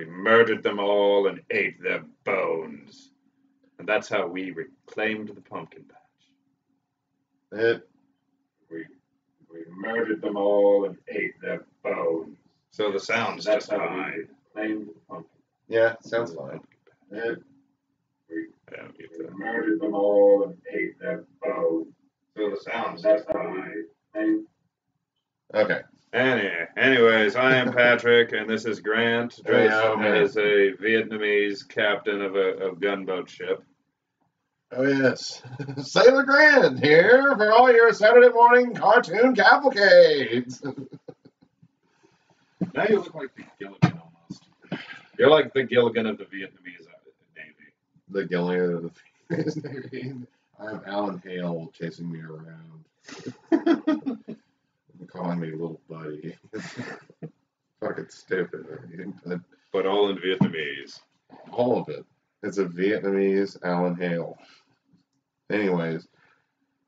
we murdered them all and ate their bones. And that's how we reclaimed the pumpkin patch. We murdered them all and ate their bones. So the sound's just fine. Reclaimed the pumpkin. Yeah, sounds fine. We murdered them all and ate their bones. So the sound's just fine. Okay. Anyways, I am Patrick, and this is Grant, dressed as a Vietnamese captain of a gunboat ship. Oh, yes. Sailor Grant here for all your Saturday morning cartoon cavalcades. Now you look like the Gilligan almost. You're like the Gilligan of the Vietnamese Navy. The Gilligan of the Vietnamese Navy. I have Alan Hale chasing me around. Calling me little buddy. Fucking stupid. But all in Vietnamese. All of it. It's a Vietnamese Alan Hale. Anyways.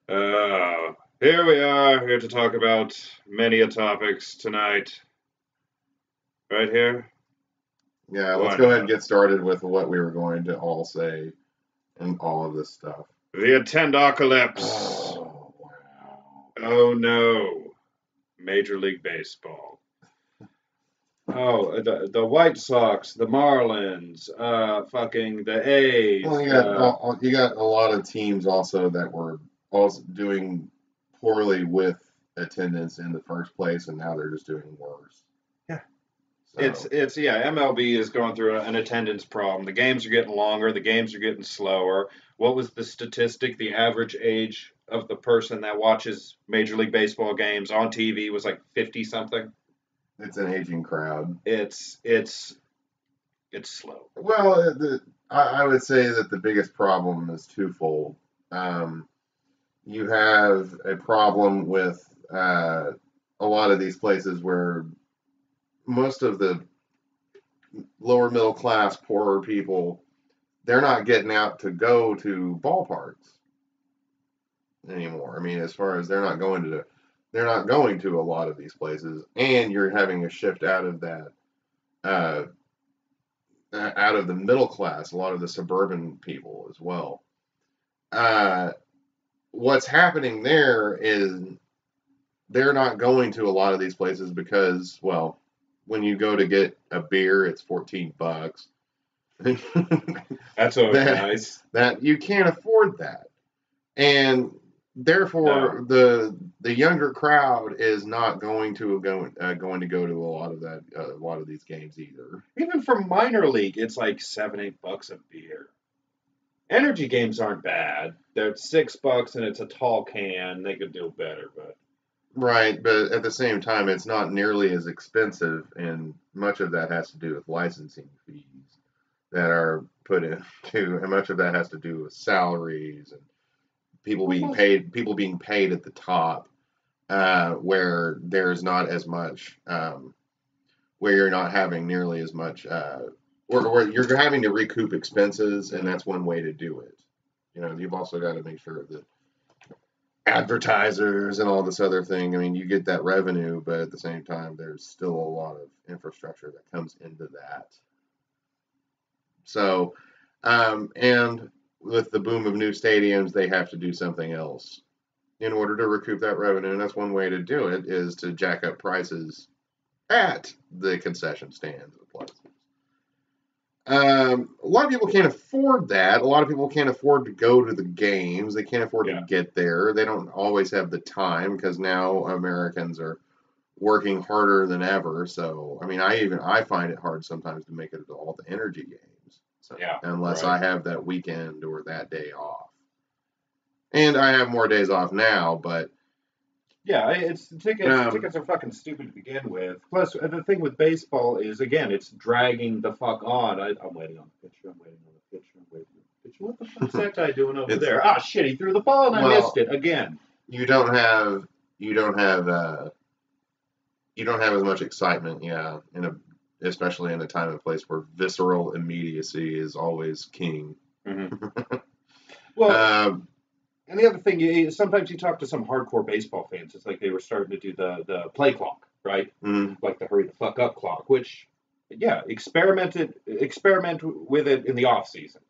Here we are, here to talk about many a topics tonight. Right here? Yeah, let's go ahead and get started with what we were going to all say and all of this stuff. The Attendocalypse. Oh, wow. Oh, no. Major League Baseball. Oh, the White Sox, the Marlins, fucking the A's. Well, you got a lot of teams also that were also doing poorly with attendance in the first place, and now they're just doing worse. Yeah. So. It's MLB is going through an attendance problem. The games are getting longer. The games are getting slower. What was the statistic? The average age of the person that watches Major League Baseball games on TV was like 50-something. It's an aging crowd. It's slow. Well, I would say that the biggest problem is twofold. You have a problem with a lot of these places where most of the lower middle class, poorer people, they're not getting out to go to ballparks anymore. I mean, as far as they're not going to a lot of these places, and you're having a shift out of that, out of the middle class, a lot of the suburban people as well. What's happening there is they're not going to a lot of these places because, well, when you go to get a beer, it's $14. That's always nice. That you can't afford that, and therefore the younger crowd is not going to go to a lot of that a lot of these games either. Even for minor league, it's like $7-8 a beer. Energy games aren't bad. They're $6 and it's a tall can. They could do better, but right. But at the same time, it's not nearly as expensive, and much of that has to do with licensing fees that are put into, and much of that has to do with salaries and people being paid at the top, where there's not as much, where you're not having nearly as much, or you're having to recoup expenses, and that's one way to do it. You know, you've also got to make sure that advertisers and all this other thing, I mean, you get that revenue, but at the same time, there's still a lot of infrastructure that comes into that. So, and with the boom of new stadiums, they have to do something else in order to recoup that revenue. And that's one way to do it, is to jack up prices at the concession stands of places. A lot of people can't afford that. A lot of people can't afford to go to the games. They can't afford to get there. They don't always have the time because now Americans are working harder than ever. So, I mean, I find it hard sometimes to make it to all the energy games. So, unless I have that weekend or that day off. And I have more days off now, but it's tickets are fucking stupid to begin with. Plus, the thing with baseball is, again, it's dragging the fuck on. I'm waiting on the pitcher. I'm waiting on the pitcher. What the fuck's that guy doing over there? Ah, shit! He threw the ball and I missed it again. You don't have as much excitement, especially in a time and place where visceral immediacy is always king. Mm-hmm. Well. And the other thing, sometimes you talk to some hardcore baseball fans. It's like they were starting to do the play clock, right? Mm-hmm. Like the hurry the fuck up clock, which experiment with it in the off season.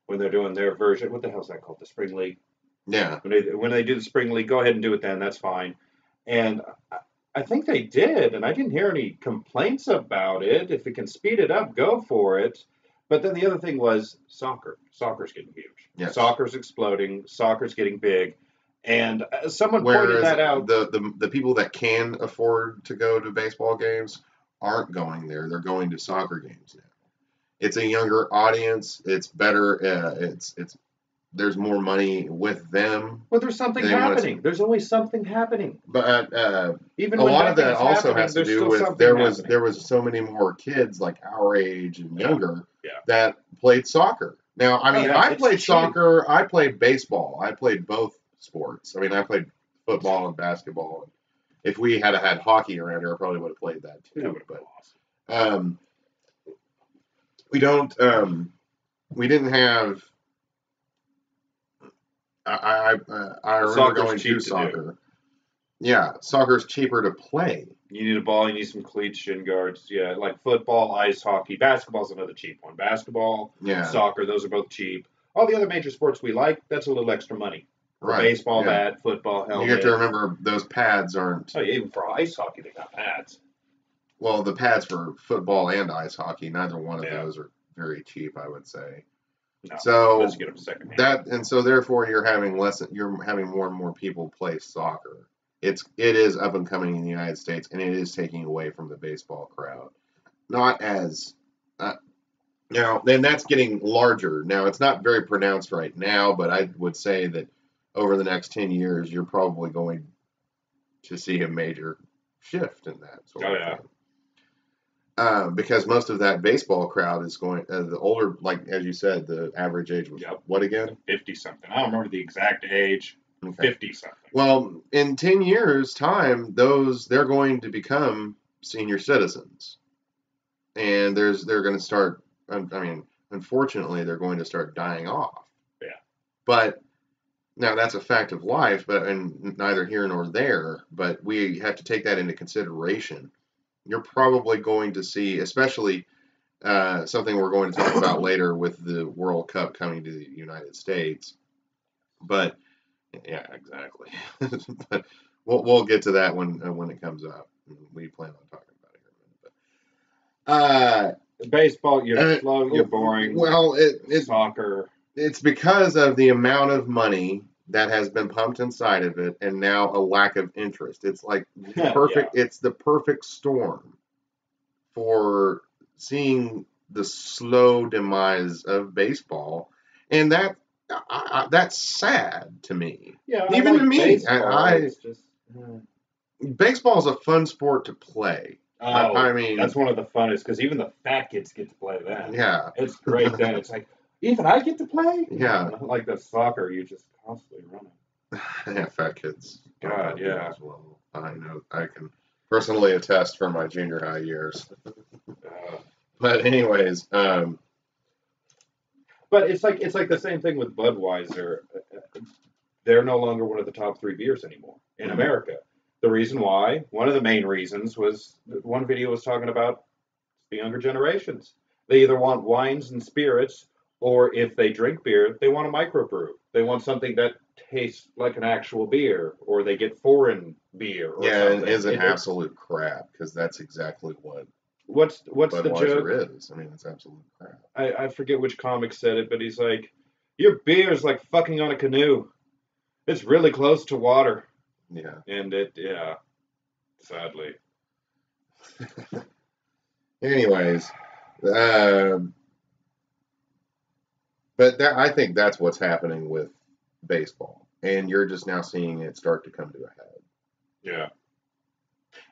When they're doing their version. What the hell's that called? The spring league. Yeah. When they do the spring league, go ahead and do it then. That's fine. And I think they did, and I didn't hear any complaints about it. If it can speed it up, go for it. But then the other thing was soccer. Soccer's getting huge. Yes. Soccer's exploding. Soccer's getting big. And someone pointed that out. The people that can afford to go to baseball games aren't going there. They're going to soccer games now. It's a younger audience. It's better. It's there's more money with them. Well, there's something happening. There's always something happening. But even a when lot of that also happening, has to do with there was so many more kids like our age and younger that played soccer. Now, I mean, I played soccer. I played baseball. I played both sports. I mean, I played football and basketball. If we had hockey around here, I probably would have played that too. That would have been awesome. We didn't have. I remember going to soccer. Yeah, soccer's cheaper to play. You need a ball, you need some cleats, shin guards. Yeah, like football, ice hockey. Basketball's another cheap one. Basketball, soccer, those are both cheap. All the other major sports we like, that's a little extra money. For baseball, bat, football, helmet. You have to remember those pads aren't... Oh, yeah, even for ice hockey, they got pads. Well, the pads for football and ice hockey, neither one of those are very cheap, I would say. No, so let's get them secondhand. So therefore you're having more and more people play soccer. It is up and coming in the United States, and it is taking away from the baseball crowd. Not as now, then that's getting larger. Now it's not very pronounced right now, but I would say that over the next 10 years, you're probably going to see a major shift in that sort of thing. Because most of that baseball crowd is going, the older, like as you said, the average age was what again? 50-something. I don't remember the exact age. 50-something. Well, in 10 years' time, they're going to become senior citizens. And they're going to start, I mean, unfortunately, they're going to start dying off. Yeah. But now that's a fact of life, and neither here nor there, but we have to take that into consideration. You're probably going to see, especially something we're going to talk about later with the World Cup coming to the United States. But yeah, exactly. But we'll get to that when it comes up. We plan on talking about it here in a minute. But baseball, you're slow, you're boring. Well, it's soccer. It's because of the amount of money that has been pumped inside of it, and now a lack of interest. It's like perfect. It's the perfect storm for seeing the slow demise of baseball, and that's sad to me. Yeah, even to me. Baseball is a fun sport to play. Oh, I mean, that's one of the funnest because even the fat kids get to play that. Yeah, it's great. Then it's like, even I get to play. Yeah, like the soccer, you just constantly running. Yeah, fat kids. God, yeah. As well. I know. I can personally attest from my junior high years. But anyways, but it's like the same thing with Budweiser. They're no longer one of the top 3 beers anymore in America. The reason why, one of the main reasons was one video was talking about the younger generations. They either want wines and spirits, or if they drink beer, they want a microbrew. They want something that tastes like an actual beer, or they get foreign beer. Or something. It is an absolute crap because that's exactly what's the Budweiser joke? Is. I mean, it's absolute crap. I forget which comic said it, but he's like, your beer is like fucking on a canoe. It's really close to water. Yeah. And sadly. Anyways, but I think that's what's happening with baseball, and you're just now seeing it start to come to a head. Yeah.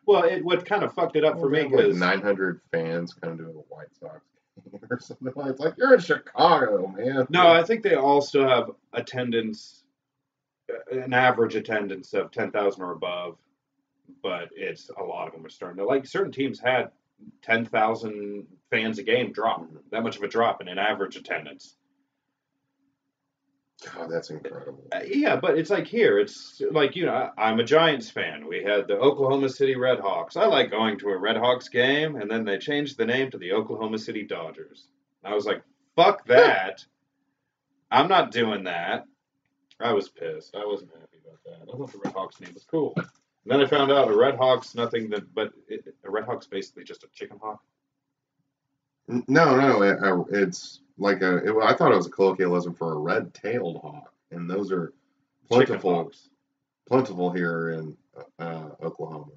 Well, what kind of fucked it up for me because 900 fans come to a White Sox game or something. It's like you're in Chicago, man. No, I think they all still have attendance, an average attendance of 10,000 or above, but it's a lot of them are starting to, like, certain teams had 10,000 fans a game drop, that much of a drop in an average attendance. Oh, that's incredible. Yeah, but it's like here. It's like, I'm a Giants fan. We had the Oklahoma City Red Hawks. I like going to a Red Hawks game, and then they changed the name to the Oklahoma City Dodgers. I was like, fuck that. I'm not doing that. I was pissed. I wasn't happy about that. I thought the Red Hawks name was cool. And then I found out a Red Hawk's nothing but a Red Hawk's basically just a chicken hawk. No, it's like I thought it was a colloquialism for a red-tailed hawk, and those are plentiful here in Oklahoma.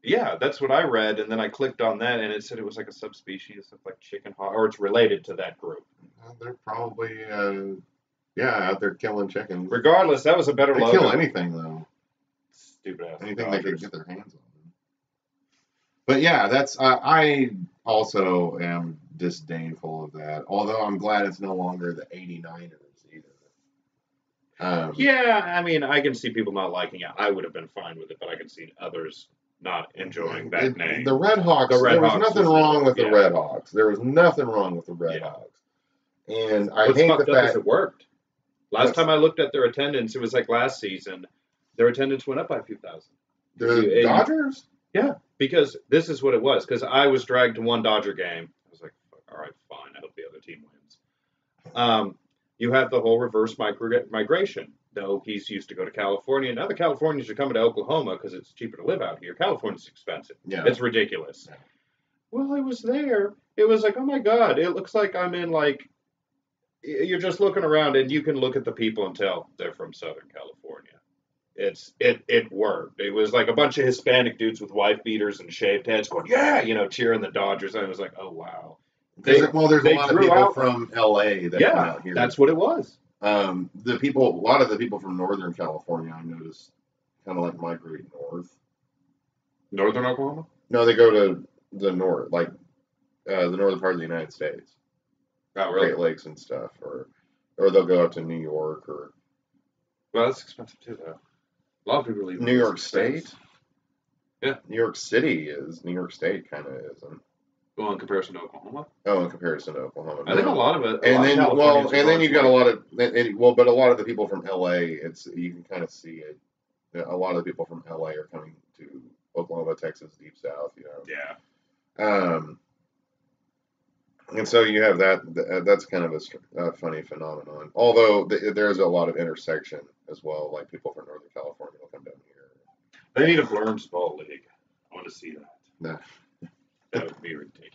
Yeah, that's what I read, and then I clicked on that, and it said it was like a subspecies of like chicken hawk, or it's related to that group. They're probably out there killing chickens. Regardless, that was a better logo. They kill anything though. Stupid ass. Anything they could get their hands on. But yeah, that's I also am disdainful of that. Although I'm glad it's no longer the 89ers either. Yeah, I mean, I can see people not liking it. I would have been fine with it, but I can see others not enjoying that name. The Red Hawks. There was nothing wrong with the Red Hawks. There was nothing wrong with the Red Hawks. And I hate the fact it worked. Last time I looked at their attendance, it was like last season. Their attendance went up by a few thousand. The Dodgers? Yeah, because this is what it was. Because I was dragged to one Dodger game. I was like, all right, fine. I hope the other team wins. You have the whole reverse migration. The Okies used to go to California. Now the Californians are coming to Oklahoma because it's cheaper to live out here. California's expensive. Yeah. It's ridiculous. Yeah. Well, I was there. It was like, oh my God, it looks like I'm in like, you're just looking around and you can look at the people and tell they're from Southern California. It worked. It was like a bunch of Hispanic dudes with wife beaters and shaved heads going, yeah, cheering the Dodgers. And I was like, oh, wow. There's a lot of people from L.A. that come out here. That's what it was. A lot of the people from Northern California, I noticed, kind of like migrate north. Northern Oklahoma? No, they go to the north, like the northern part of the United States. Oh, really? Great Lakes and stuff, or they'll go up to New York, or. Well, that's expensive too, though. A lot of people leave. New York State. Yeah. New York City is. New York State kind of isn't. Well, in comparison to Oklahoma. Oh, in comparison to Oklahoma. I think a lot of it. And then you've got a lot of but a lot of the people from LA, you can kind of see it. A lot of the people from LA are coming to Oklahoma, Texas, Deep South. Yeah. And so you have that. That's kind of a funny phenomenon. Although there's a lot of intersection as well. Like people from Northern California will come down here. They need a Blurms Ball League. I want to see that. Nah. That would be ridiculous.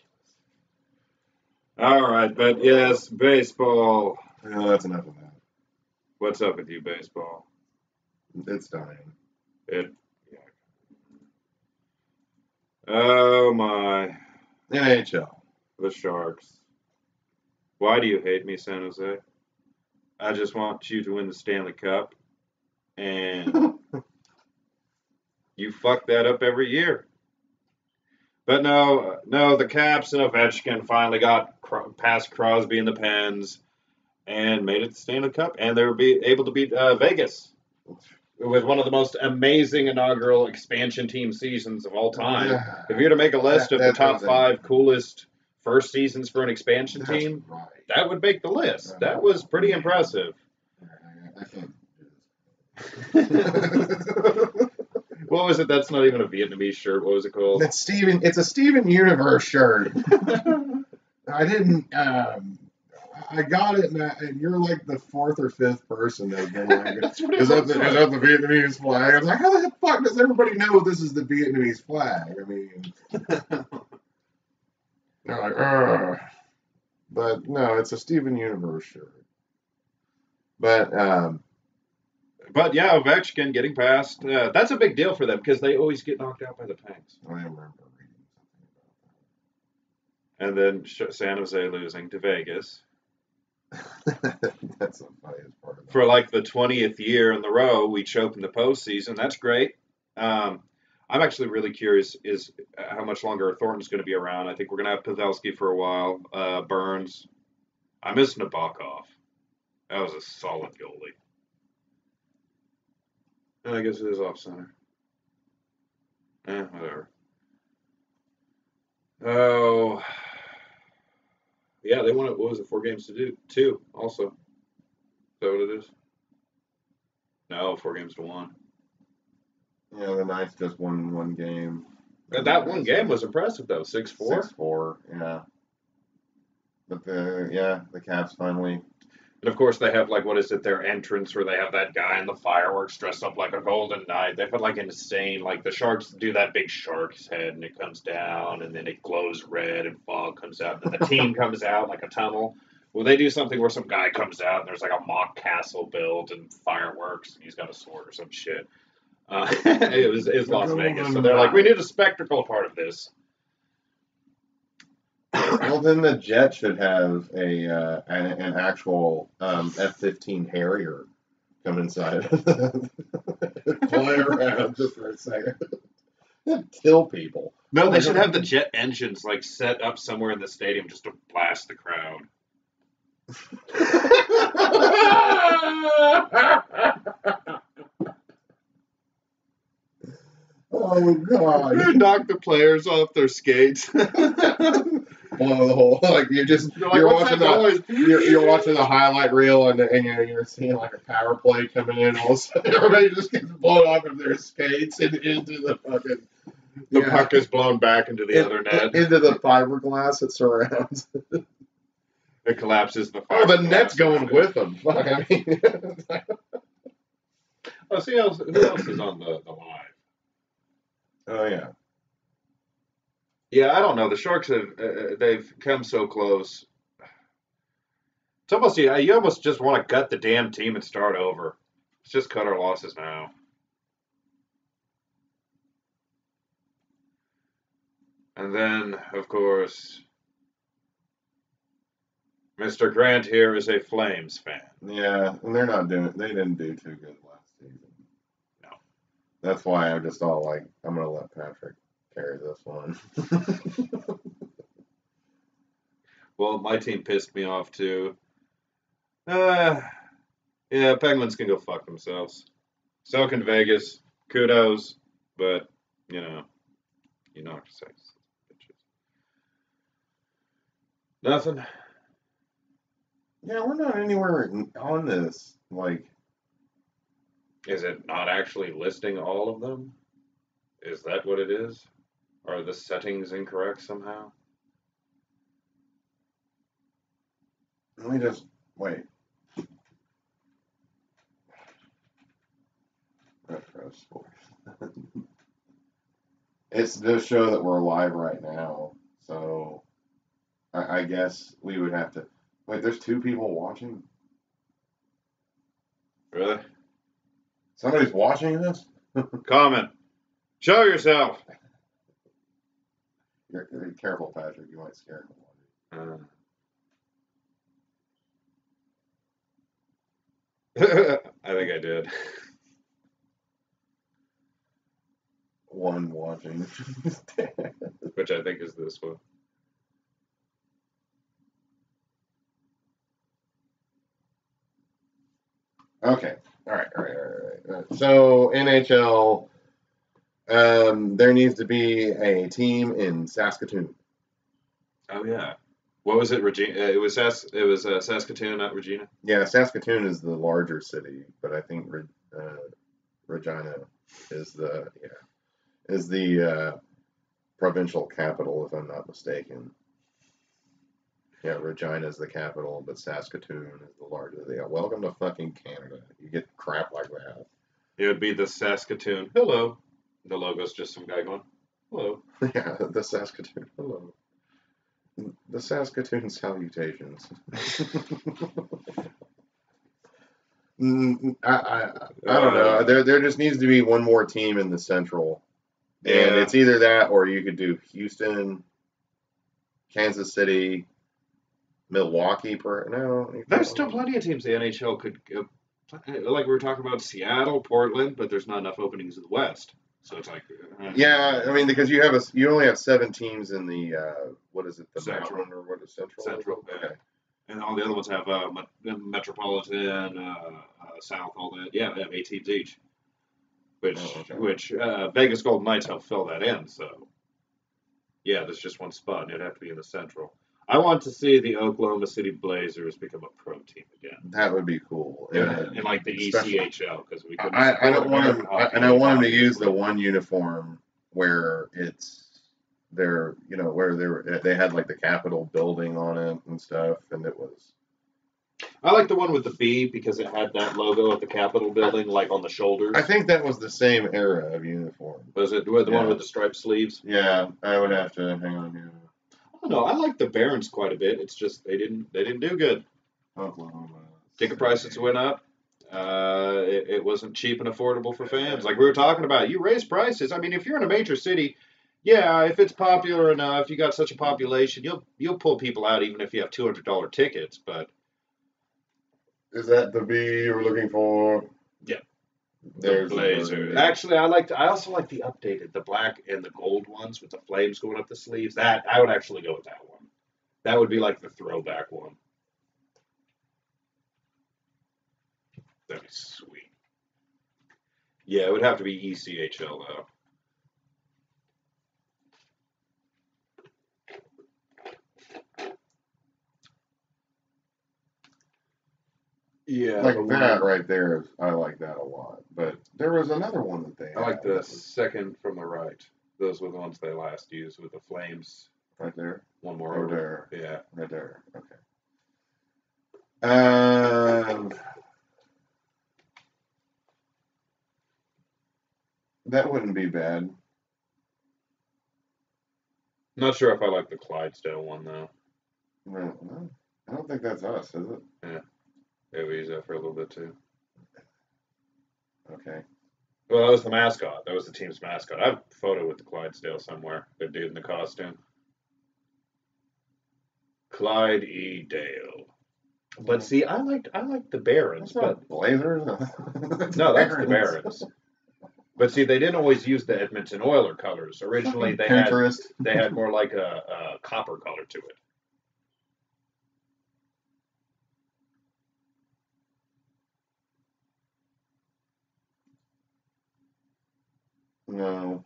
All right, but yes, baseball. No, that's enough of that. What's up with you, baseball? It's dying. Yeah. Oh my. NHL. The Sharks. Why do you hate me, San Jose? I just want you to win the Stanley Cup, and you fuck that up every year. But no, the Caps and Ovechkin finally got past Crosby and the Pens and made it to Stanley Cup, and they were able to beat Vegas with one of the most amazing inaugural expansion team seasons of all time. If you were to make a list of the top 5 coolest first seasons for an expansion team, that would make the list. That was pretty impressive. I can't do this. What was it? That's not even a Vietnamese shirt. What was it called? It's a Steven Universe shirt. I didn't. I got it, and you're like the 4th or 5th person that's been like, is that the Vietnamese flag? I was like, how the fuck does everybody know this is the Vietnamese flag? I mean, they're like, ugh. But no, it's a Steven Universe shirt. But yeah, Ovechkin getting past. That's a big deal for them because they always get knocked out by the Penguins. I remember reading And something then San Jose losing to Vegas. That's the funniest part of it. For like the 20th year in the row, we choke in the postseason. That's great. I'm actually really curious is how much longer Thornton's going to be around. I think we're going to have Pavelski for a while. Burns. I miss Nabokov. That was a solid goalie. And I guess it is off center. Whatever. Oh. Yeah, they won it. What was it? 4 games to do? 2 also. Is that what it is? No, 4-1. Yeah, the Knights just won one game. That one game was impressive, though. 6-4? 6-4, yeah. But the Caps finally. And of course, they have, like, what is it, their entrance where they have that guy in the fireworks dressed up like a golden knight. They've got, like, insane, like, the Sharks do that big shark's head and it comes down and then it glows red and fog comes out and then the team comes out like a tunnel. Well, they do something where some guy comes out and there's, like, a mock castle built and fireworks and he's got a sword or some shit. It was Las Vegas. So they're like, we need a spectacle part of this. Well, then the Jets should have an actual F-15 Harrier come inside, fly around just for a second, kill people. No, they should have the jet engines like set up somewhere in the stadium just to blast the crowd. Oh God! Knock the players off their skates. Blow the whole you're watching the highlight reel and you're seeing like a power play coming in. All of a sudden, everybody just gets blown off of their skates and into the fucking. The puck is blown back into the other net. Into the fiberglass that surrounds. It collapses the. Oh, the net's going with them. Fuck, I mean. Oh, see who else is on the live? Oh yeah. Yeah, I don't know. The Sharks they've come so close. It's almost you almost just want to gut the damn team and start over. Let's just cut our losses now. And then, of course, Mr. Grant here is a Flames fan. Yeah, and they didn't do too good last season. No. That's why I'm just all like, I'm going to let Patrick carry this one. Well, my team pissed me off too. Yeah, Penguins can go fuck themselves. So can Vegas. Kudos, but you know what to say. Nothing. Yeah, we're not anywhere on this. Like, is it not actually listing all of them? Is that what it is? Are the settings incorrect somehow? Let me just wait. Retro sports. It's just show that we're live right now, so I guess we would have to. Wait, there's 2 people watching? Really? Somebody's watching this? Comment. Show yourself. You're careful, Patrick. You might scare him. I think I did. One watching. Which I think is this one. Okay. All right. So NHL, there needs to be a team in Saskatoon. Oh yeah. What was it, Regina? It was Saskatoon, not Regina. Yeah, Saskatoon is the larger city, but I think Regina is the provincial capital, if I'm not mistaken. Yeah, Regina is the capital, but Saskatoon is the larger. Welcome to fucking Canada. You get crap like that. It would be the Saskatoon. Hello. The logo's just some guy going, hello. Yeah, the Saskatoon. Hello. The Saskatoon salutations. I don't know. There just needs to be one more team in the Central. And it's either that or you could do Houston, Kansas City, Milwaukee. There's still plenty of teams the NHL could, like we were talking about Seattle, Portland, but there's not enough openings in the West. So it's like, yeah, I mean, because you only have 7 teams in the what is it, the Central. Mountain or what is Central? Central, yeah. Okay. And all the other ones have Metropolitan, South, all that. Yeah, they have 8 teams each. Which Vegas Golden Knights help fill that in. So yeah, there's just one spot, and it'd have to be in the Central. I want to see the Oklahoma City Blazers become a pro team again. That would be cool. In like the ECHL, because we couldn't. I don't want them, and I want them to use obviously. the one uniform where where they had like the Capitol building on it and stuff, and it was. I like the one with the B because it had that logo at the Capitol building, like on the shoulders. I think that was the same era of uniform. Was it the one with the striped sleeves? Yeah, I would have to hang on here. I don't know. I like the Barons quite a bit. It's just they didn't do good. Oklahoma. Ticket prices went up. It wasn't cheap and affordable for fans. Like we were talking about, you raise prices. I mean, if you're in a major city, yeah, if it's popular enough, you got such a population, you'll pull people out even if you have $200 tickets. But is that the B you were looking for? Yeah. There's the Blazer. Actually, I also like the updated, the black and the gold ones with the flames going up the sleeves. That I would actually go with that one. That would be like the throwback one. That'd be sweet. Yeah, it would have to be ECHL though. Yeah, like that right there. I like that a lot. But there was another one that they. I like the second from the right. Those were the ones they last used with the flames. Right there. One more over over. there. Yeah. Right there. Okay. That wouldn't be bad. Not sure if I like the Clydesdale one though. No, I don't think that's us, is it? Yeah, we use that for a little bit too. Okay. Well, that was the mascot. That was the team's mascot. I have a photo with the Clydesdale somewhere. The dude in the costume. Clyde E. Dale. But see, I like the Barons. But Blazers? No, that's the Barons. But see, they didn't always use the Edmonton Oiler colors. Originally, they had more like a copper color to it. No.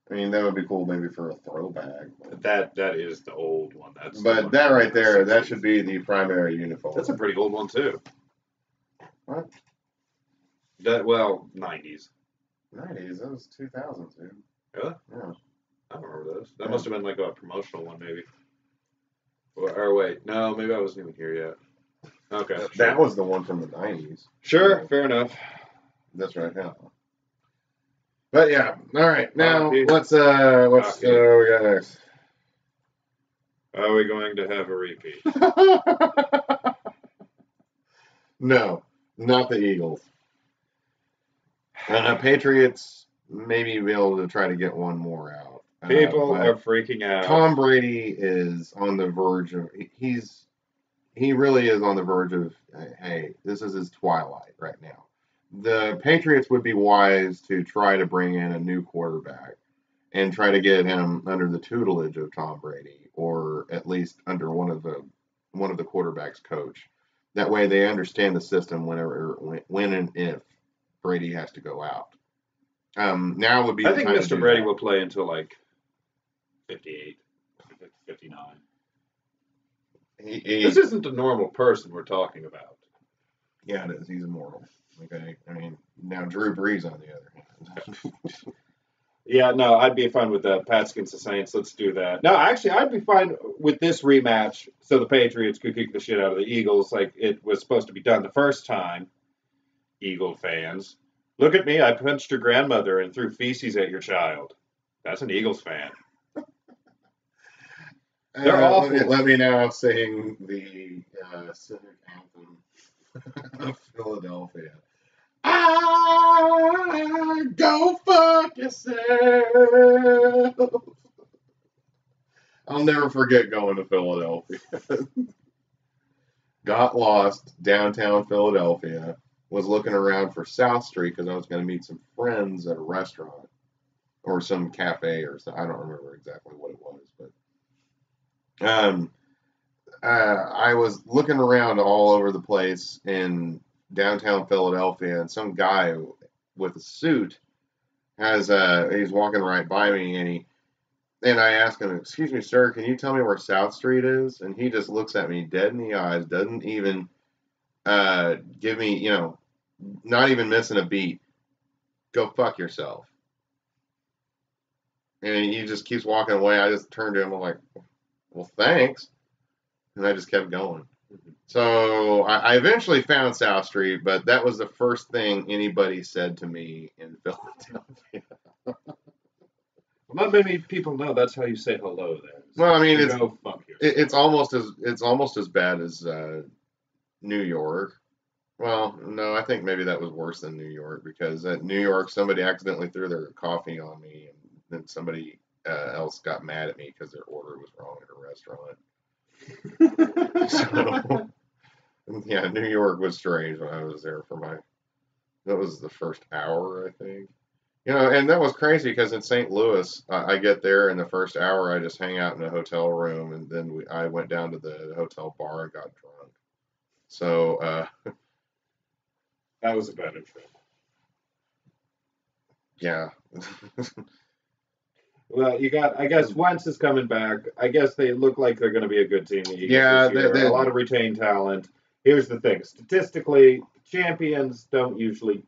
I mean, that would be cool maybe for a throwback. That is the old one. But that right there, that should be the primary uniform. That's a pretty old one too. What? 90s. 90s? That was 2000, dude. Really? Yeah. I don't remember those. That must have been like a promotional one, maybe. Or wait, no, maybe I wasn't even here yet. Okay. That was the one from the 90s. Sure, fair enough. That's right now. But yeah, all right. Now what's we got next? Are we going to have a repeat? No, not the Eagles. And the Patriots maybe be able to try to get one more out. People are freaking out. Tom Brady is on the verge of he really is on the verge of, hey, this is his twilight right now. The Patriots would be wise to try to bring in a new quarterback and try to get him under the tutelage of Tom Brady, or at least under one of the quarterbacks' coach. That way, they understand the system when and if Brady has to go out. Now would be. I think Mr. Brady will play until like 58, 59. This isn't a normal person we're talking about. Yeah, it is. He's immortal. Okay, I mean, now Drew Brees on the other hand. Yeah, no, I'd be fine with that. Pats against the Saints. Let's do that. No, actually, I'd be fine with this rematch so the Patriots could kick the shit out of the Eagles like it was supposed to be done the first time. Eagle fans, look at me. I punched your grandmother and threw feces at your child. That's an Eagles fan. They're awful. Let me now sing the civic anthem of Philadelphia. Go fuck yourself. I'll never forget going to Philadelphia. Got lost downtown Philadelphia. Was looking around for South Street because I was going to meet some friends at a restaurant or some cafe or something. I don't remember exactly what it was, but I was looking around all over the place in downtown Philadelphia, and some guy with a suit he's walking right by me, and And I ask him, "Excuse me, sir, can you tell me where South Street is?" And he just looks at me dead in the eyes, doesn't even give me, not even missing a beat. Go fuck yourself. And he just keeps walking away. I just turned to him. I'm like, well, thanks. And I just kept going. So I eventually found South Street, but that was the first thing anybody said to me in Philadelphia. Not many people know that's how you say hello there. Well, I mean, go fuck yourself. It's almost as bad as New York. Well, no, I think maybe that was worse than New York, because at New York somebody accidentally threw their coffee on me, and then somebody else got mad at me because their order was wrong at a restaurant. So, yeah, New York was strange when I was there that was the first hour, I think. And that was crazy because in St. Louis, I get there in the first hour, I just hang out in a hotel room, and then I went down to the hotel bar and got drunk. So, that was a better trip. Yeah. Well, I guess Wentz is coming back. I guess they look like they're going to be a good team. The Eagles Yeah, this year. A lot of retained talent. Here's the thing. Statistically, champions don't usually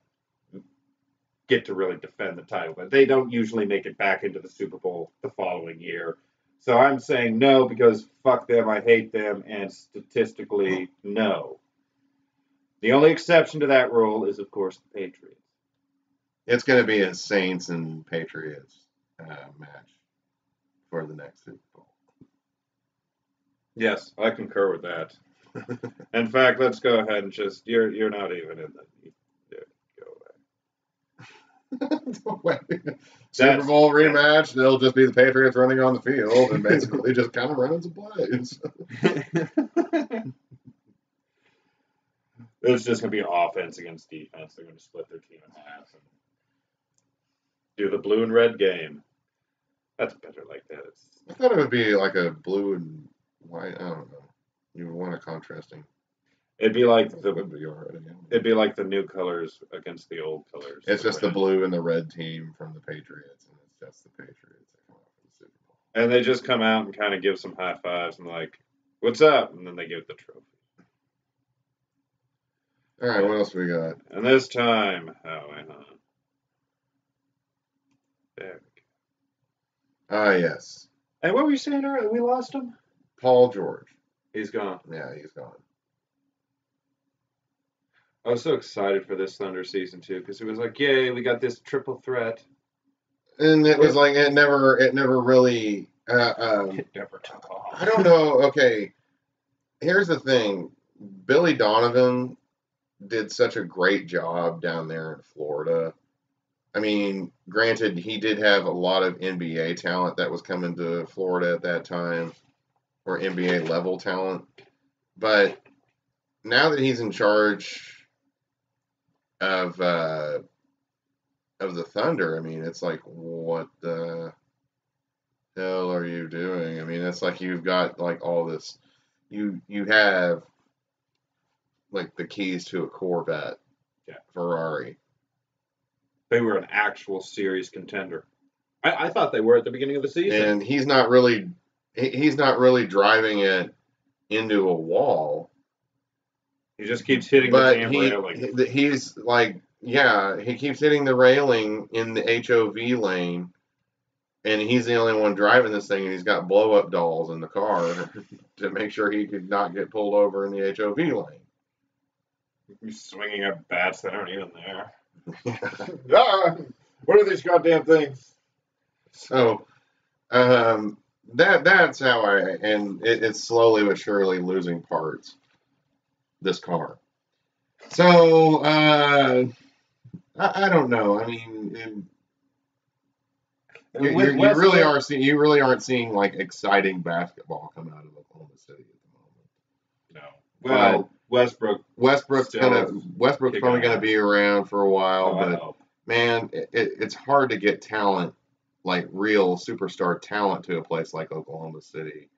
get to really defend the title, but they don't usually make it back into the Super Bowl the following year. So I'm saying no because fuck them, I hate them, and statistically, no. The only exception to that rule is, of course, the Patriots. It's going to be a Saints and Patriots match for the next Super Bowl. Yes, I concur with that. In fact, let's go ahead and you're not even in the go away. Super Bowl rematch, they'll just be the Patriots running on the field and basically just kind of running some plays. It's just going to be offense against defense. They're going to split their team in half and do the blue and red game. That's better like that. I thought it would be like a blue and white. I don't know. You would want a contrasting. It'd be like the new colors against the old colors. It's just the blue and the red team from the Patriots, and it's just the Patriots that come out for the Super Bowl. And they just come out and kind of give some high fives and like, "What's up?" And then they give the trophy. All right, what else we got? And this time, there we go. Ah, yes. And what were you saying earlier? We lost him? Paul George. He's gone. Yeah, he's gone. I was so excited for this Thunder season too, because it was like, yay, we got this triple threat. And it was like it never really. It never took off. I don't know. Okay, here's the thing: Billy Donovan did such a great job down there in Florida. I mean, granted, he did have a lot of NBA talent that was coming to Florida at that time, or NBA level talent. But now that he's in charge of the Thunder, I mean, it's like, what the hell are you doing? I mean, it's like you've got like all this. You have like the keys to a Corvette, Ferrari. They were an actual serious contender. I thought they were at the beginning of the season. And he's not really driving it into a wall. He just keeps hitting the damn railing. He's like, he keeps hitting the railing in the HOV lane, and he's the only one driving this thing, and he's got blow-up dolls in the car to make sure he could not get pulled over in the HOV lane. He's swinging at bats that aren't even there. What are these goddamn things? So, that's how it's slowly but surely losing parts, this car. So, I don't know. I mean, you really aren't seeing like exciting basketball come out of Oklahoma City at the moment. No. Well, Westbrook's probably gonna be around for a while, but man, it's hard to get talent, like real superstar talent, to a place like Oklahoma City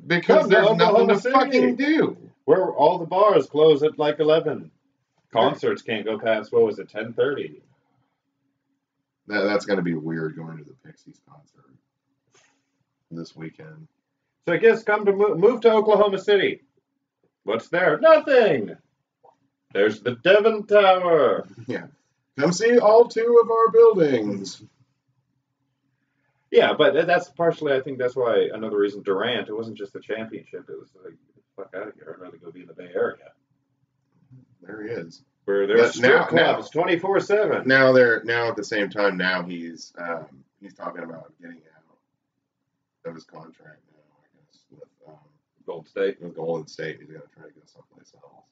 because there's nothing to fucking do. Where all the bars close at like 11. Concerts can't go past, 10:30. That's gonna be weird going to the Pixies concert. this weekend. So I guess move to Oklahoma City. What's there? Nothing. There's the Devon Tower. Yeah. Come see all 2 of our buildings. Yeah, but that's partially, I think that's why another reason Durant, it wasn't just the championship. It was like, fuck out of here. I'd rather go be in the Bay Area. There he is. Where there's strip clubs 24/7. Now at the same time, now he's talking about getting out of his contract now, I guess, with Golden State. With Golden State. He's going to try to go someplace else.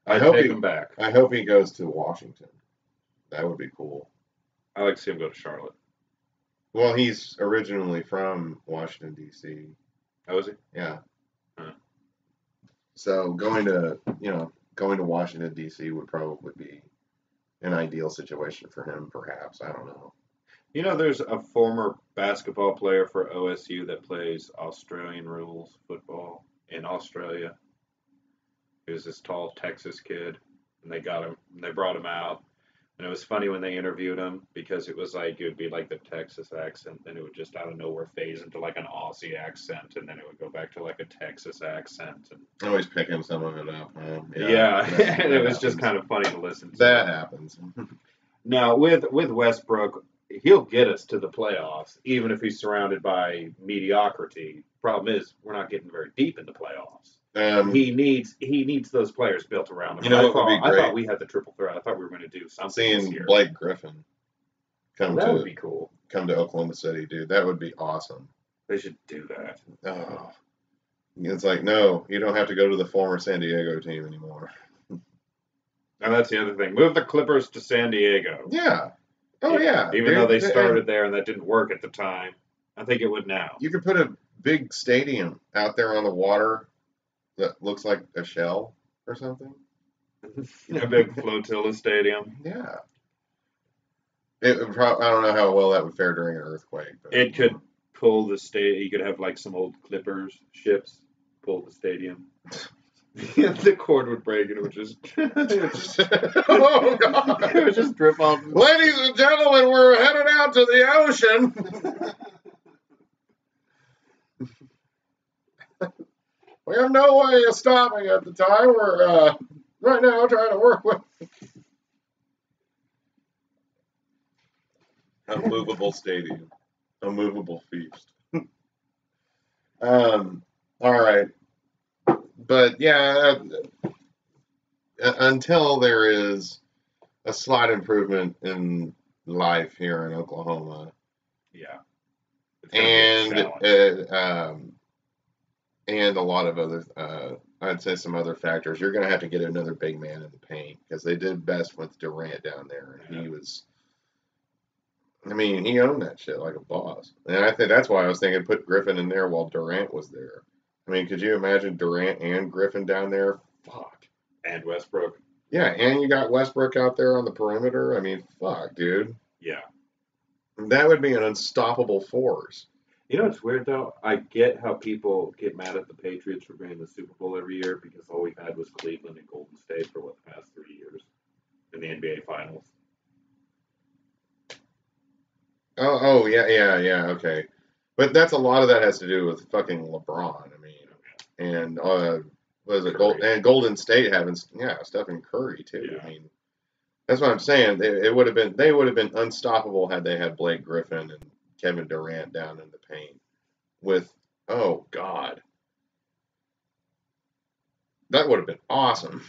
I hope take him back. I hope he goes to Washington. That would be cool. I like to see him go to Charlotte. Well, he's originally from Washington, D.C. Oh, is he? Yeah. Huh. So going to Washington, D.C. would probably be an ideal situation for him, perhaps. I don't know. You know, there's a former basketball player for OSU that plays Australian rules football in Australia. He was this tall Texas kid, and they brought him out. And it was funny when they interviewed him because it was like, it would be like the Texas accent, then it would just out of nowhere phase into like an Aussie accent, and then it would go back to like a Texas accent. And always picking some of it up. Yeah. And it was just kind of funny to listen to. That happens. Now, with Westbrook, he'll get us to the playoffs, even if he's surrounded by mediocrity. Problem is, we're not getting very deep in the playoffs. He needs those players built around him. You know what would be great? I thought we had the triple threat. I thought we were going to do something this year. Blake Griffin would be cool. Come to Oklahoma City, dude. That would be awesome. They should do that. Oh. It's like, no, you don't have to go to the former San Diego team anymore. And that's the other thing. Move the Clippers to San Diego. Yeah. Oh, yeah. Even though they started there and that didn't work at the time, I think it would now. You could put a big stadium out there on the water that looks like a shell or something. A big flotilla stadium. Yeah. It would I don't know how well that would fare during an earthquake. But, it could pull the stadium. You could have like some old Clippers ships pull the stadium. The cord would break and it would just oh God. It would just drip off. Ladies and gentlemen, we're headed out to the ocean. We have no way of stopping at the time. We're right now trying to work with a movable stadium, a movable feast. All right. But yeah, until there is a slight improvement in life here in Oklahoma, yeah, and a lot of other, I'd say some other factors, you're going to have to get another big man in the paint because they did best with Durant down there, and he was. I mean, he owned that shit like a boss, and I think that's why I was thinking put Griffin in there while Durant was there. I mean, could you imagine Durant and Griffin down there? Fuck. And Westbrook. Yeah, and you got Westbrook out there on the perimeter. I mean, fuck, dude. Yeah. That would be an unstoppable force. You know what's weird, though? I get how people get mad at the Patriots for bringing the Super Bowl every year because all we've had was Cleveland and Golden State for, the past 3 years in the NBA Finals. Oh, yeah, okay. But that's a lot of that has to do with fucking LeBron. I mean, and was it Golden State having Stephen Curry too. Yeah. I mean, that's what I'm saying. They would have been unstoppable had they had Blake Griffin and Kevin Durant down in the paint. With oh God, that would have been awesome.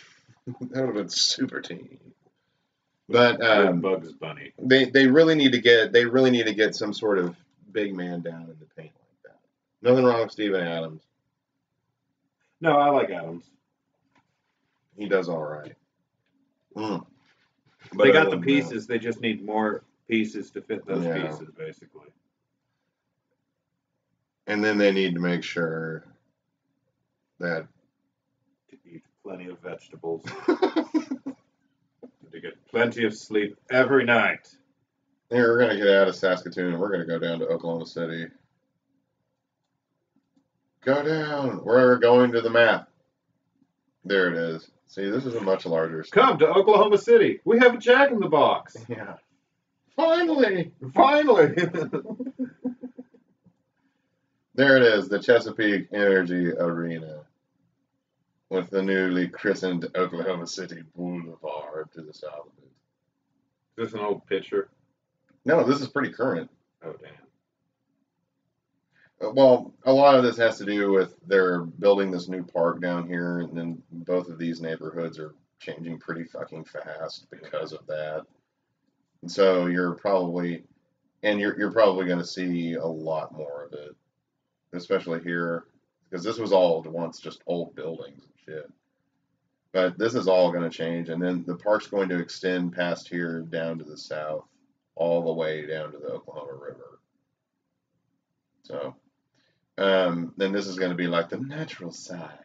That would have been super team. But Bugs Bunny. They really need to get some sort of big man down in the paint like that. Nothing wrong with Steven Adams. No, I like Adams. He does all right. But they got the pieces. They just need more pieces to fit those pieces, basically. And then they need to make sure that to eat plenty of vegetables. To get plenty of sleep every night. We're going to get out of Saskatoon and we're going to go down to Oklahoma City. Go down. We're going to the map. There it is. See, this is a much larger state. Come to Oklahoma City. We have a Jack in the Box. There it is, the Chesapeake Energy Arena with the newly christened Oklahoma City Boulevard to the south of it. Is this an old picture? No, this is pretty current. Oh, damn. Well, a lot of this has to do with they're building this new park down here, and then both of these neighborhoods are changing pretty fucking fast because of that. And so you're probably going to see a lot more of it, especially here, because this was all once just old buildings and shit. But this is all going to change, and then the park's going to extend past here down to the south, all the way down to the Oklahoma River. So. Then this is going to be like the natural side.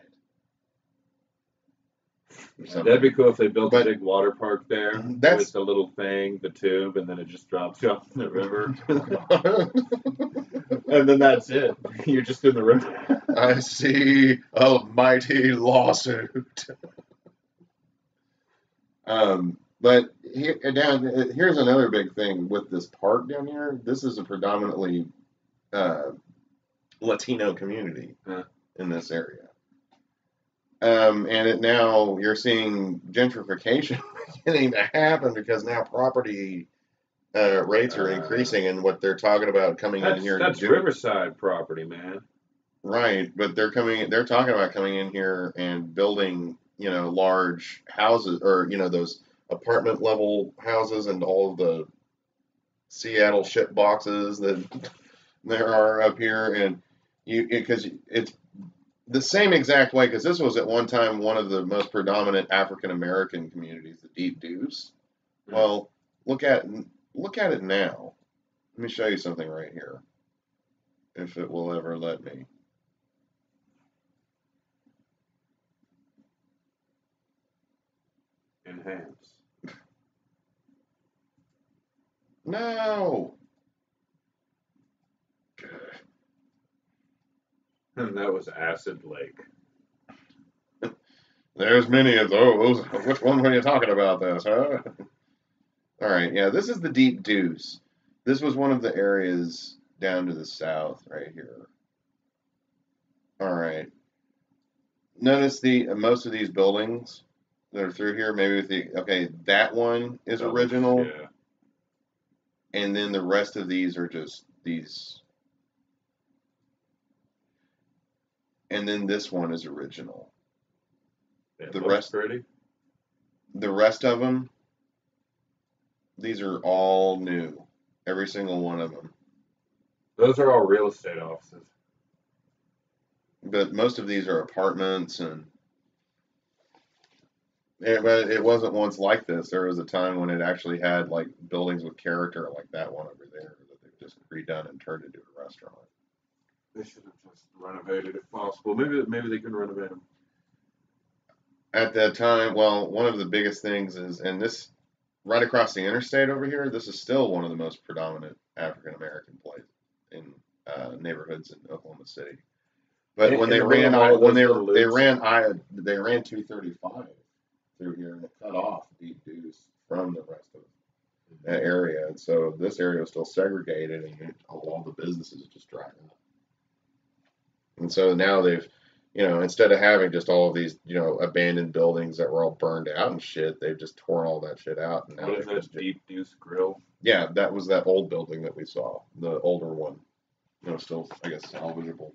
That'd be cool if they built a big water park there with the little thing, the tube, and then it just drops you off in the river. And then that's it. You're just in the river. I see a mighty lawsuit. But here's another big thing with this park down here. This is a predominantly Latino community in this area. And now you're seeing gentrification beginning to happen because now property rates are increasing, and what they're talking about coming in here. That's Riverside property, man. Right, but they're talking about coming in here and building, large houses, or, those apartment level houses and all of the Seattle shit boxes that there are up here. And because it's the same exact way, because this was at one time one of the most predominant African American communities, the Deep Deuce. Mm-hmm. Well, look at it now. Let me show you something right here, if it will ever let me. Enhance. No. And that was Acid Lake. There's many of those. Which one were you talking about this, huh? All right, yeah, this is the Deep Deuce. This was one of the areas down to the south right here. All right. Notice most of these buildings that are through here, maybe with that one is original. Yeah. And then the rest of these are just these. And then this one is original. The rest of them, these are all new. Every single one of them. Those are all real estate offices. But most of these are apartments, but it wasn't once like this. There was a time when it actually had like buildings with character, like that one over there that they've just redone and turned into a restaurant. They should have just renovated if possible. Maybe they can renovate them. At that time, well, one of the biggest things is, and this right across the interstate over here, this is still one of the most predominant African American places in neighborhoods in Oklahoma City. But when they ran 235 through here, and it cut off Deep Deuce from the rest of that area, and so this area was still segregated, and all the businesses just dried up. And so now they've, instead of having just all of these, abandoned buildings that were all burned out and shit, they've just torn all that shit out. And now what is that Deep Deuce Grill? Yeah, that was that old building that we saw, the older one. Still, I guess, salvageable.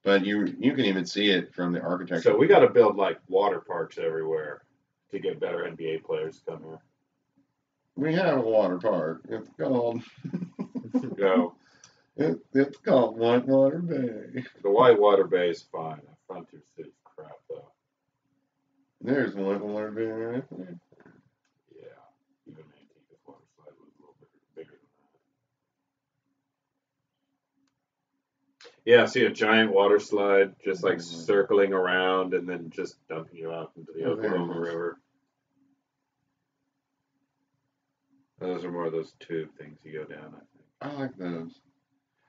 But you can even see it from the architecture. So we got to build like water parks everywhere to get better NBA players to come here. We have a water park. It's called. Go. It's called Whitewater Bay. The Whitewater Bay is fine. Frontier City's crap, though. There's Whitewater Bay right there. Yeah. Even Antiqua's water slide was a little bigger than that. Yeah, I see a giant water slide just like circling around and then just dumping you out into the Oklahoma River. Those are more of those tube things you go down, I think. I like those.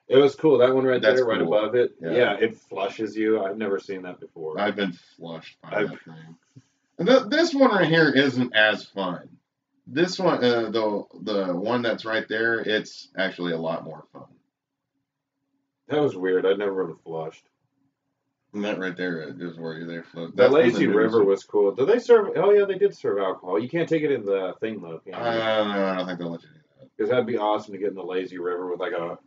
It was cool. That one right there, cool. right above it. Yeah, it flushes you. I've never seen that before. I've been flushed by that thing. And this one right here isn't as fun. This one, the one that's right there, it's actually a lot more fun. That was weird. I never would have flushed. And that right there is where they float. The lazy river was cool. Did they serve? Oh yeah, they did serve alcohol. You can't take it in the thing though. I don't think they'll let you do that. Because that'd be awesome to get in the lazy river with like a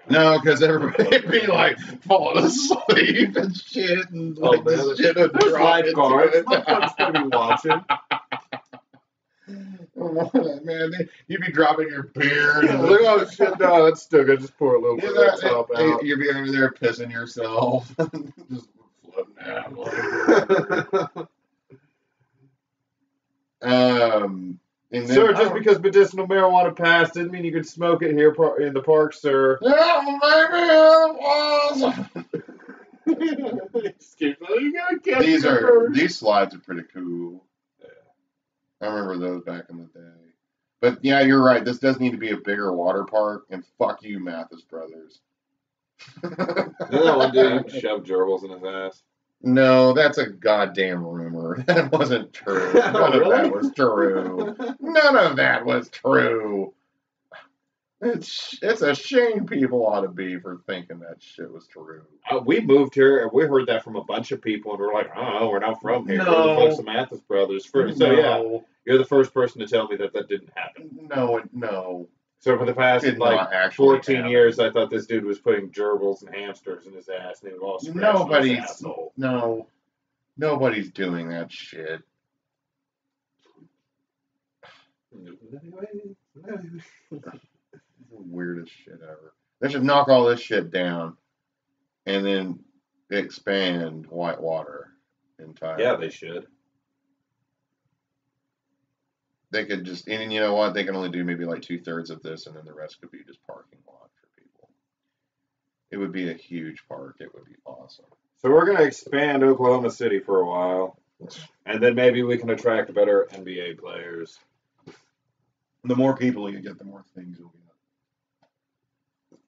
no, because everybody'd be like falling asleep and shit, and like this shit would drop into it. Motherfuckers gonna be watching. Man, you'd be dropping your beer. And look, oh shit, no, that's still good. Just pour a little bit of that top out. You'd be over there pissing yourself. Just floating out. And then, sir, just because medicinal marijuana passed didn't mean you could smoke it here in the park, sir. Yeah, maybe these slides are pretty cool. I remember those back in the day. But yeah, you're right. This does need to be a bigger water park. And fuck you, Mathis Brothers. That one dude shoved gerbils in his ass? No, that's a goddamn rumor. That wasn't true. None of that was true. None of that was true. It's a shame people ought to be for thinking that shit was true. We moved here and we heard that from a bunch of people, and we're like, oh, we're not from here. No. We're the folks of Mathis Brothers. So yeah, you're the first person to tell me that didn't happen. No. So for the past 14 years, I thought this dude was putting gerbils and hamsters in his ass, and he was all Nobody's doing that shit. Weirdest shit ever. They should knock all this shit down and then expand Whitewater entirely. Yeah, they should. They could just, and you know what? They can only do maybe like 2/3 of this, and then the rest could be just parking lot for people. It would be a huge park. It would be awesome. So we're going to expand Oklahoma City for a while, and then maybe we can attract better NBA players. The more people you get, the more things you'll get.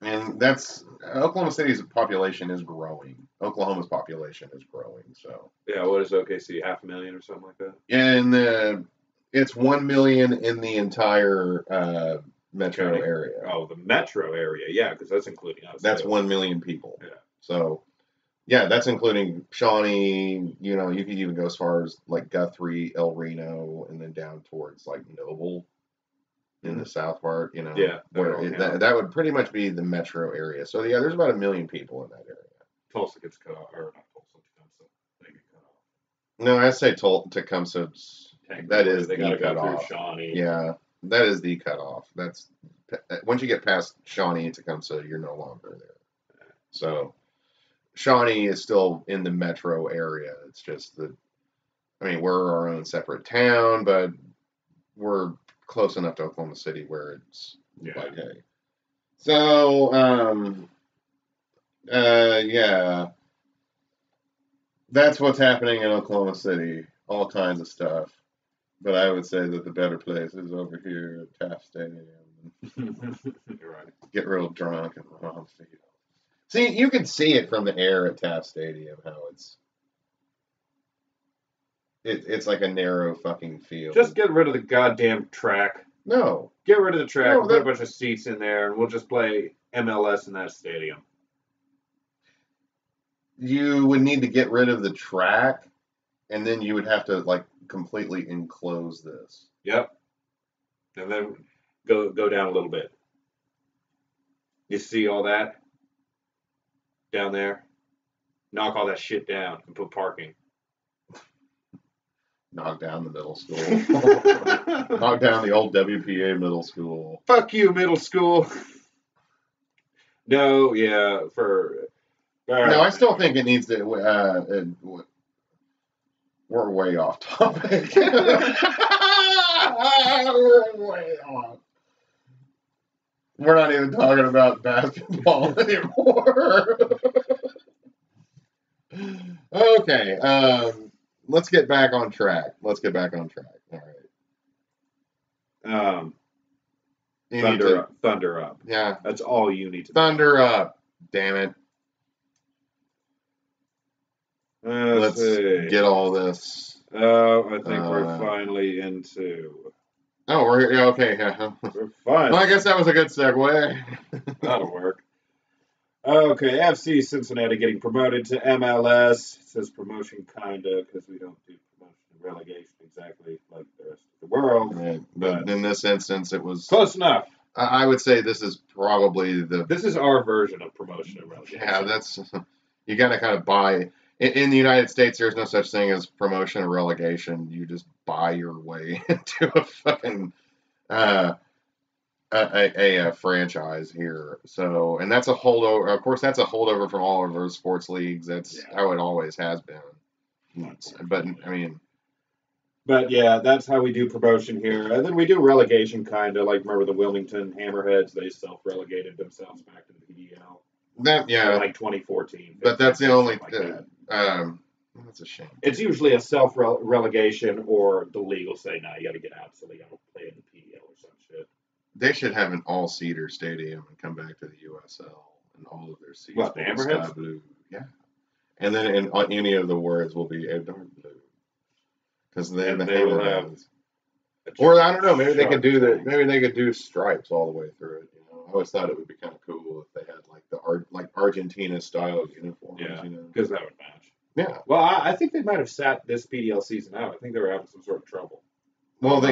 And that's Oklahoma City's population is growing. Oklahoma's population is growing. So yeah, what is OKC? 500,000 or something like that? And it's 1 million in the entire metro area. Oh, the metro area, yeah, because that's including us. That's 1 million people. Yeah. So yeah, that's including Shawnee. You know, you could even go as far as like Guthrie, El Reno, and then down towards like Noble. In the south part, you know, where that would pretty much be the metro area. So yeah, there's about 1 million people in that area. Tulsa gets cut off, or not Tulsa, Tecumseh, they get cut off. No, I say Tecumseh. That is they the cut off. Shawnee. Yeah, that is the cut off. That's once you get past Shawnee and Tecumseh, you're no longer there. So Shawnee is still in the metro area. It's just that, I mean, we're our own separate town, but we're close enough to Oklahoma City where it's like, hey. So, yeah. That's what's happening in Oklahoma City. All kinds of stuff. But I would say that the better place is over here at Taft Stadium. You're right. Get real drunk and run on the field. See, you can see it from the air at Taft Stadium, how it's like a narrow fucking field. Just get rid of the goddamn track. No. Get rid of the track and put a bunch of seats in there, and we'll just play MLS in that stadium. You would need to get rid of the track, and then you would have to, like, completely enclose this. Yep. And then go down a little bit. You see all that? Down there? Knock all that shit down and put parking. Knock down the middle school. Knock down the old WPA middle school. Fuck you, middle school. No, yeah, no, I still think it needs to. We're way off topic. We're way off. We're not even talking about basketball anymore. Okay. Let's get back on track. All right. Thunder up. Yeah. That's all you need to Thunder up. Damn it. Let's get all this. Oh, I think we're finally into. Oh, okay. We're fine. Well, I guess that was a good segue. That'll work. Okay, FC Cincinnati getting promoted to MLS. It says promotion kinda because we don't do promotion and relegation exactly like the rest of the world. Right. But in this instance, it was close enough. I would say this is probably This is our version of promotion and relegation. Yeah, that's you got to kind of buy. In the United States, there's no such thing as promotion or relegation. You just buy your way into a fucking uh, a franchise here. So, and that's a holdover. Of course, that's a holdover from all of our sports leagues. That's how it always has been. But I mean, But yeah, that's how we do promotion here. And then we do relegation, kind of like remember the Wilmington Hammerheads? They self-relegated themselves back to the PDL. that In like 2014. But that's the only. Like that. That's a shame. It's usually a self-relegation, or the league will say, "No, you got to get out," so they got to play in the PDL or some shit. They should have an all-cedar stadium and come back to the USL, and all of their seats What, will the be sky Hammerheads? blue. Yeah, and then in any of the words will be a dark blue because they have the Hammerheads. Or I don't know, maybe they could do that. Maybe they could do stripes all the way through it. I always thought it would be kind of cool if they had like the Argentina style uniforms. Yeah, because that would match. Yeah. Well, I think they might have sat this PDL season out. I think they were having some sort of trouble. Well, they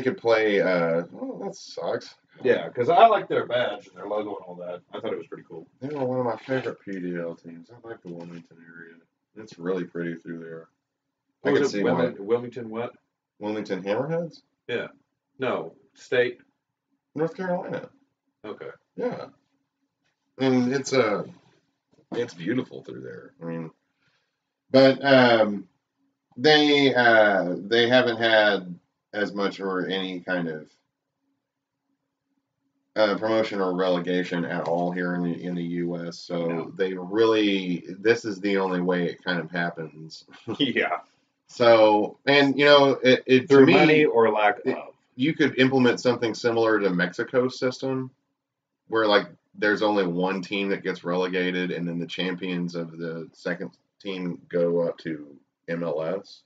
could play. Oh, that sucks. Yeah, because I like their badge and their logo and all that. I thought it was pretty cool. They were one of my favorite PDL teams. I like the Wilmington area. It's really pretty through there. I can see why. Wilmington what? Wilmington Hammerheads? Yeah. No. State? North Carolina. Okay. Yeah. And it's beautiful through there. I mean, but they haven't had as much or any kind of promotion or relegation at all here in the U.S. So they really, this is the only way it kind of happens. Yeah. So, and it through money or lack of. You could implement something similar to Mexico's system, where like there's only one team that gets relegated, and then the champions of the second team go up to MLS.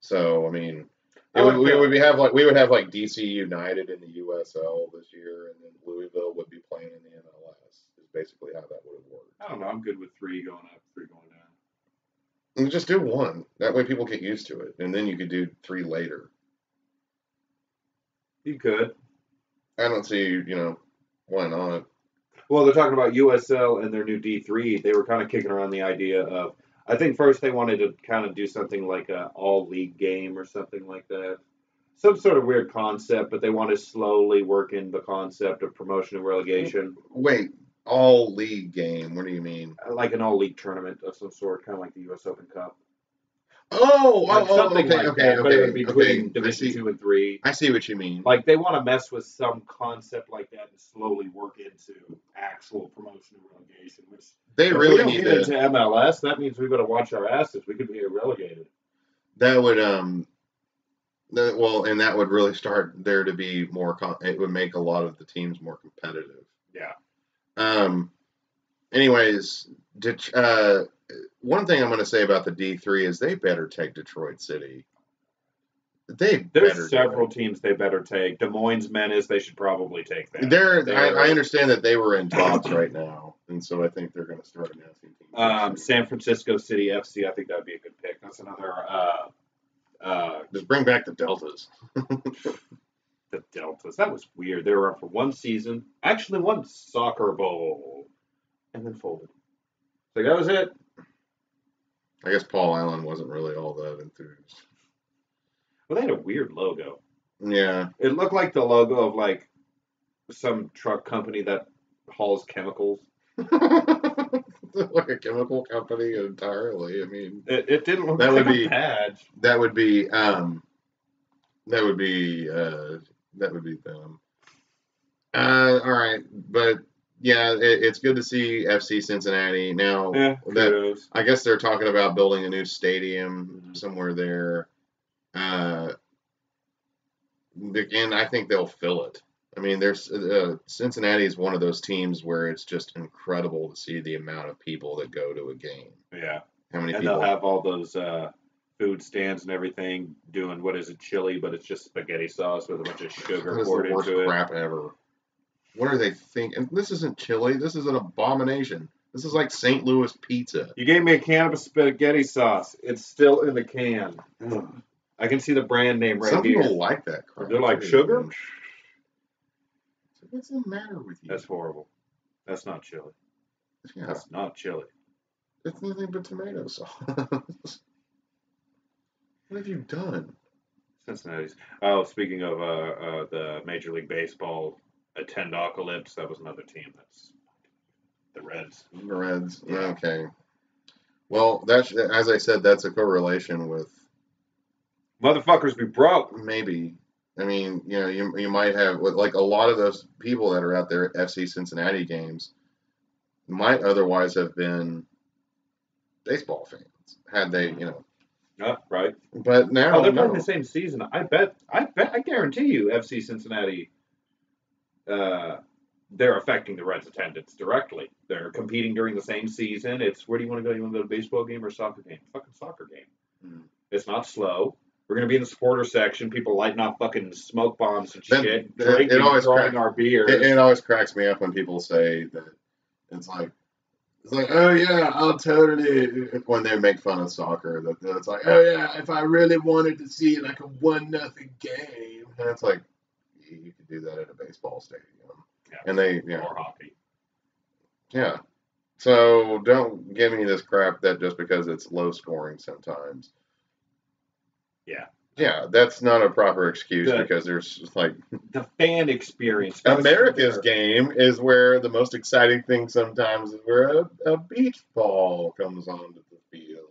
So, I mean, we would have like DC United in the USL this year, and then Louisville would be playing in the MLS. Is basically how that would have worked. I don't know. I'm good with 3 going up, 3 going down. And just do 1. That way people get used to it, and then you could do 3 later. You could. I don't see, why not? Well, they're talking about USL and their new D3. They were kind of kicking around the idea of, I think first they wanted to kind of do something like an all-league game or something like that. Some sort of weird concept, but they want to slowly work in the concept of promotion and relegation. Wait, all-league game? What do you mean? Like an all-league tournament of some sort, kind of like the U.S. Open Cup. Something like that, but it would be between Division 2 and 3. I see what you mean. Like, they want to mess with some concept like that and slowly work into actual promotion and relegation, which they really need to get into MLS. That means we've got to watch our asses. We could be relegated. That would and that would really start there to be more. It would make a lot of the teams more competitive. Yeah. Anyways, one thing I'm going to say about the D3 is they better take Detroit City. There's several teams they better take. Des Moines Menace, they should probably take that. I understand that they were in talks right now, and so I think they're going to start announcing teams. San Francisco City FC, I think that would be a good pick. That's another. Just bring back the Deltas. The Deltas. That was weird. They were up for 1 season, actually 1 soccer bowl, and then folded. So that was it. I guess Paul Allen wasn't really all that enthused. Well, they had a weird logo. Yeah. It looked like the logo of like some truck company that hauls chemicals. Like a chemical company entirely. I mean, it didn't look like a badge. That would be them. All right, but yeah, it's good to see FC Cincinnati now. Yeah, I guess they're talking about building a new stadium somewhere there. Again, I think they'll fill it. I mean, there's Cincinnati is one of those teams where it's just incredible to see the amount of people that go to a game. Yeah. How many and people? They'll have all those food stands and everything doing, what is it, chili, but it's just spaghetti sauce with a bunch of sugar poured into it. That is the worst crap ever. What are they thinking? And this isn't chili. This is an abomination. This is like St. Louis pizza. You gave me a can of spaghetti sauce. It's still in the can. Ugh. I can see the brand name right Some here. people like that crap. They're like sugar? What's the matter with you? That's horrible. That's not chili. Yeah. That's not chili. It's nothing but tomato sauce. What have you done? Cincinnati's. Oh, speaking of the Major League Baseball Attendocalypse, that was another team. That's the Reds. The Reds. Yeah. Okay. Well, that's, as I said, that's a correlation with Motherfuckers be broke. maybe. I mean, you know, you might have, like, a lot of those people that are out there at FC Cincinnati games might otherwise have been baseball fans had they, you know. Right. But now, they're playing the same season. I guarantee you, FC Cincinnati, they're affecting the Reds' attendance directly. They're competing during the same season. It's where do you want to go? You want to go to a baseball game or a soccer game? Fucking soccer game. Hmm. It's not slow. We're going to be in the supporter section. People lighting off fuking smoke bombs and shit, drinking, throwing our beer. It always cracks me up when people say that it's like, oh yeah, I'll totally, when they make fun of soccer, that it's like, oh yeah, if I really wanted to see like a 1-0 game, and it's like, you could do that at a baseball stadium. Yeah. And they, Or hockey. Yeah. So don't give me this crap that just because it's low scoring sometimes. Yeah. Yeah, that's not a proper excuse because there's like the fan experience. America's game is where the most exciting thing sometimes is where a beach ball comes onto the field.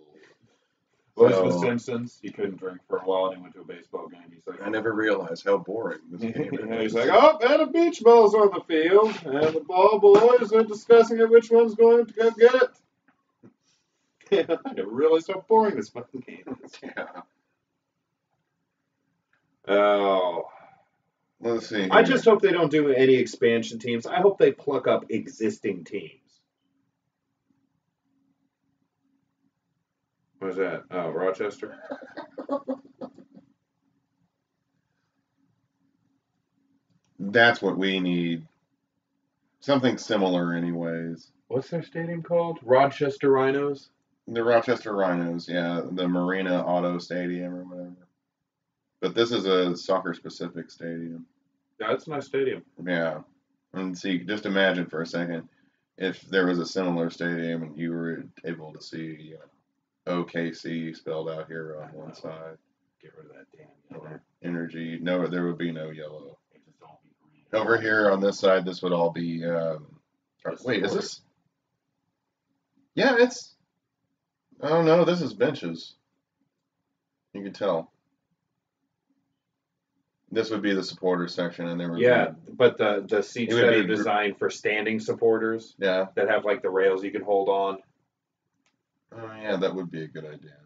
Was The Simpsons? He couldn't drink for a while and he went to a baseball game. He's like, I never realized how boring this game is. He's like, oh, and a beach ball's on the field, and the ball boys are discussing which one's going to go get it. I never realized how boring this fucking game is. Yeah. Oh. Let's see. I just hope they don't do any expansion teams. I hope they pluck up existing teams. What was that? Oh, Rochester? That's what we need. Something similar, anyways. What's their stadium called? Rochester Rhinos? The Rochester Rhinos, yeah. The Marina Auto Stadium or whatever. But this is a soccer-specific stadium. Yeah, it's a nice stadium. Yeah. And see, just imagine for a second if there was a similar stadium and you were able to see, you know, OKC spelled out here on one side. Get rid of that damn yellow. Energy. No, there would be no yellow. Over here on this side, this would all be. Wait, is this? Yeah, it's. Oh no, this is benches. You can tell. This would be the supporters section, and there would but the seats that are designed for standing supporters. Yeah. That have like the rails you can hold on. Oh yeah, that would be a good idea.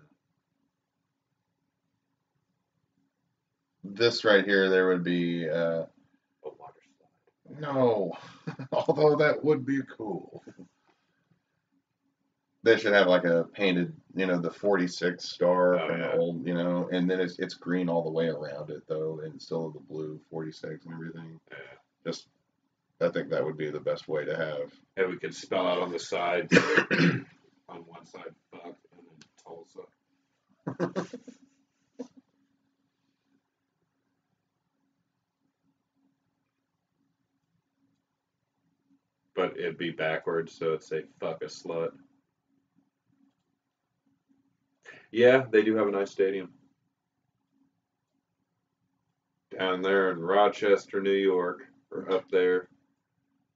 This right here, there would be. A water slide. No, although that would be cool. They should have like a painted, you know, the 46 star from the old, you know, and then it's green all the way around it though, and still the blue 46 and everything. Yeah. Just, I think that would be the best way to have. And we could spell out on the side, on one side, fuck, and then Tulsa. But it'd be backwards, so it'd say fuck a slut. Yeah, they do have a nice stadium. Down there in Rochester, New York, or up there.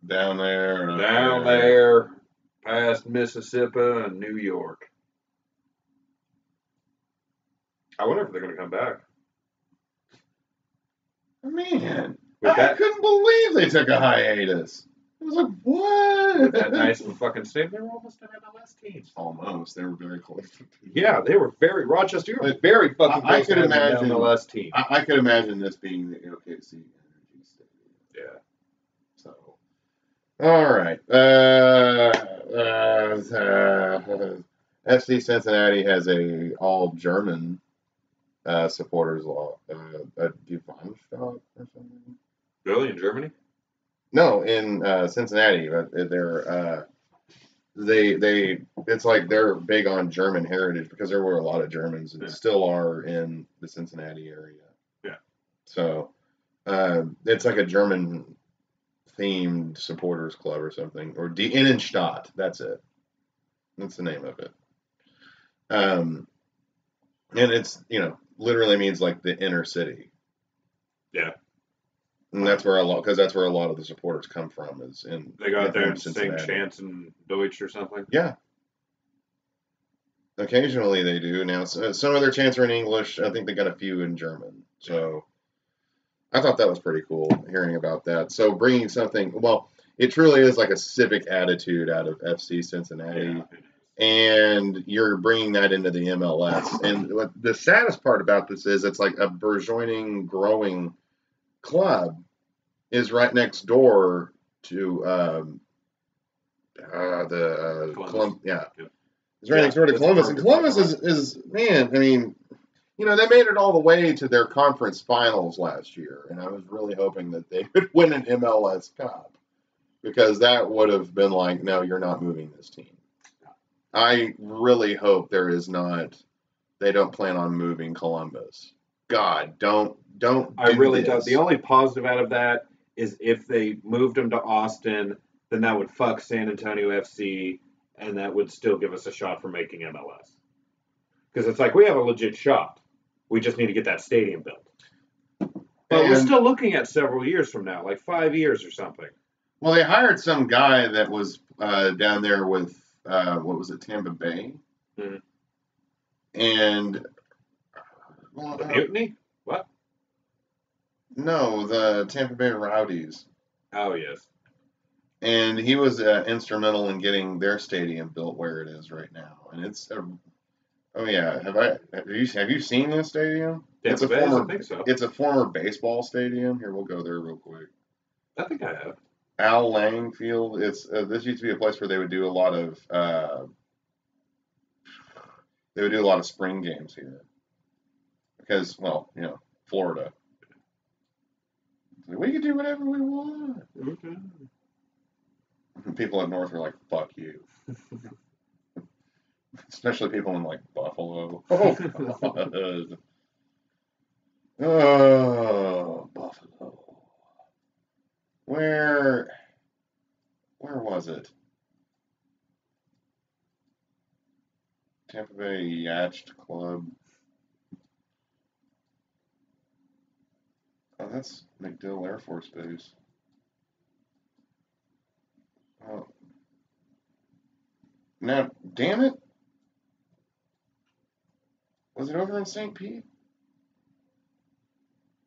Down there. Down there, past Mississippi and New York. I wonder if they're going to come back. Man, I couldn't believe they took a hiatus. I was like, what? With that nice fucking stadium, they were almost an MLS team. Almost. They were very close. Yeah, they were very, Rochester, you were very fucking close. I could imagine an MLS team. I could imagine this being the OKC Energy Stadium. Yeah. So, all right. FC Cincinnati has a all-German supporters law, a Gewandstadt or something. Really, in Germany? No, in Cincinnati, but it's like they're big on German heritage because there were a lot of Germans and still are in the Cincinnati area. Yeah. So it's like a German themed supporters club or something, or Die Innenstadt. That's it. That's the name of it. And it's literally means like the inner city. Yeah. And that's where a lot of the supporters come from. Is in they go out there and Cincinnati. sing chants in Deutsch or something. Yeah. Occasionally they do. Now some of their chants are in English. I think they got a few in German. So I thought that was pretty cool hearing about that. So bringing something, well, it truly is like a civic attitude out of FC Cincinnati. Yeah. And you're bringing that into the MLS. And what the saddest part about this is it's like a burgeoning, growing club is right next door to Columbus. Yeah. It's right next door to Columbus. And Columbus is, man, I mean, they made it all the way to their conference finals last year. And I was really hoping that they would win an MLS Cup. Because that would have been like, no, you're not moving this team. I really hope they don't plan on moving Columbus. God, don't. I really don't. The only positive out of that is if they moved them to Austin, then that would fuck San Antonio FC, and that would still give us a shot for making MLS. Because it's like, we have a legit shot. We just need to get that stadium built. But we're still looking at several years from now, like 5 years or something. Well, they hired some guy that was down there with, what was it, Tampa Bay? Mm-hmm. And... Well, the Mutiny? What? No, the Tampa Bay Rowdies. Oh, yes. And he was instrumental in getting their stadium built where it is right now. And it's oh yeah, have you seen this stadium? Tampa Bay, I think so. It's a former baseball stadium. Here, we'll go there real quick. I think I have. Al Lang Field. It's this used to be a place where they would do a lot of spring games here. Because, well, Florida. We can do whatever we want. Okay. People up north are like, fuck you. Especially people in, like, Buffalo. Oh, God. Oh, Buffalo. Where was it? Tampa Bay Yacht Club. Oh, that's MacDill Air Force Base. Oh. Now, damn it. Was it over in St. Pete?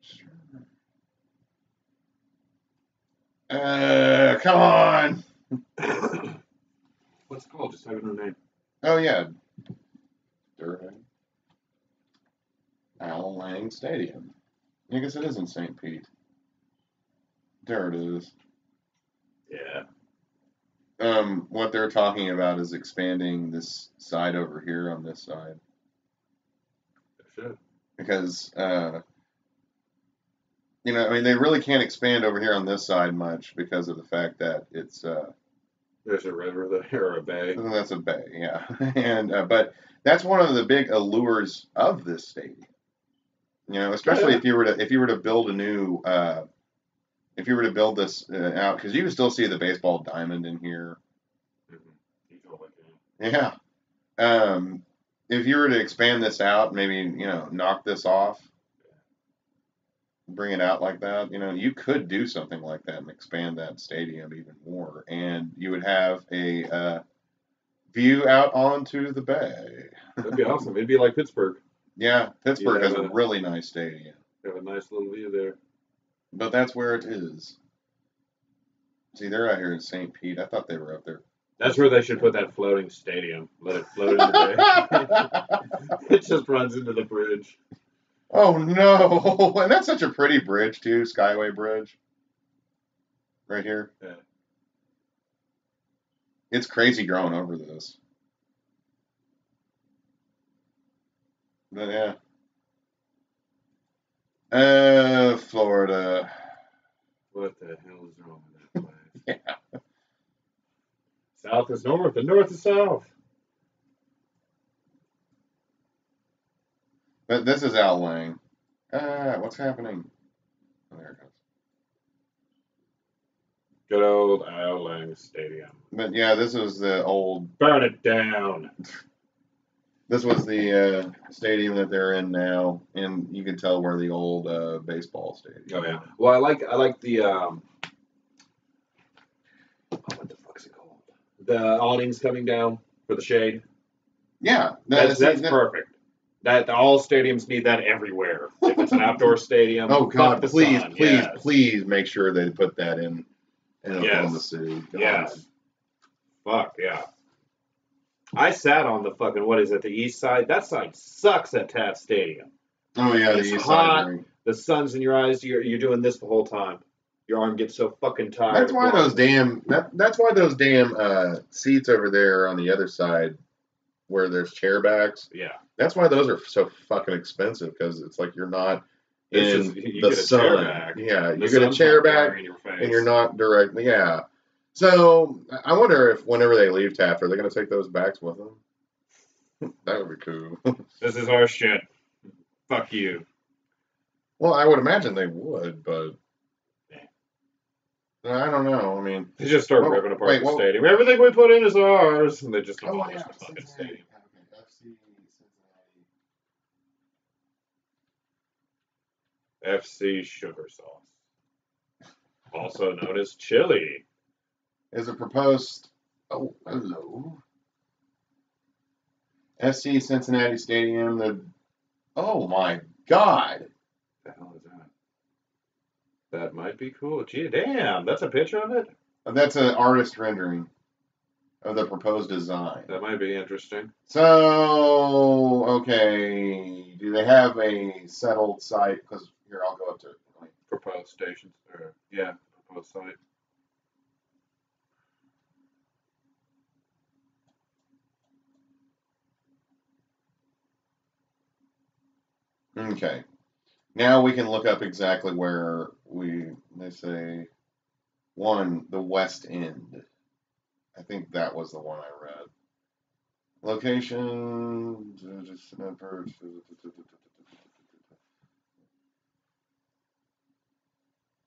Sure. Come on. What's it called? Just have it in the name. Oh, yeah. Durham. Al Lang Stadium. I guess it is in St. Pete. There it is. Yeah. What they're talking about is expanding this side over here on this side. Sure. Because, I mean, they really can't expand over here on this side much because of the fact that it's, there's a river there, or a bay. That's a bay, yeah. And, but that's one of the big allures of this stadium. Especially if you were to build a new, if you were to build this out, because you can still see the baseball diamond in here. Mm-hmm. Yeah. If you were to expand this out, maybe, knock this off, bring it out like that, you could do something like that and expand that stadium even more. And you would have a view out onto the bay. That'd be awesome. It'd be like Pittsburgh. Yeah, Pittsburgh has a really nice stadium. They have a nice little view there. But that's where it is. See, they're out here in St. Pete. I thought they were up there. That's where they should put that floating stadium. Let it float in the bay. It just runs into the bridge. Oh, no. And that's such a pretty bridge, too. Skyway Bridge. Right here. Yeah. It's crazy growing over this. But, yeah. Florida. What the hell is wrong with that South is north, and north is south. But this is Al Lang. What's happening? Oh, there it goes. Good old Al Lang Stadium. But yeah, this was the old. Burn it down. This was the stadium that they're in now, and you can tell where the old baseball stadium. Oh yeah. Well, I like the what the fuck's it called? The awnings coming down for the shade. Yeah, that's perfect. That all stadiums need that everywhere. If it's an outdoor stadium. Oh God, please, sun, please, yes. please make sure they put that in Oklahoma City. God. Yes. Fuck yeah. I sat on the fucking, what is it, the east side? That side sucks at Taft Stadium. Oh yeah, it's the east hot. side. The sun's in your eyes. You're doing this the whole time. Your arm gets so fucking tired. That's why those damn seats over there on the other side, where there's chair backs. Yeah. That's why those are so fucking expensive, because it's like you're not in the sun. Yeah, you get a chair back and you're not directly. Yeah. So I wonder if whenever they leave Taft, are they going to take those backs with them? That would be cool. This is our shit. Fuck you. Well, I would imagine they would, but I don't know. I mean, they just start ripping apart the stadium. Everything we put in is ours, and they just demolish the fucking stadium. FC Sugar Sauce, also known as chili, is a proposed. Oh, hello. FC Cincinnati Stadium. Oh my God! What the hell is that? That might be cool. Gee, damn, that's a picture of it? That's an artist rendering of the proposed design. That might be interesting. So, okay, do they have a settled site? Because here, I'll go up to it. Proposed stations, or yeah, proposed site. Okay. Now we can look up exactly where they say, the West End. I think that was the one I read. Location,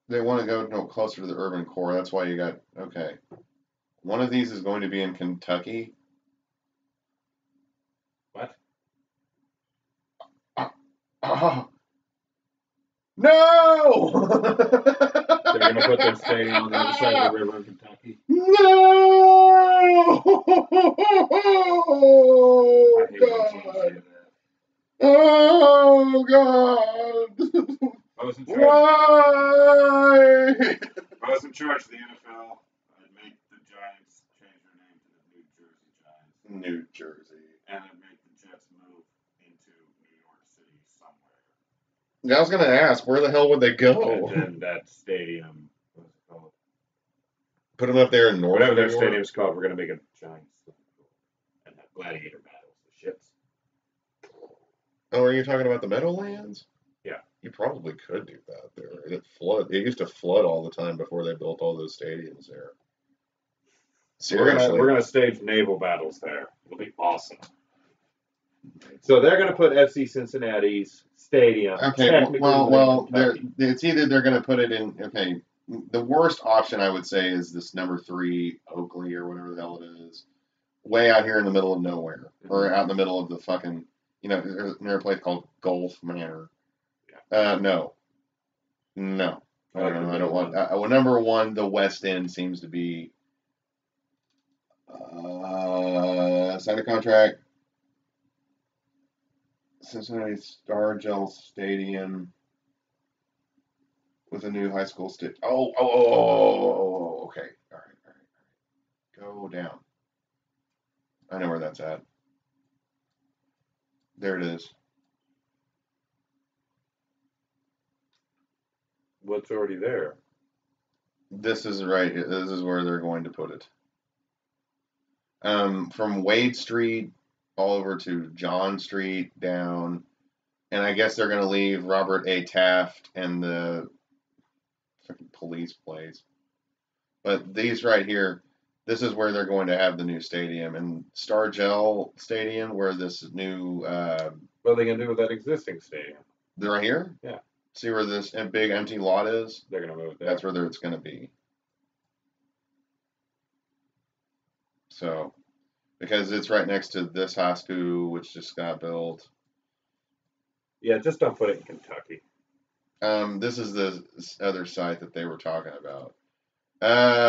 they want to go no closer to the urban core. That's why you got, okay. One of these is going to be in Kentucky. What? No! They're going to put their stadium on the other side of the river in Kentucky. No! Oh, God! I was in charge. Why? If I was in charge of the NFL, I'd make the Giants change their name to the New Jersey Giants. New Jersey. And I'd make the Jets move into New York City somewhere. Yeah, I was going to ask, where the hell would they go? And then that stadium, what is it called? Put them up there in North. Whatever their stadium's called, we're going to make a Giants. And have gladiator battles, the shits. Oh, are you talking about the Meadowlands? Yeah. You probably could do that there. It used to flood all the time before they built all those stadiums there. Seriously. We're gonna stage naval battles there. It'll be awesome. So they're gonna put FC Cincinnati's stadium. Okay. Well, it's either they're gonna put it in. Okay. The worst option I would say is this number 3 Oakley or whatever the hell it is, way out here in the middle of nowhere, or out in the middle of the fucking. There's a place called Gulf Manor. Yeah. No. I don't want. Number 1, the West End seems to be. Sign a contract. Cincinnati Stargell Stadium with a new high school state. Oh. Okay. All right. Go down. I know where that's at. There it is. What's already there? This is right. This is where they're going to put it. From Wade Street all over to John Street down, and I guess they're going to leave Robert A. Taft and the fucking police place. But these right here, This is where they're going to have the new stadium, and Stargell Stadium, where this new. What are they going to do with that existing stadium? They're right here. Yeah. See where this big empty lot is? They're going to move there. That's where it's going to be. So, because it's right next to this high school, which just got built. Yeah, just don't put it in Kentucky. This is the other site that they were talking about.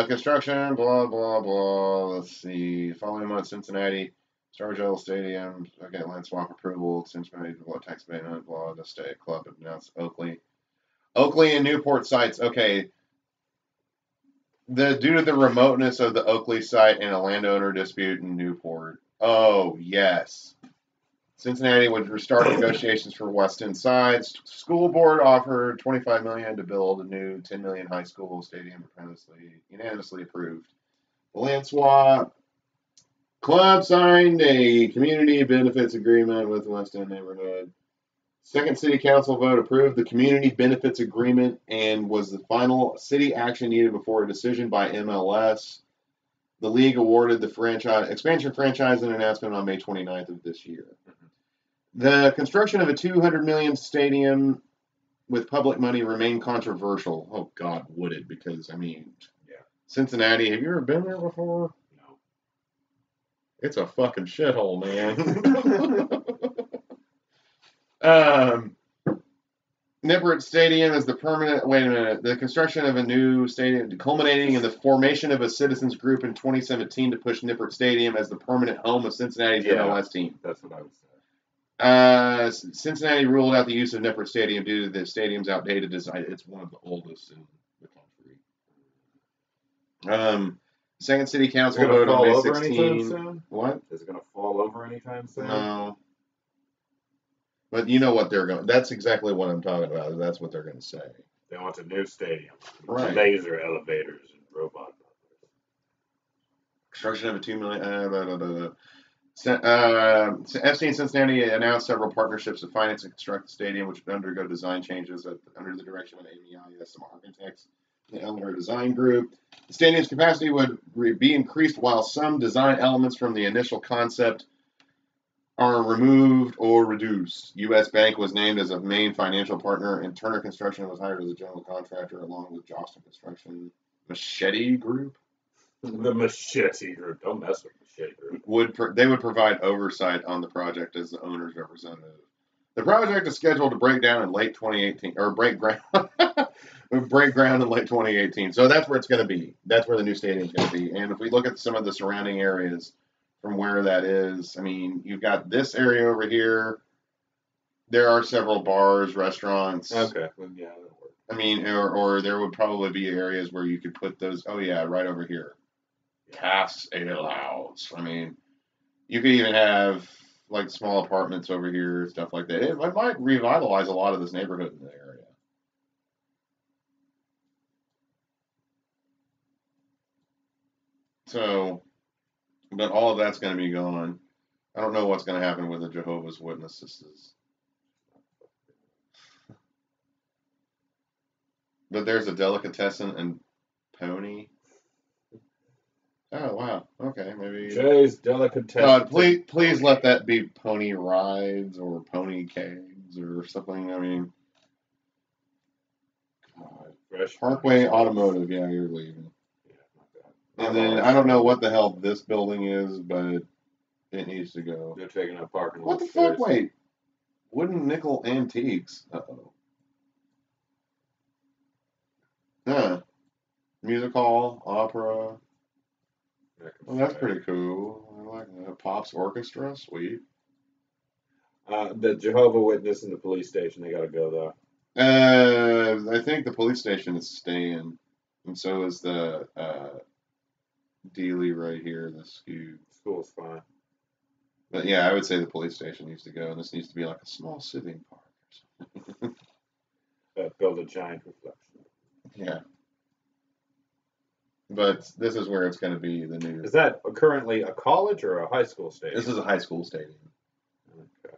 Construction, blah, blah, blah. Let's see. Following month, Cincinnati, Stargell Stadium. Okay, land swap approval. Cincinnati, blah, tax abatement, blah, the state club announced Oakley. Oakley and Newport sites. Okay. Due to the remoteness of the Oakley site and a landowner dispute in Newport. Oh, yes. Cincinnati would restart negotiations for West End sides. School board offered $25 million to build a new $10 million high school stadium, unanimously approved. The land swap. Club signed a community benefits agreement with West End neighborhood. Second city council vote approved the community benefits agreement and was the final city action needed before a decision by MLS. The league awarded the expansion franchise an announcement on May 29th of this year. The construction of a $200 million stadium with public money remained controversial. Oh, God, would it? Because, I mean, yeah. Cincinnati, have you ever been there before? No. It's a fucking shithole, man. Nippert Stadium is the permanent. Wait a minute. The construction of a new stadium, culminating in the formation of a citizens group in 2017 to push Nippert Stadium as the permanent home of Cincinnati's MLS team. That's what I was saying. Cincinnati ruled out the use of Nippert Stadium due to the stadium's outdated design. It's one of the oldest in the country. Second City Council voted on May 16. What? Is it going to fall over anytime soon? No. But you know what they're going. That's exactly what I'm talking about. That's what they're going to say. They want a new stadium, right? Laser elevators and robot buses. Construction of a $2 million. FC and Cincinnati announced several partnerships to finance and construct the stadium, which would undergo design changes under the direction of AMEI, some architects, the Elmer Design Group. The stadium's capacity would be increased while some design elements from the initial concept are removed or reduced. U.S. Bank was named as a main financial partner, and Turner Construction was hired as a general contractor, along with Jostyn Construction. Machete Group? The Machete Group. Don't mess with Machete Group. They would provide oversight on the project as the owner's representative. The project is scheduled to break down in late 2018, or break ground in late 2018. So that's where it's going to be. That's where the new stadium is going to be. And if we look at some of the surrounding areas, from where that is, I mean, you've got this area over here. There are several bars, restaurants. Okay, well, yeah, that'll work. I mean, or there would probably be areas where you could put those. Oh yeah, right over here. Cas Alouse. I mean, you could even have like small apartments over here, stuff like that. It might revitalize a lot of this neighborhood in the area. So. But all of that's going to be gone. I don't know what's going to happen with the Jehovah's Witnesses. But there's a delicatessen and pony. Oh, wow. Okay, maybe. Jay's delicatessen. God, please let that be pony rides or pony kegs or something. I mean. God. Parkway Automotive. Yeah, you're leaving. And then I don't know what the hell this building is, but it needs to go. They're taking up parking lot. What the fuck? Wait. Wooden nickel antiques. Uh-oh. Huh. Music hall, opera. Well, that's pretty cool. I like that. Pops Orchestra. Sweet. The Jehovah's Witness and the police station, they got to go, though. I think the police station is staying. And so is the... Dealey right here, the school's fine. But yeah, I would say the police station needs to go, and this needs to be like a small sitting park or something. Build a giant reflection. Yeah. But this is where it's going to be the new. Is that currently a college or a high school stadium? This is a high school stadium. Okay.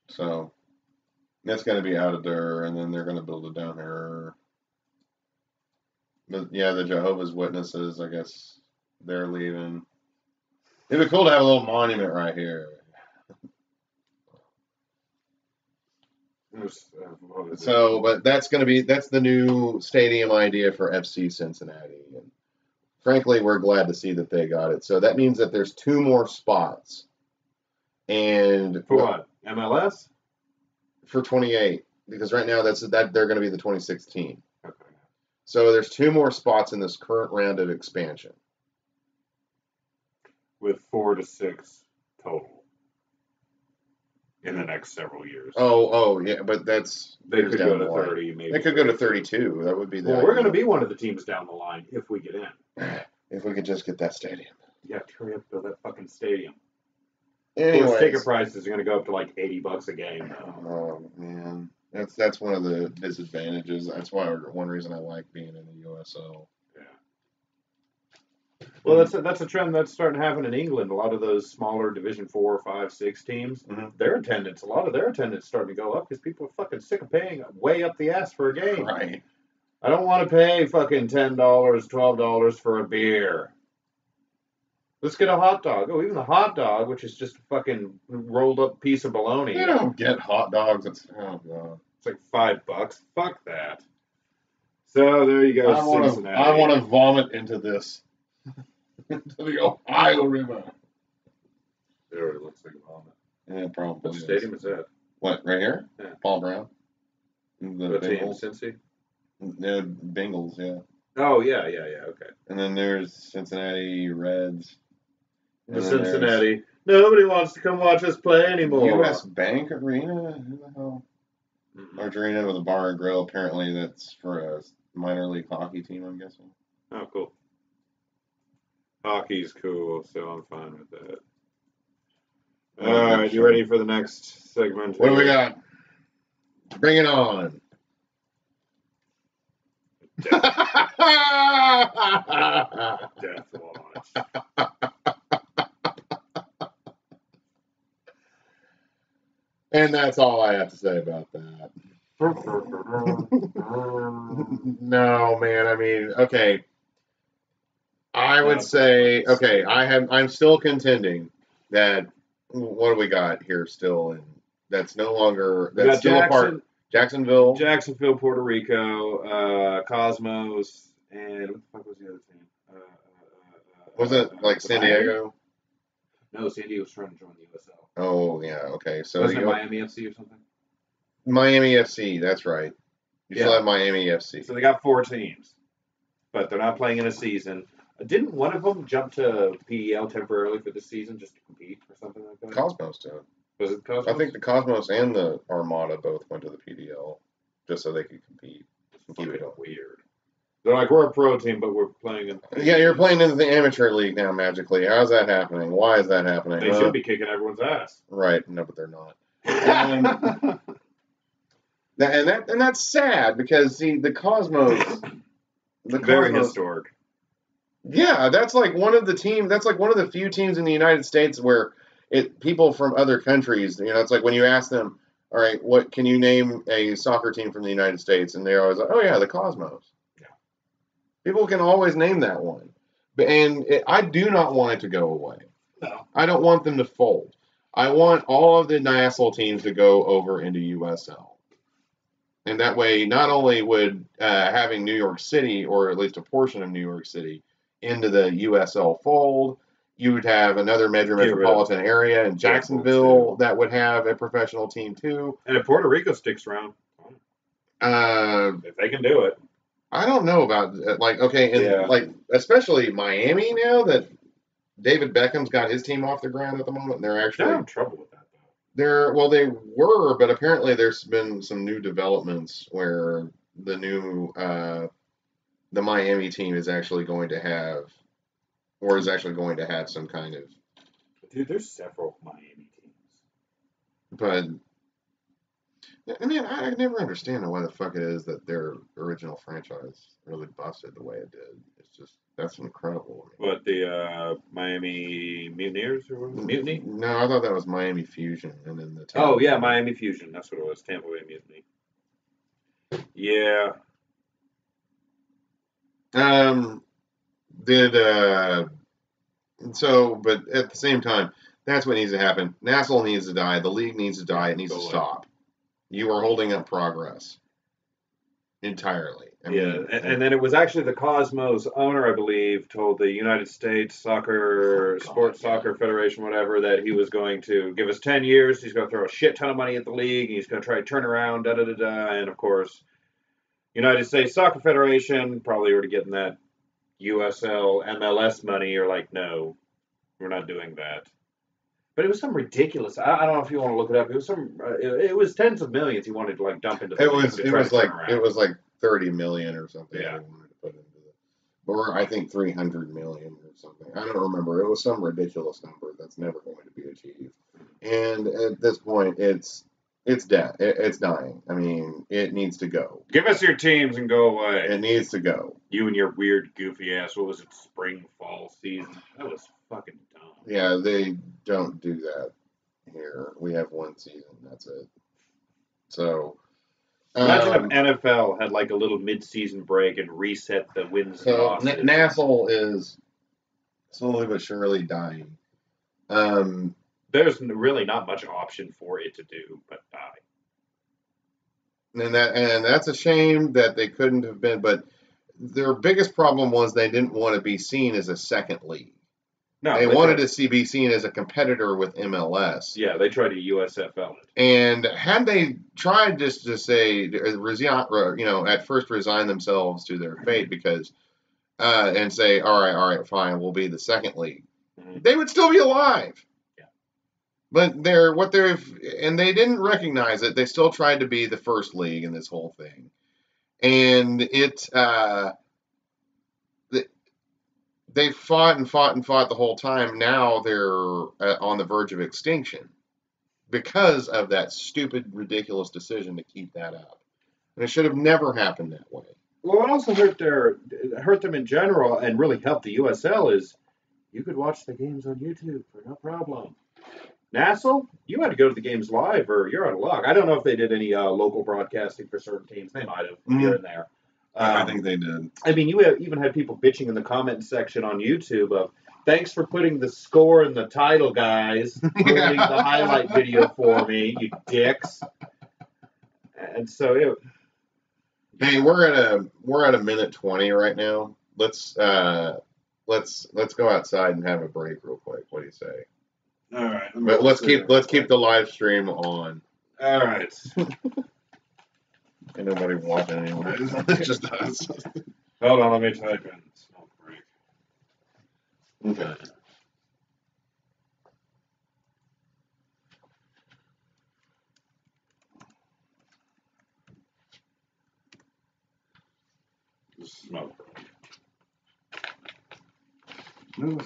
So that's going to be out of there, and then they're going to build it down here. But yeah, the Jehovah's Witnesses, I guess they're leaving. It'd be cool to have a little monument right here. So, but that's the new stadium idea for FC Cincinnati. And frankly, we're glad to see that they got it. So that means that there's 2 more spots. And for what? MLS? For 28. Because right now that they're going to be the 26th team. Okay. So there's 2 more spots in this current round of expansion. With 4 to 6 total in the next several years. Oh, yeah, but that's they could go to 30, maybe. They could go to 32. That would be the. Well, we're going to be one of the teams down the line if we get in. If we could just get that stadium. Yeah, hurry up, build that fucking stadium. Anyways. Of course, ticket prices are going to go up to like $80 a game. Oh man, that's one of the disadvantages. That's one reason I like being in the USL. Well, that's a trend that's starting to happen in England. A lot of those smaller Division 4, 5, 6 teams, a lot of their attendance starting to go up because people are fucking sick of paying way up the ass for a game. Right. I don't want to pay fucking $10, $12 for a beer. Let's get a hot dog. Oh, even the hot dog, which is just a fucking rolled up piece of bologna. You don't get hot dogs. It's God. It's like $5. Fuck that. So there you go, Cincinnati. I want to vomit into this. To the Ohio River. There it looks like a vomit. Yeah, probably. What stadium is that? What, right here? Yeah. Paul Brown. The Bengals. Cincy? The Bengals, yeah. Oh, yeah, okay. And then there's Cincinnati Reds. The Cincinnati. Nobody wants to come watch us play anymore. U.S. Bank Arena? Who the hell? Large arena with a bar and grill. Apparently that's for a minor league hockey team, I'm guessing. Oh, cool. Hockey's cool, so I'm fine with that. All right, you ready for the next segment? What do we got? Bring it on. Death Watch. And that's all I have to say about that. No, man. I mean, okay. I would say, okay, I'm still contending that what do we got here still? And that's no longer, that's still a part. Jacksonville, Puerto Rico, Cosmos, and what the fuck was the other team? Was it like San Diego? No, San Diego's trying to join the USL. Oh, yeah, okay. So wasn't it Miami FC or something? Miami FC, that's right. You still have Miami FC. So they got 4 teams, but they're not playing in a season. Didn't one of them jump to PDL temporarily for this season just to compete or something like that? Cosmos did. Was it Cosmos? I think the Cosmos and the Armada both went to the PDL just so they could compete. Keep it weird. They're like, we're a pro team, but we're playing in... Yeah, you're playing in the amateur league now, magically. How's that happening? Why is that happening? They should be kicking everyone's ass. Right. No, but they're not. And that's sad because, see, the Cosmos... Very historic. Yeah, that's like one of the few teams in the United States where people from other countries, it's like when you ask them, all right, what can you name a soccer team from the United States? And they're always like, oh yeah, the Cosmos. Yeah. People can always name that one. I do not want it to go away. No. I don't want them to fold. I want all of the national teams to go over into USL. And that way, not only would having New York City, or at least a portion of New York City, into the USL fold, you would have another metropolitan area in Jacksonville that would have a professional team too. And if Puerto Rico sticks around, if they can do it. I don't know about especially Miami now that David Beckham's got his team off the ground at the moment. They're actually having trouble with that. They were, but apparently there's been some new developments where the new the Miami team is actually going to have some kind of. Dude, there's several Miami teams. But I mean, I never understand why the fuck it is that their original franchise really busted the way it did. It's just that's incredible. What, the Miami Mutineers or Mutiny? No, I thought that was Miami Fusion, and then the. Oh yeah, Miami Fusion. That's what it was. Tampa Bay Mutiny. Yeah. Um, did but at the same time, that's what needs to happen. Nassau needs to die. The league needs to die. It needs to stop. You are holding up progress entirely. I mean, and then it was actually the Cosmos owner, I believe, told the United States Soccer Federation, whatever, that he was going to give us 10 years. He's going to throw a shit ton of money at the league. And he's going to try to turn around, da da da da. And of course, United States Soccer Federation, probably already getting that USL MLS money. You're like, no, we're not doing that. But it was some ridiculous. I don't know if you want to look it up. It was it was tens of millions he wanted to like dump into. It was like 30 million or something. Yeah. They wanted to put into it, or I think 300 million or something. I don't remember. It was some ridiculous number that's never going to be achieved. And at this point, it's dead. It's dying. I mean, it needs to go. Give us your teams and go away. It needs to go. You and your weird, goofy ass. What was it? Spring, fall season. That was fucking dumb. Yeah, they don't do that here. We have one season. That's it. So. Imagine if NFL had like a little mid-season break and reset the wins and losses. Nassau is slowly but surely dying. There's really not much option for it to do but die. And that's a shame that they couldn't have been. But their biggest problem was they didn't want to be seen as a second league. No, they wanted to be seen as a competitor with MLS. Yeah, they tried to USFL it. And had they tried just to say, at first resign themselves to their fate because, and say, all right, fine, we'll be the second league. Mm-hmm. They would still be alive. Yeah. But they didn't recognize it. They still tried to be the first league in this whole thing. And they fought the whole time. Now they're on the verge of extinction because of that stupid, ridiculous decision to keep that up. And it should have never happened that way. Well, what also hurt them in general and really helped the USL is you could watch the games on YouTube for no problem. Nassau, you had to go to the games live or you're out of luck. I don't know if they did any local broadcasting for certain teams. They might have here and there. I think they did. I mean, you even had people bitching in the comment section on YouTube of, thanks for putting the score in the title, guys. Ruining the highlight video for me, you dicks. And so hey, we're at a minute 20 right now. Let's go outside and have a break real quick. What do you say? All right. But let's keep the live stream on. All right. Ain't nobody watching anyway. It's just us. Hold on, let me type in smoke break. Okay. Smoke break. No,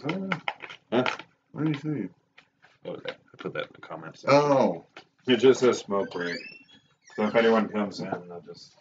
huh? What do you see? Okay, I put that in the comments. Oh. It just says smoke break. So if anyone comes in, they'll just.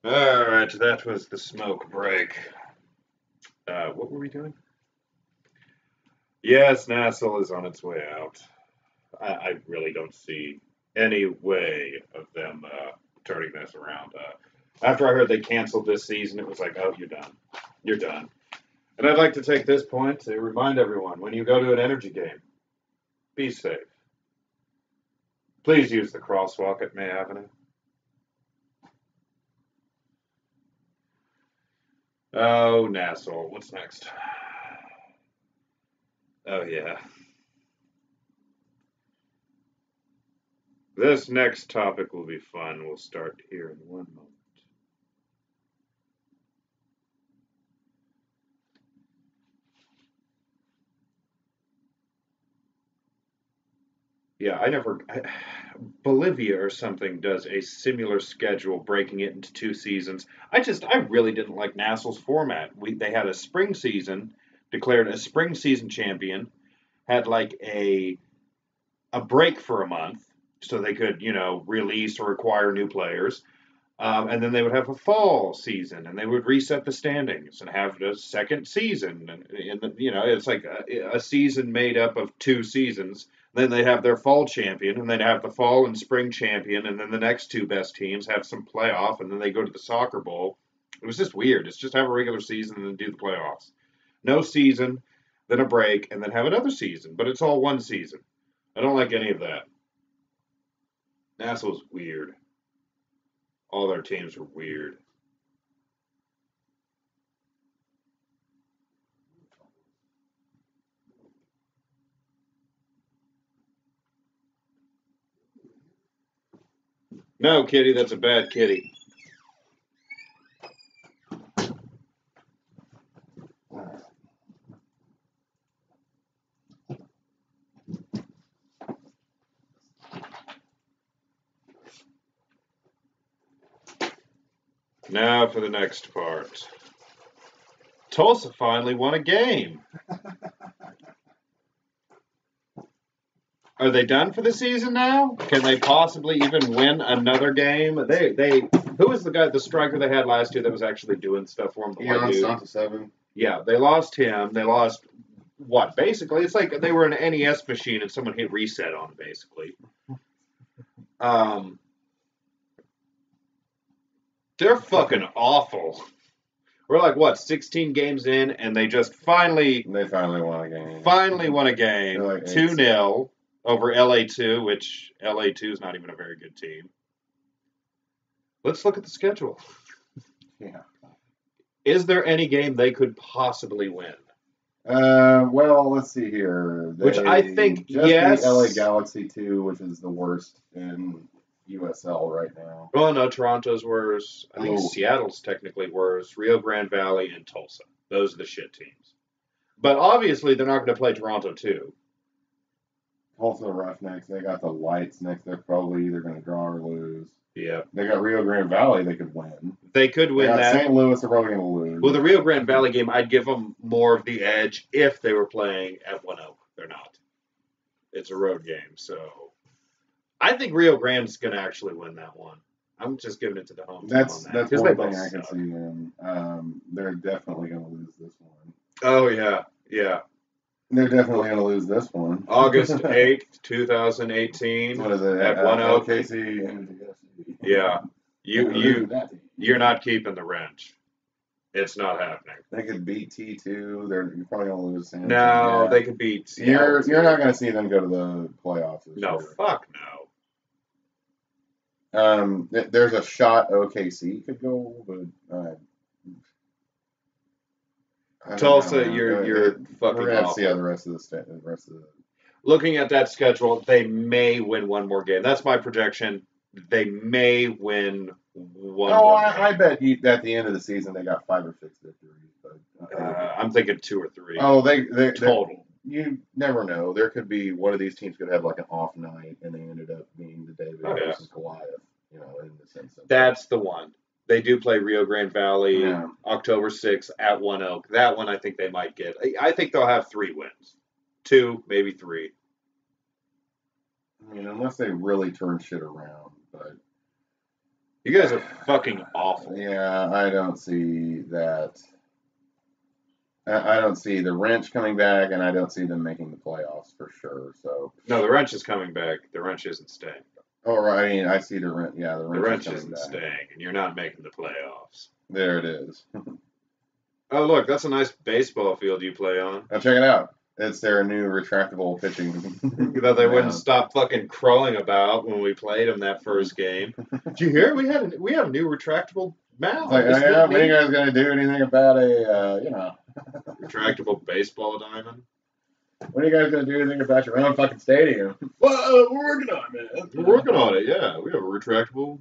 All right, that was the smoke break. What were we doing? Yes, Nassau is on its way out. I really don't see any way of them turning this around. After I heard they canceled this season, it was like, oh, you're done. You're done. And I'd like to take this point to remind everyone when you go to an energy game, be safe. Please use the crosswalk at May Avenue. Oh, Nassau. What's next? Oh, yeah. This next topic will be fun. We'll start here in one moment. Yeah, Bolivia or something does a similar schedule, breaking it into 2 seasons. I really didn't like Nassau's format. They had a spring season, declared a spring season champion, had like a break for a month so they could, release or acquire new players. And then they would have a fall season, and they would reset the standings and have a second season. And it's like a season made up of 2 seasons. Then they'd have their fall champion, and they'd have the fall and spring champion, and then the next 2 best teams have some playoff, and then they go to the soccer bowl. It was just weird. It's just have a regular season and then do the playoffs. No season, then a break, and then have another season, but it's all one season. I don't like any of that. Nassau's weird. All their teams are weird. No, kitty, that's a bad kitty. Now for the next part. Tulsa finally won a game. Are they done for the season now? Can they possibly even win another game? Who was the striker they had last year that was actually doing stuff for them? Yeah, they lost him. They lost what? Basically, it's like they were an NES machine and someone hit reset on them, basically. They're fucking awful. We're like, what, 16 games in, and they just finally won a game. Finally won a game, like 2-0 over LA2, which LA2 is not even a very good team. Let's look at the schedule. Yeah. Is there any game they could possibly win? Well, let's see here. Which I think, yes. The LA Galaxy 2, which is the worst in USL right now. Oh, no, Toronto's worse. I think Seattle's technically worse. Rio Grande Valley and Tulsa. Those are the shit teams. But obviously, they're not going to play Toronto, too. Tulsa Roughnecks, they got the Lights next. They're probably either going to draw or lose. Yeah. They got Rio Grande Valley they could win. They could win that. St. Louis, they're probably going to lose. Well, the Rio Grande Valley game, I'd give them more of the edge if they were playing at One Oak. They're not. It's a road game, so I think Rio Grande's going to actually win that one. I'm just giving it to the home team on that. That's one thing I can see them. They're definitely going to lose this one. Oh, yeah. Yeah. They're definitely going to lose this one. August 8th, 2018. What is it? At One Oak. KC. Yeah. You're not keeping the wrench. It's not happening. They could beat T2. You're probably going to lose. No, they could beat Seattle. You're not going to see them go to the playoffs. No, fuck no. There's a shot OKC could go, but Tulsa, you're fucking We're going to have to awful. see how the rest of the Looking at that schedule, they may win one more game. That's my projection. They may win one more game. I bet at the end of the season they got 5 or 6 victories. But I'm thinking 2 or 3. Oh, they total. You never know. There could be one of these teams could have like an off night, and they ended up being the David versus Goliath. In the sense of that's the one. They do play Rio Grande Valley October 6th at One Oak. That one I think they might get. I think they'll have 3 wins. 2, maybe 3. I mean, unless they really turn shit around, but You guys are fucking awful. Yeah, I don't see that. I don't see the wrench coming back, and I don't see them making the playoffs for sure. So No, the wrench is coming back. The wrench isn't staying. oh, I mean, I see the wrench. Yeah, the The wrench wrench is coming isn't back. staying, and you're not making the playoffs. There it is. Oh, look, that's a nice baseball field you play on. Now check it out. It's their new retractable pitching. That they wouldn't stop fucking crowing about when we played them that first game. Did you hear? We have a new retractable mound. Like, yeah, when are you guys gonna do anything about a retractable baseball diamond? When are you guys gonna do anything about your own fucking stadium? Well, we're working on it. We're working on it. Yeah, we have a retractable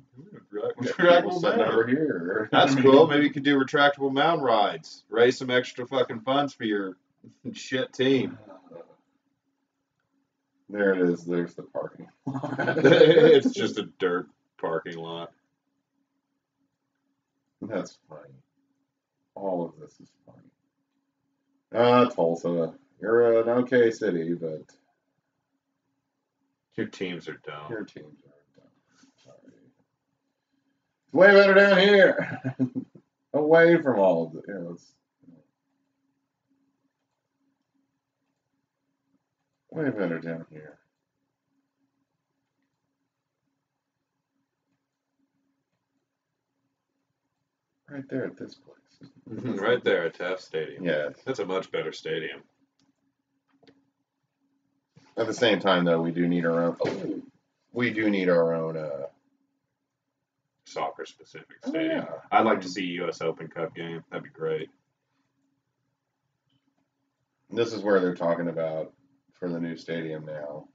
Mound over here. That's cool. Maybe you could do retractable mound rides. Raise some extra fucking funds for your shit team. There it is. There's the parking lot. It's just a dirt parking lot. That's funny. All of this is funny. Tulsa. You're an okay city, but your teams are dumb. Your teams are dumb. Sorry. It's way better down here. Away from all of it. Way better down here. Right there at this place. Right there at Taft Stadium. Yeah. That's a much better stadium. At the same time, though, we do need our own. We do need our own soccer-specific stadium. Yeah. I'd like to see a U.S. Open Cup game. That'd be great. This is where they're talking about for the new stadium now.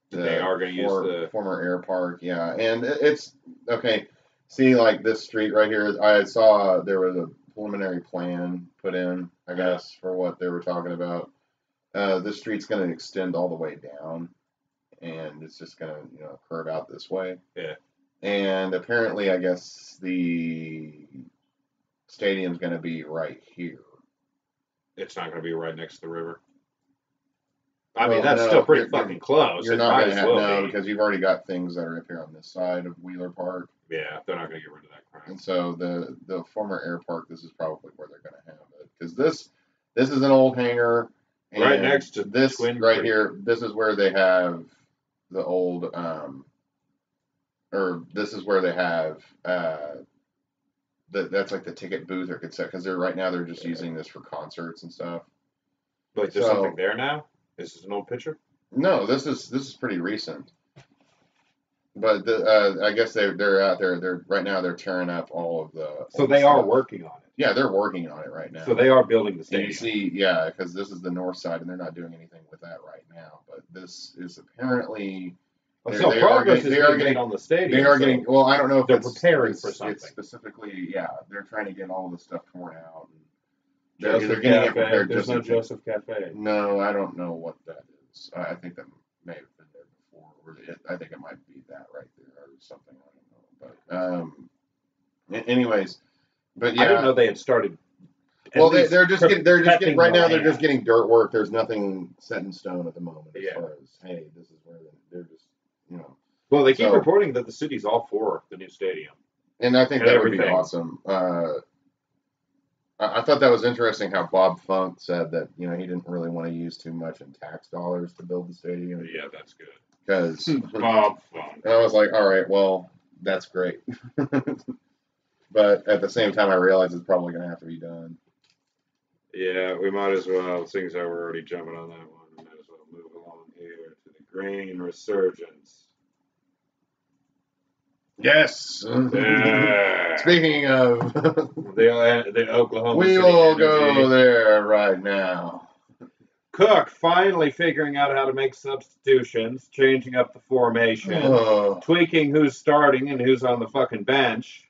They are going to use the former air park, yeah, and it's okay. See, like this street right here, I saw there was a preliminary plan put in, I guess, for what they were talking about. This street's going to extend all the way down, and it's just going to, curve out this way. Yeah. And apparently, I guess the stadium's going to be right here. It's not going to be right next to the river. I mean, that's still pretty fucking close. You're not going to have because you've already got things that are up here on this side of Wheeler Park. Yeah, they're not going to get rid of that crap. And so the former air park, this is probably where they're going to have it because this is an old hangar. Right next to this Twin right Creek. Here. This is where they have the old, or this is where they have that's like the ticket booth or cassette because they're just using this for concerts and stuff. Like there's something there now. This is an old picture. No, this is pretty recent. But I guess they're out there. Right now they're tearing up all of the. So they are working on it. Yeah, they're working on it right now. So they are building the stadium. You see, yeah, because this is the north side, and they're not doing anything with that right now. But this is apparently. They are getting on the stadium. They are getting. Well, I don't know if they're preparing for something. It's specifically, yeah, they're trying to get all the stuff torn out. They're getting it prepared. There's no Joseph Cafe. No, I don't know what that is. I think that may have been there before. I think it might be that right there or something. I don't know. But anyways, but yeah, I didn't know they had started. Well, they're just getting right now. They're just getting dirt work. There's nothing set in stone at the moment as far as hey, this is where they're just Well, they keep reporting that the city's all for the new stadium, and I think that would be awesome. I thought that was interesting how Bob Funk said that he didn't really want to use too much in tax dollars to build the stadium. Yeah, that's good. Because Bob Funk. And I was like, all right, well, that's great. But at the same time, I realized it's probably going to have to be done. Yeah, we might as well, seeing as how we're already jumping on that one, we might as well move along here to the green resurgence. Yes. Yeah. Speaking of the Oklahoma we City will Energy. Go there right now. Cook finally figuring out how to make substitutions, changing up the formation, tweaking who's starting and who's on the fucking bench.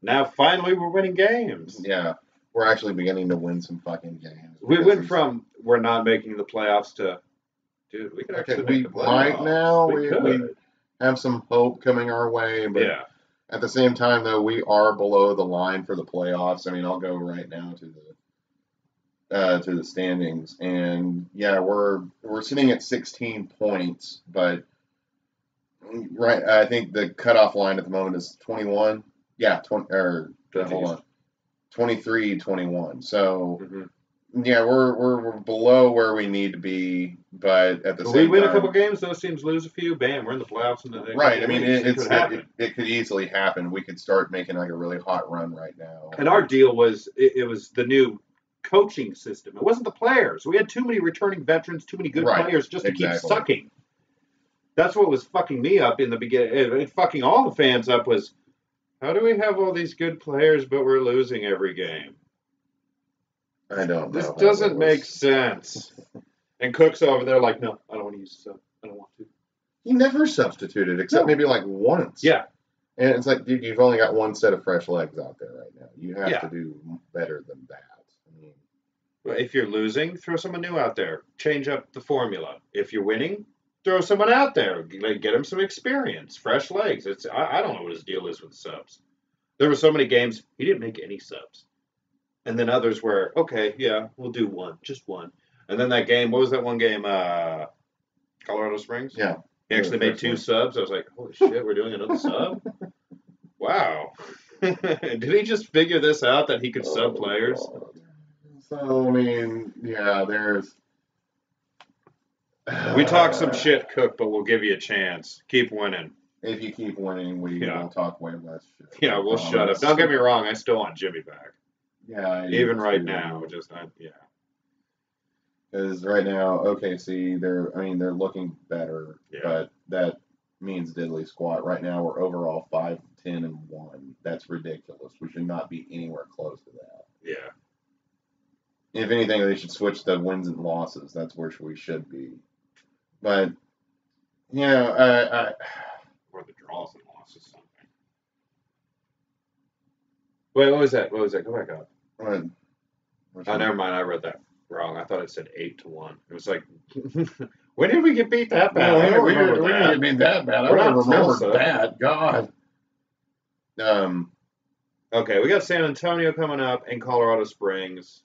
Now finally we're winning games. Yeah, we're actually beginning to win some fucking games. We went from we're not making the playoffs to, dude, we could actually make the playoffs. Right now we could have some hope coming our way, but at the same time, though, we are below the line for the playoffs. I mean, I'll go right now to the standings, and yeah, we're sitting at 16 points, but Right. I think the cutoff line at the moment is 21. Yeah, 20. Hold on. 23, 21. So. Mm-hmm. Yeah, we're below where we need to be, but at the same time, we win a couple games, those teams lose a few. Bam, we're in the playoffs. Right. I mean, it could easily happen. We could start making like a really hot run right now. And our deal was it was the new coaching system. It wasn't the players. We had too many returning veterans, too many good players just to keep sucking. That's what was fucking me up in the beginning. It fucking all the fans up was, how do we have all these good players, but we're losing every game? I don't know. This doesn't make sense. And Cook's over there like, no, I don't want to use sub. I don't want to. He never substituted except maybe like once. Yeah. And it's like, dude, you've only got one set of fresh legs out there right now. You have to do better than that. I mean, well, if you're losing, throw someone new out there. Change up the formula. If you're winning, throw someone out there. Get him some experience, fresh legs. I don't know what his deal is with subs. There were so many games he didn't make any subs. And then others were, okay, yeah, we'll do one, just one. And then that game, what was that one game? Colorado Springs? Yeah. He actually made 2 subs. I was like, holy shit, we're doing another sub? Wow. Did he just figure this out that he could sub players? God. So, I mean, yeah, there's... We talk some shit, Cook, but we'll give you a chance. Keep winning. If you keep winning, we will talk way less shit. Yeah, we'll shut up. Don't get me wrong, I still want Jimmy back. Yeah, even right now, just not. Yeah, because right now OKC, they're looking better, but that means diddly squat. Right now we're overall 5-10-1. That's ridiculous. We should not be anywhere close to that. Yeah. If anything, they should switch the wins and losses. That's where we should be. But or the draws and losses. Something. Wait, what was that? Go back up. Oh, never mind. I read that wrong. I thought it said 8-1. It was like, when did we get beat that bad? No, we didn't get beat that bad. I don't remember that. God. Okay, we got San Antonio coming up and Colorado Springs.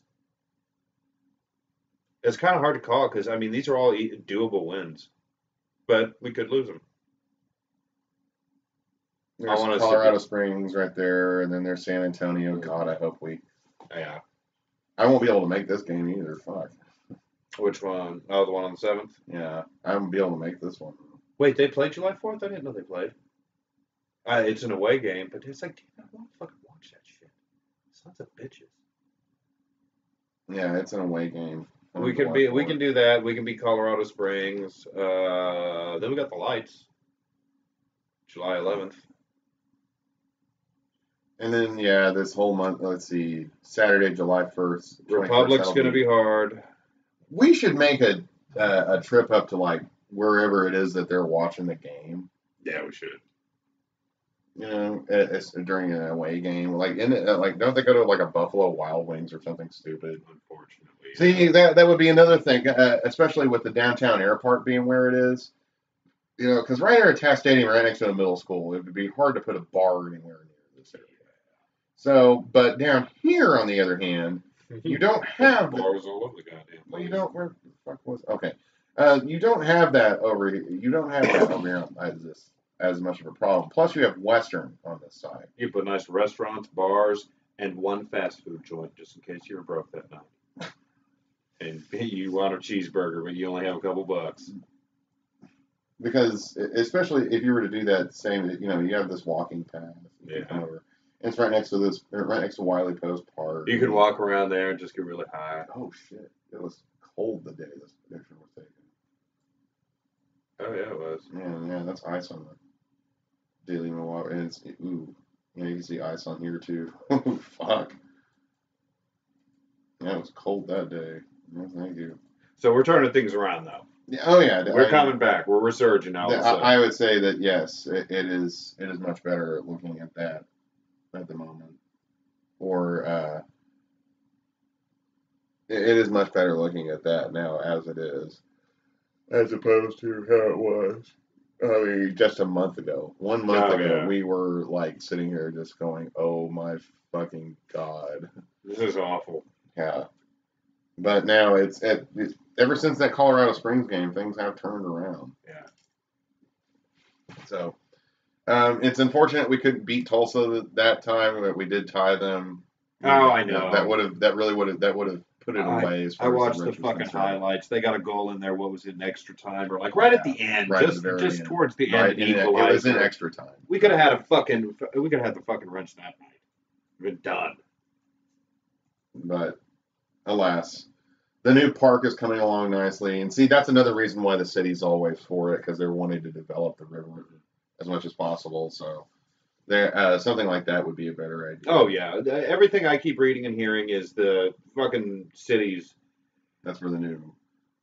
It's kind of hard to call because, I mean, these are all doable wins. But we could lose them. There's Colorado Springs right there, and then there's San Antonio. God, I hope we... Yeah. I won't be able to make this game either. Fuck. Which one? Oh, the one on the 7th? Yeah. I won't be able to make this one. Wait, they played July 4th? I didn't know they played. It's an away game, but it's like, dude, I want to fucking watch that shit. Sons of bitches. Yeah, it's an away game. We can do that. We can be Colorado Springs. Then we got the Lights. July 11th. And then, this whole month, let's see, Saturday, July 1st. Republic's going to be hard. We should make a trip up to, like, wherever it is that they're watching the game. Yeah, we should. You know, it's during an away game. Like, don't they go to, like, a Buffalo Wild Wings or something stupid? Unfortunately. See, that would be another thing, especially with the downtown airport being where it is. You know, because right here at Taft Stadium, right next to a middle school, it would be hard to put a bar anywhere near this area. So, but down here, on the other hand, you don't have bars all over the goddamn place. Well, you don't. Where the fuck was? Okay, you don't have that over here. You don't have that over here as much of a problem. Plus, you have Western on this side. You put nice restaurants, bars, and one fast food joint, just in case you were broke that night. And you want a cheeseburger, but you only have a couple bucks. Because, especially if you were to do that same, you have this walking path. You come over. It's right next to Wiley Post Park. You could walk around there and just get really high. Oh shit! It was cold the day this picture was taken. Oh yeah, it was. Yeah, that's ice on the Daily Milwaukee, and you can see ice on here too. Oh fuck! Yeah, it was cold that day. No, thank you. So we're turning things around though. Oh yeah, we're coming back. We're resurging now. I would say that yes, it is much better looking at that at the moment, or it is much better looking at that now as it is, as opposed to how it was. I mean, just a month ago, 1 month ago, we were like sitting here just going, "Oh my fucking god, this is awful." Yeah, but now it's ever since that Colorado Springs game, things have turned around. Yeah. So it's unfortunate we couldn't beat Tulsa that time, but we did tie them. Oh, I know. That would have put it away. As far I watched as the fucking highlights. They got a goal in there. What was it, in extra time, or like right at the end, right just at the very just end. towards the Right, end, equalizer. It was in extra time. We could have had the fucking wrench that night. We're done. But alas, the new park is coming along nicely, and see, that's another reason why the city's always for it, because they're wanting to develop the river as much as possible. So something like that would be a better idea. Oh yeah, everything I keep reading and hearing is the fucking cities. That's where the new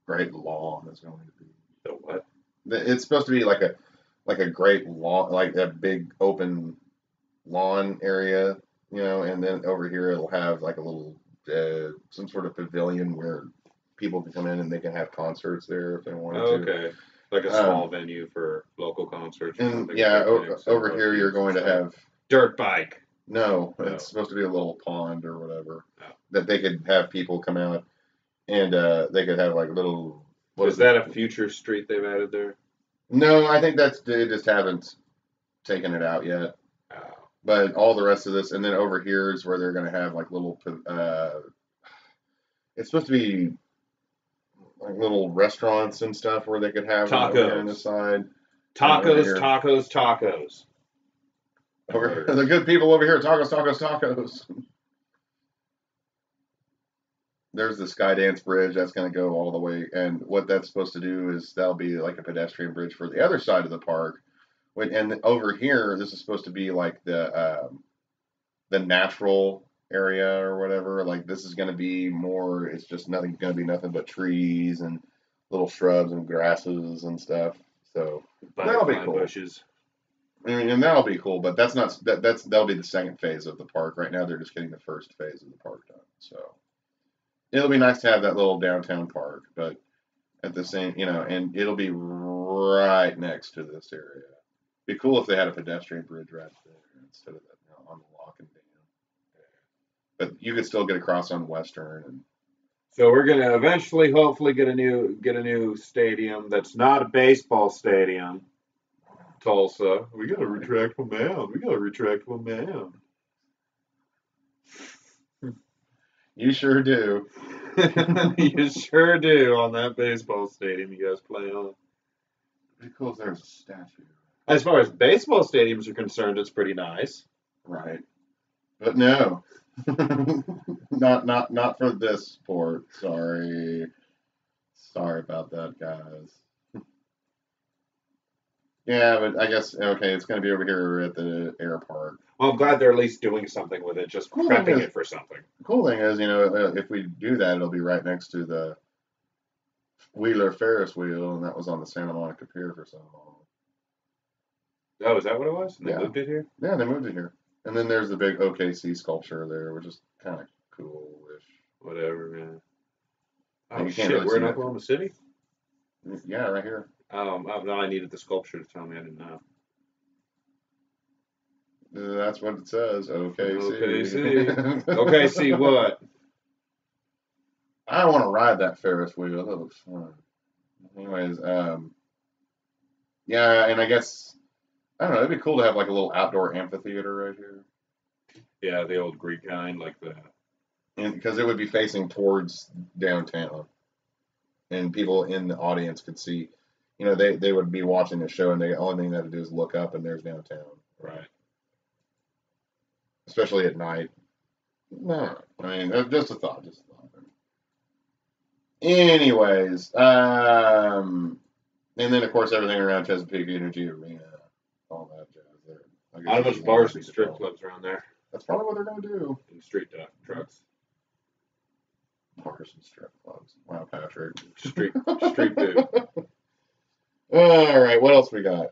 great lawn is going to be. The what? It's supposed to be like a great lawn, like a big open lawn area, and then over here it'll have like a little some sort of pavilion where people can come in and they can have concerts there if they wanted to. Okay. Like a small venue for local concerts. And over here you're going to have dirt bike. No, it's supposed to be a little pond or whatever that they could have people come out and they could have like little. Is that a future street they've added there? No, I think they just haven't taken it out yet. Oh. But all the rest of this, and then over here is where they're going to have like little. It's supposed to be like little restaurants and stuff where they could have tacos on the side. Tacos. The good people over here, tacos. There's the Skydance Bridge that's going to go all the way, and what that's supposed to do is that'll be like a pedestrian bridge for the other side of the park. And over here, this is supposed to be like the natural area or whatever. Like this is going to be more. It's just going to be nothing but trees and little shrubs and grasses and stuff. So that'll be cool. Bushes. And that'll be cool. But that'll be the second phase of the park. Right now, they're just getting the first phase of the park done. So it'll be nice to have that little downtown park, but at the same, and it'll be right next to this area. Be cool if they had a pedestrian bridge right there instead of that on the lock and dam. But you could still get across on Western. And so we're gonna eventually, hopefully, get a new stadium that's not a baseball stadium. Tulsa, we got a retractable mound. You sure do. You sure do on that baseball stadium you guys play on. Pretty cool if there's a statue. As far as baseball stadiums are concerned, it's pretty nice. Right. But no. not for this sport. Sorry about that, guys. Yeah, but I guess it's going to be over here at the air park. Well, I'm glad they're at least doing something with it, just prepping it for something. The cool thing is, if we do that, it'll be right next to the Wheeler Ferris wheel, and that was on the Santa Monica Pier for so long. Oh, is that what it was? They moved it here? Yeah, they moved it here. And then there's the big OKC sculpture there, which is kind of cool-ish. Whatever, man. Oh, shit, really we're in Oklahoma City? Yeah, right here. No, I needed the sculpture to tell me. I didn't know. That's what it says. OKC. OKC what? I want to ride that Ferris wheel. That looks fun. Anyways, yeah, and I guess, I don't know, it'd be cool to have like a little outdoor amphitheater right here. Yeah, the old Greek kind, like that. And because it would be facing towards downtown. And people in the audience could see, they would be watching the show, and the only thing they have to do is look up, and there's downtown. Right. Especially at night. No, I mean, just a thought. Anyways, and then of course everything around Chesapeake Energy Arena, all that jazz there. Not much bars and strip clubs around there. That's probably what they're going to do. And street trucks. Bars and strip clubs. Wow, Patrick. Street dude. All right, what else we got?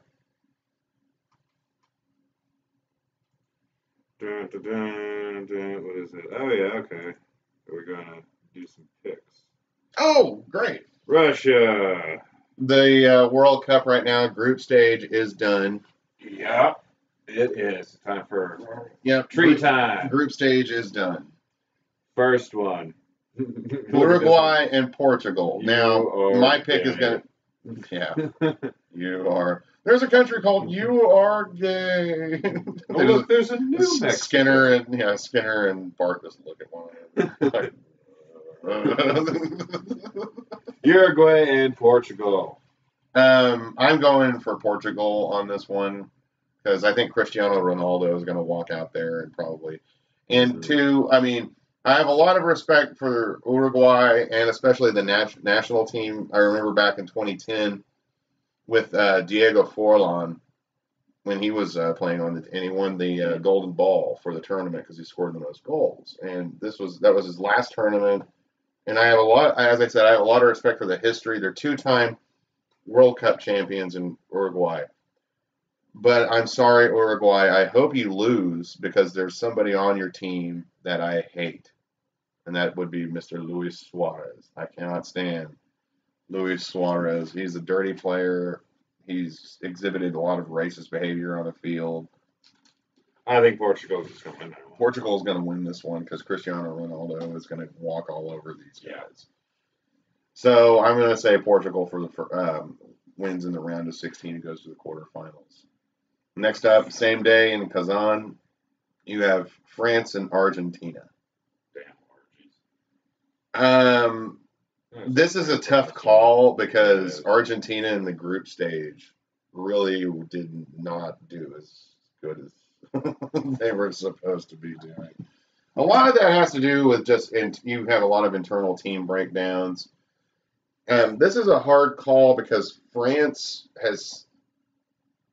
What is it? Oh yeah, okay. We're gonna do some picks. Oh, great! Russia. The World Cup right now, group stage is done. Yep, it is. Time for tree time. Group stage is done. First one. Uruguay and Portugal. Now, my pick is gonna. Yeah, you are. There's a country called You Are Gay. Oh, look, there's a New Mexico. Skinner and Bart just look at one another. Uruguay and Portugal. I'm going for Portugal on this one because I think Cristiano Ronaldo is going to walk out there and probably. And two, I mean, I have a lot of respect for Uruguay and especially the national team. I remember back in 2010 with Diego Forlan when he was playing and he won the Golden Ball for the tournament because he scored the most goals. And that was his last tournament. And I have as I said, I have a lot of respect for the history. They're 2-time World Cup champions in Uruguay. But I'm sorry, Uruguay. I hope you lose because there's somebody on your team that I hate. And that would be Mr. Luis Suarez. I cannot stand Luis Suarez. He's a dirty player. He's exhibited a lot of racist behavior on the field. I think Portugal is going to win that one. Portugal is going to win this one because Cristiano Ronaldo is going to walk all over these guys. So I'm going to say Portugal for the wins in the round of 16 and goes to the quarterfinals. Next up, same day in Kazan, you have France and Argentina. This is a tough call because Argentina in the group stage really did not do as good as they were supposed to be doing. A lot of that has to do with you have a lot of internal team breakdowns. This is a hard call because France has,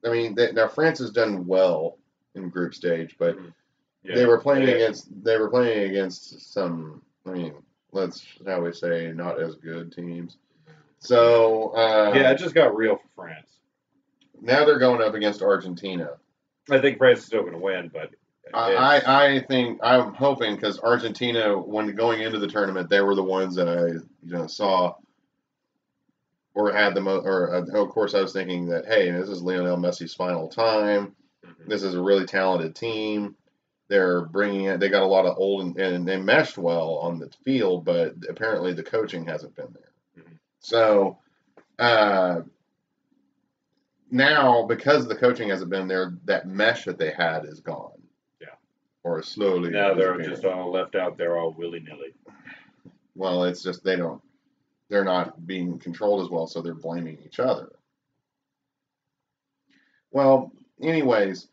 now France has done well in group stage, but they were playing against some, shall we say, not as good teams. So it just got real for France. Now they're going up against Argentina. I think France is still going to win, but I'm hoping because Argentina, when going into the tournament, they were the ones that I saw or had the most. Or of course, I was thinking that this is Lionel Messi's final time. Mm-hmm. This is a really talented team. They're bringing it. They got a lot of old and they meshed well on the field, but apparently the coaching hasn't been there. Mm-hmm. So now, because the coaching hasn't been there, that mesh that they had is gone. Yeah. Or slowly. Now they're just all left out there all willy-nilly. Well, it's just they're not being controlled as well, so they're blaming each other. Well, anyways,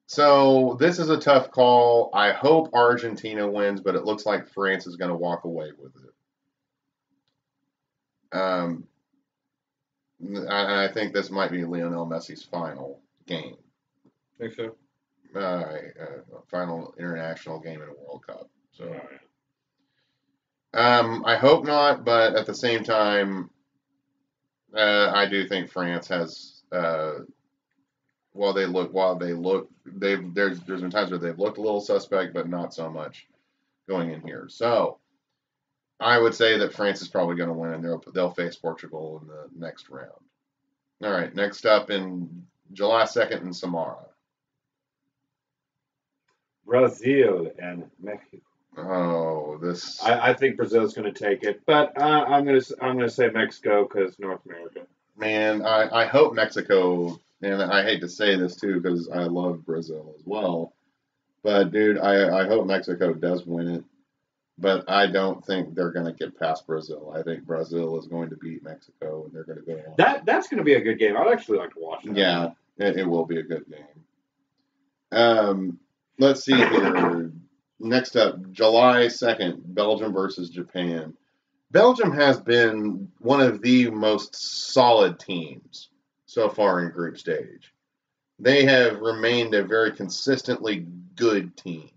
so this is a tough call. I hope Argentina wins, but it looks like France is going to walk away with it. I think this might be Lionel Messi's final game. Think so? Final international game in a World Cup. So, I hope not, but at the same time, I do think France has. There's been times where they've looked a little suspect, but not so much going in here. So I would say that France is probably going to win, and they'll face Portugal in the next round. All right, next up in July 2nd in Samara. Brazil and Mexico. Oh, this. I think Brazil's going to take it, but I'm going to say Mexico because North America. Man, I hope Mexico, and I hate to say this too because I love Brazil as well, but dude, I hope Mexico does win it. But I don't think they're going to get past Brazil. I think Brazil is going to beat Mexico, and they're going to go on. That's going to be a good game. I'd actually like to watch that. Yeah, it will be a good game. Let's see here. Next up, July 2nd, Belgium versus Japan. Belgium has been one of the most solid teams so far in group stage. They have remained a very consistently good team.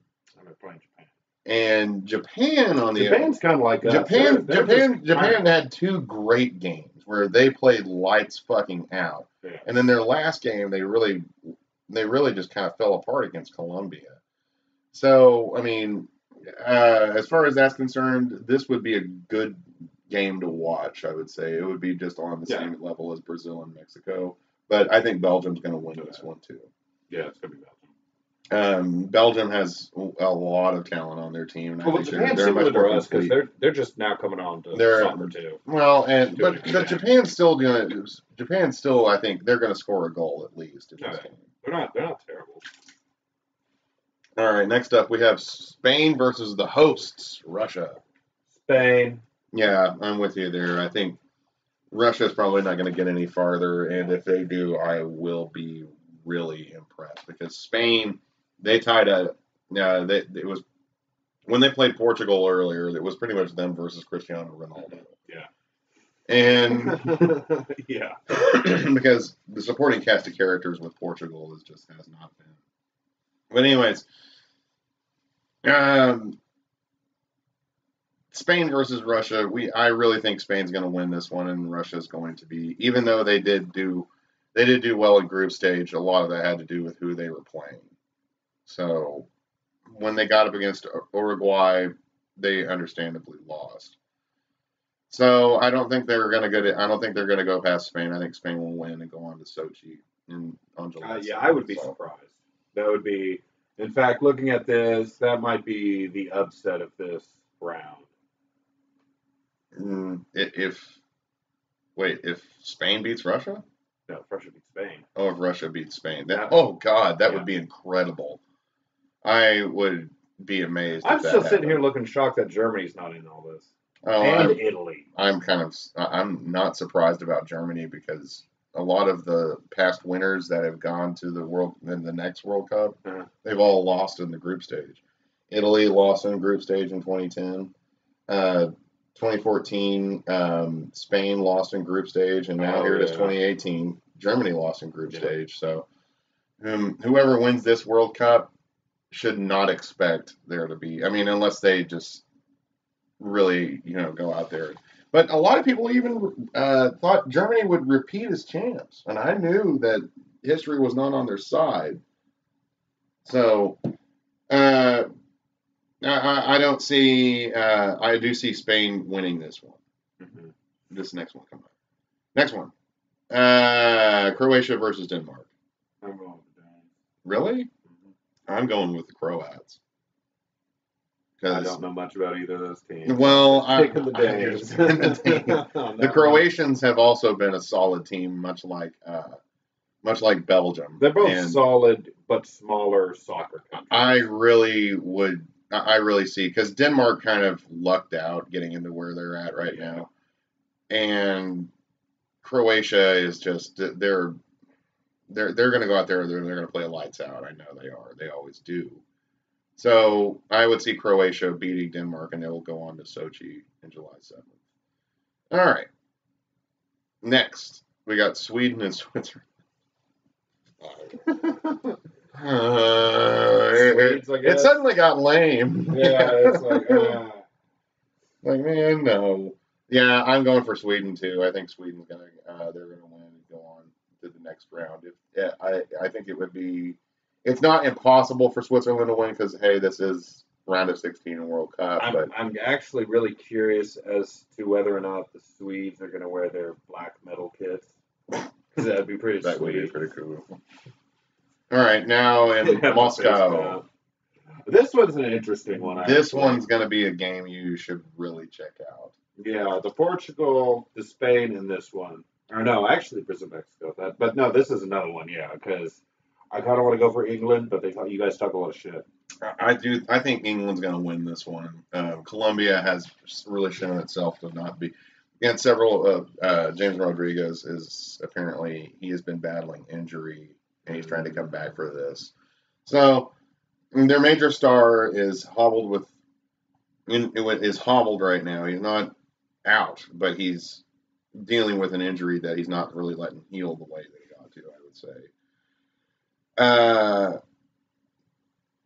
They're playing Japan. And Japan on the Japan's kind of like us. Japan had two great games where they played lights fucking out. Yeah. And then their last game they really just kind of fell apart against Colombia. So, as far as that's concerned, this would be a good game to watch, I would say. It would be just on the same level as Brazil and Mexico. But I think Belgium's going to win this one too. Yeah, it's going to be Belgium. Belgium has a lot of talent on their team. And well, I think Japan's they're similar much more to us because complete. they're just now coming on to soccer too. Well, but Japan's still doing. Japan's still, I think they're going to score a goal at least. They're not terrible. All right, next up we have Spain versus the hosts, Russia. Spain. Yeah, I'm with you there. I think Russia's probably not going to get any farther, and if they do, I will be really impressed because Spain, they tied a. It was when they played Portugal earlier. It was pretty much them versus Cristiano Ronaldo. Yeah. And yeah, because the supporting cast of characters with Portugal has not been. But anyways, Spain versus Russia. I really think Spain's going to win this one, and Russia's going to be. Even though they did do well in group stage, a lot of that had to do with who they were playing. So when they got up against Uruguay, they understandably lost. So I don't think they're going to go. I don't think they're going to go past Spain. I think Spain will win and go on to Sochi on July. Yeah, I would be surprised. That would be. In fact, looking at this, that might be the upset of this round. If Spain beats Russia? No, if Russia beats Spain. Oh, if Russia beats Spain. That would be incredible. I would be amazed. I'm still sitting here looking shocked that Germany's not in all this. Oh, and Italy. I'm not surprised about Germany because a lot of the past winners that have gone to the next World Cup, they've all lost in the group stage. Italy lost in group stage in 2010. 2014, Spain lost in group stage, and now here it is 2018. Germany lost in group stage. So whoever wins this World Cup should not expect there to be. I mean, unless they just really, go out there. But a lot of people even thought Germany would repeat as champs, and I knew that history was not on their side. So I don't see. I do see Spain winning this one. Mm-hmm. This next one coming up. Next one. Croatia versus Denmark. I'm going with the Danes. Really? Mm-hmm. I'm going with the Croats. I don't know much about either of those teams. Well, I'm picking the Danes. The Croatians have also been a solid team, much like Belgium. They're both solid but smaller soccer countries. I really see, because Denmark kind of lucked out getting into where they're at right now, and Croatia is just they're going to go out there. They're going to play lights out. I know they are. They always do. So I would see Croatia beating Denmark, and they will go on to Sochi in July 7th. All right. Next, we got Sweden and Switzerland. It suddenly got lame. Yeah, it's like, man, no. Yeah, I'm going for Sweden too. I think Sweden's they're gonna win and go on to the next round. I think it would be. It's not impossible for Switzerland to win because hey, this is round of 16 in World Cup. I'm actually really curious as to whether or not the Swedes are going to wear their black metal kits. That'd be pretty sweet. That would be pretty cool. All right, now in Moscow. This one's an interesting one. This one's going to be a game you should really check out. Yeah, the Portugal, the Spain, and this one. Or no, actually Brazil, Mexico. But no, this is another one. Yeah, because I kind of want to go for England, but you guys talk a lot of shit. I do. I think England's going to win this one. Colombia has really shown itself to not be. And several. James Rodriguez is apparently he has been battling injury, and he's trying to come back for this. So their major star is hobbled right now. He's not out, but he's dealing with an injury that he's not really letting heal the way that he ought to, I would say.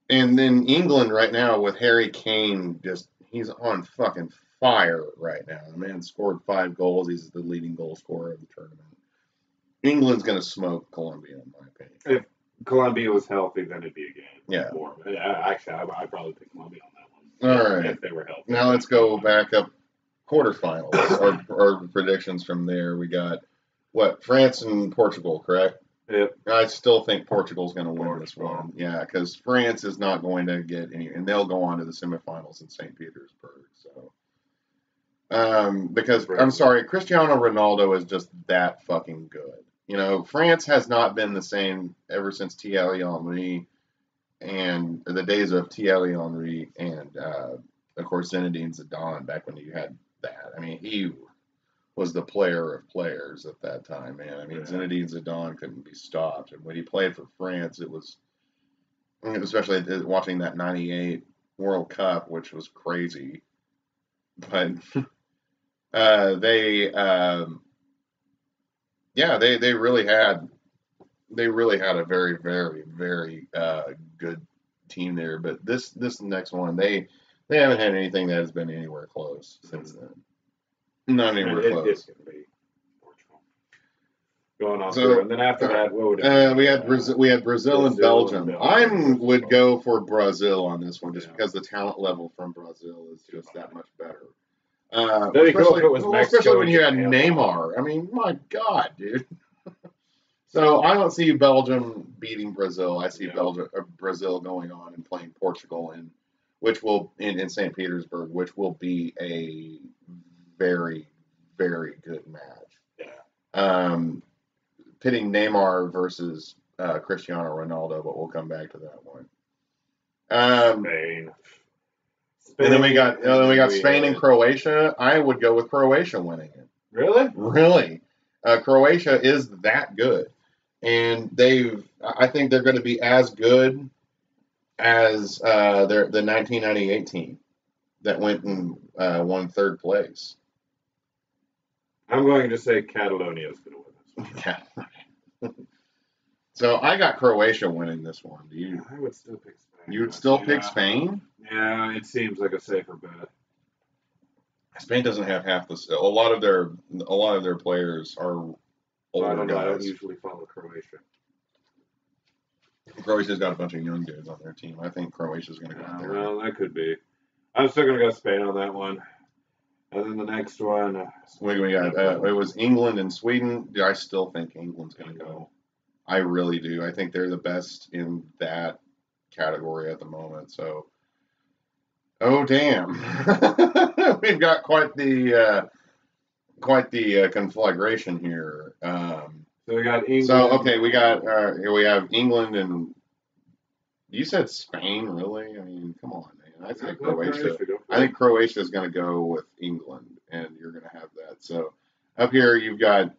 And then England right now with Harry Kane, he's on fucking fire right now. The man scored 5 goals. He's the leading goal scorer of the tournament. England's going to smoke Colombia, in my opinion. If Colombia was healthy, then it'd be a game. Yeah. Actually, I'd probably pick Colombia on that one. All right. If they were healthy. Now let's go back up quarterfinals or predictions from there. We got, France and Portugal, correct? Yep. I still think Portugal's going to win this one. Yeah, because France is not going to get any, and they'll go on to the semifinals in St. Petersburg. So, because I'm sorry, Cristiano Ronaldo is just that fucking good. You know, France has not been the same ever since Thierry Henry and the days of Thierry Henry and, of course, Zinedine Zidane back when you had that. I mean, he was the player of players at that time, man. I mean, Zinedine Zidane couldn't be stopped. And when he played for France, it was, especially watching that 98 World Cup, which was crazy. But they really had a very, very, very good team there. But this next one, they haven't had anything that has been anywhere close since then. Not anywhere close. It's going to be Portugal. Going on through. And then after that, what would it be? We had Brazil and Belgium. I would go for Brazil on this one just because the talent level from Brazil is just that much better. Especially when you had Neymar. I mean, my God, dude. So I don't see Belgium beating Brazil. I see Brazil going on and playing Portugal in St. Petersburg, which will be a very, very good match. Yeah. Pitting Neymar versus Cristiano Ronaldo, but we'll come back to that one. Spain. And then we got Spain and Croatia. I would go with Croatia winning it. Really? Really. Croatia is that good. And I think they're going to be as good as the 1998 team that went and won third place. I'm going to say Catalonia is going to win this one. Yeah. So I got Croatia winning this one. Do you? I would still pick Spain. You would still pick Spain? Yeah, it seems like a safer bet. Spain doesn't have half the. A lot of their players are older guys. I don't usually follow Croatia. Croatia's got a bunch of young dudes on their team. I think Croatia's going to go out there. Well, that could be. I'm still going to go Spain on that one. And then the next one. We got. It was England and Sweden. I still think England's going to go. I really do. I think they're the best in that category at the moment. So, oh damn, we've got quite the conflagration here. So we got England. So okay, we have England and you said Spain, really? I mean, come on, man. I think Croatia. I think Croatia is going to go with England, and you're going to have that. So up here, you've got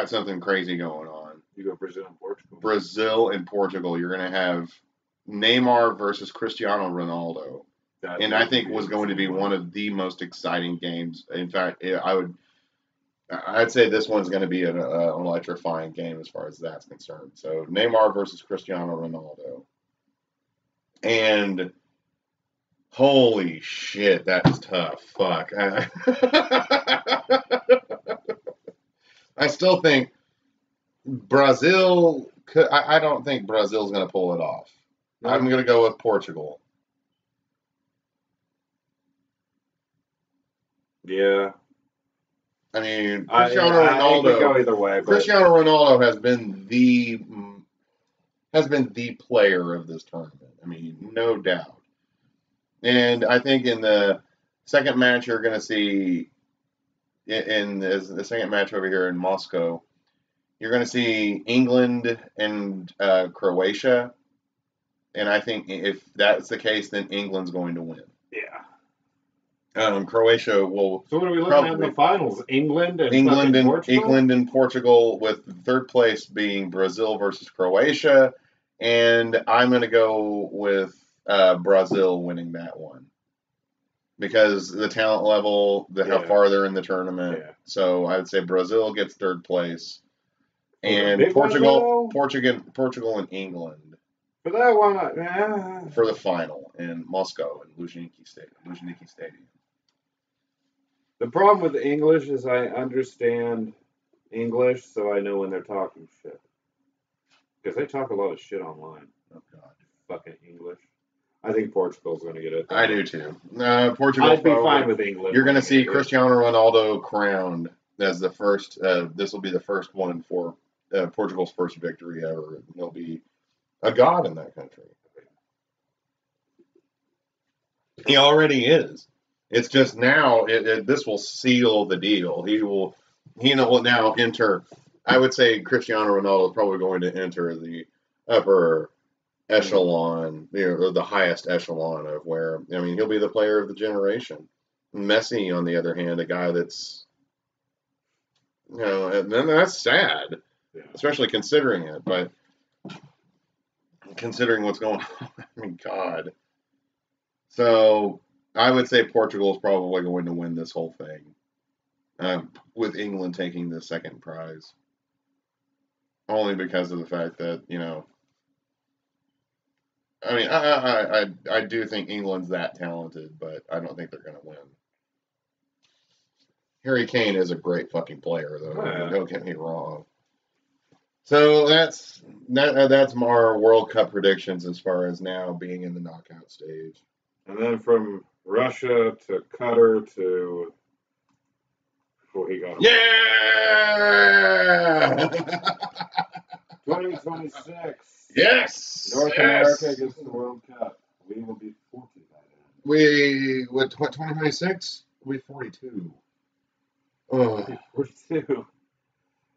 something crazy going on. You go Brazil and Portugal. Brazil and Portugal. You're going to have Neymar versus Cristiano Ronaldo. And I think was going to be one of the most exciting games. In fact, I'd say this one's going to be an electrifying game as far as that's concerned. So Neymar versus Cristiano Ronaldo. And holy shit, that is tough. Fuck. I still think Brazil. I don't think Brazil's going to pull it off. No. I'm going to go with Portugal. Yeah. I mean, Cristiano Ronaldo. Go either way. But... Cristiano Ronaldo has been the player of this tournament. I mean, no doubt. And I think in the second match, you're going to see in the second match over here in Moscow, you're going to see England and Croatia. And I think if that's the case, then England's going to win. Yeah. Croatia will. So what are we looking at in the finals? England and Portugal? England and Portugal, with third place being Brazil versus Croatia, and I'm going to go with Brazil winning that one because the talent level, how far they're in the tournament. Yeah. So I would say Brazil gets third place, and Portugal and England. For that one, for the final in Moscow in Luzhniki Stadium. The problem with the English is I understand English, so I know when they're talking shit. Because they talk a lot of shit online. Oh, God. Fucking English. I think Portugal's going to get it. I do, too. Portugal. I'd be fine with England. You're going to see Cristiano Ronaldo crowned as the first. This will be the first one for Portugal's first victory ever. And he'll be a god in that country. He already is. It's just now this will seal the deal. He will now enter. I would say Cristiano Ronaldo is probably going to enter the upper echelon, or the highest echelon of where, I mean, he'll be the player of the generation. Messi, on the other hand, a guy that's, and then that's sad, especially considering it, but considering what's going on, I mean, God. So I would say Portugal is probably going to win this whole thing, with England taking the second prize, only because of the fact that, I mean, I do think England's that talented, but I don't think they're going to win. Harry Kane is a great fucking player, though. Yeah. Don't get me wrong. So that's our World Cup predictions as far as now being in the knockout stage. And then from Russia to Qatar to before he got 2026. Yes. North America gets the World Cup. We will be 40 by then. What 2026? We'll be 42. Oh. 42.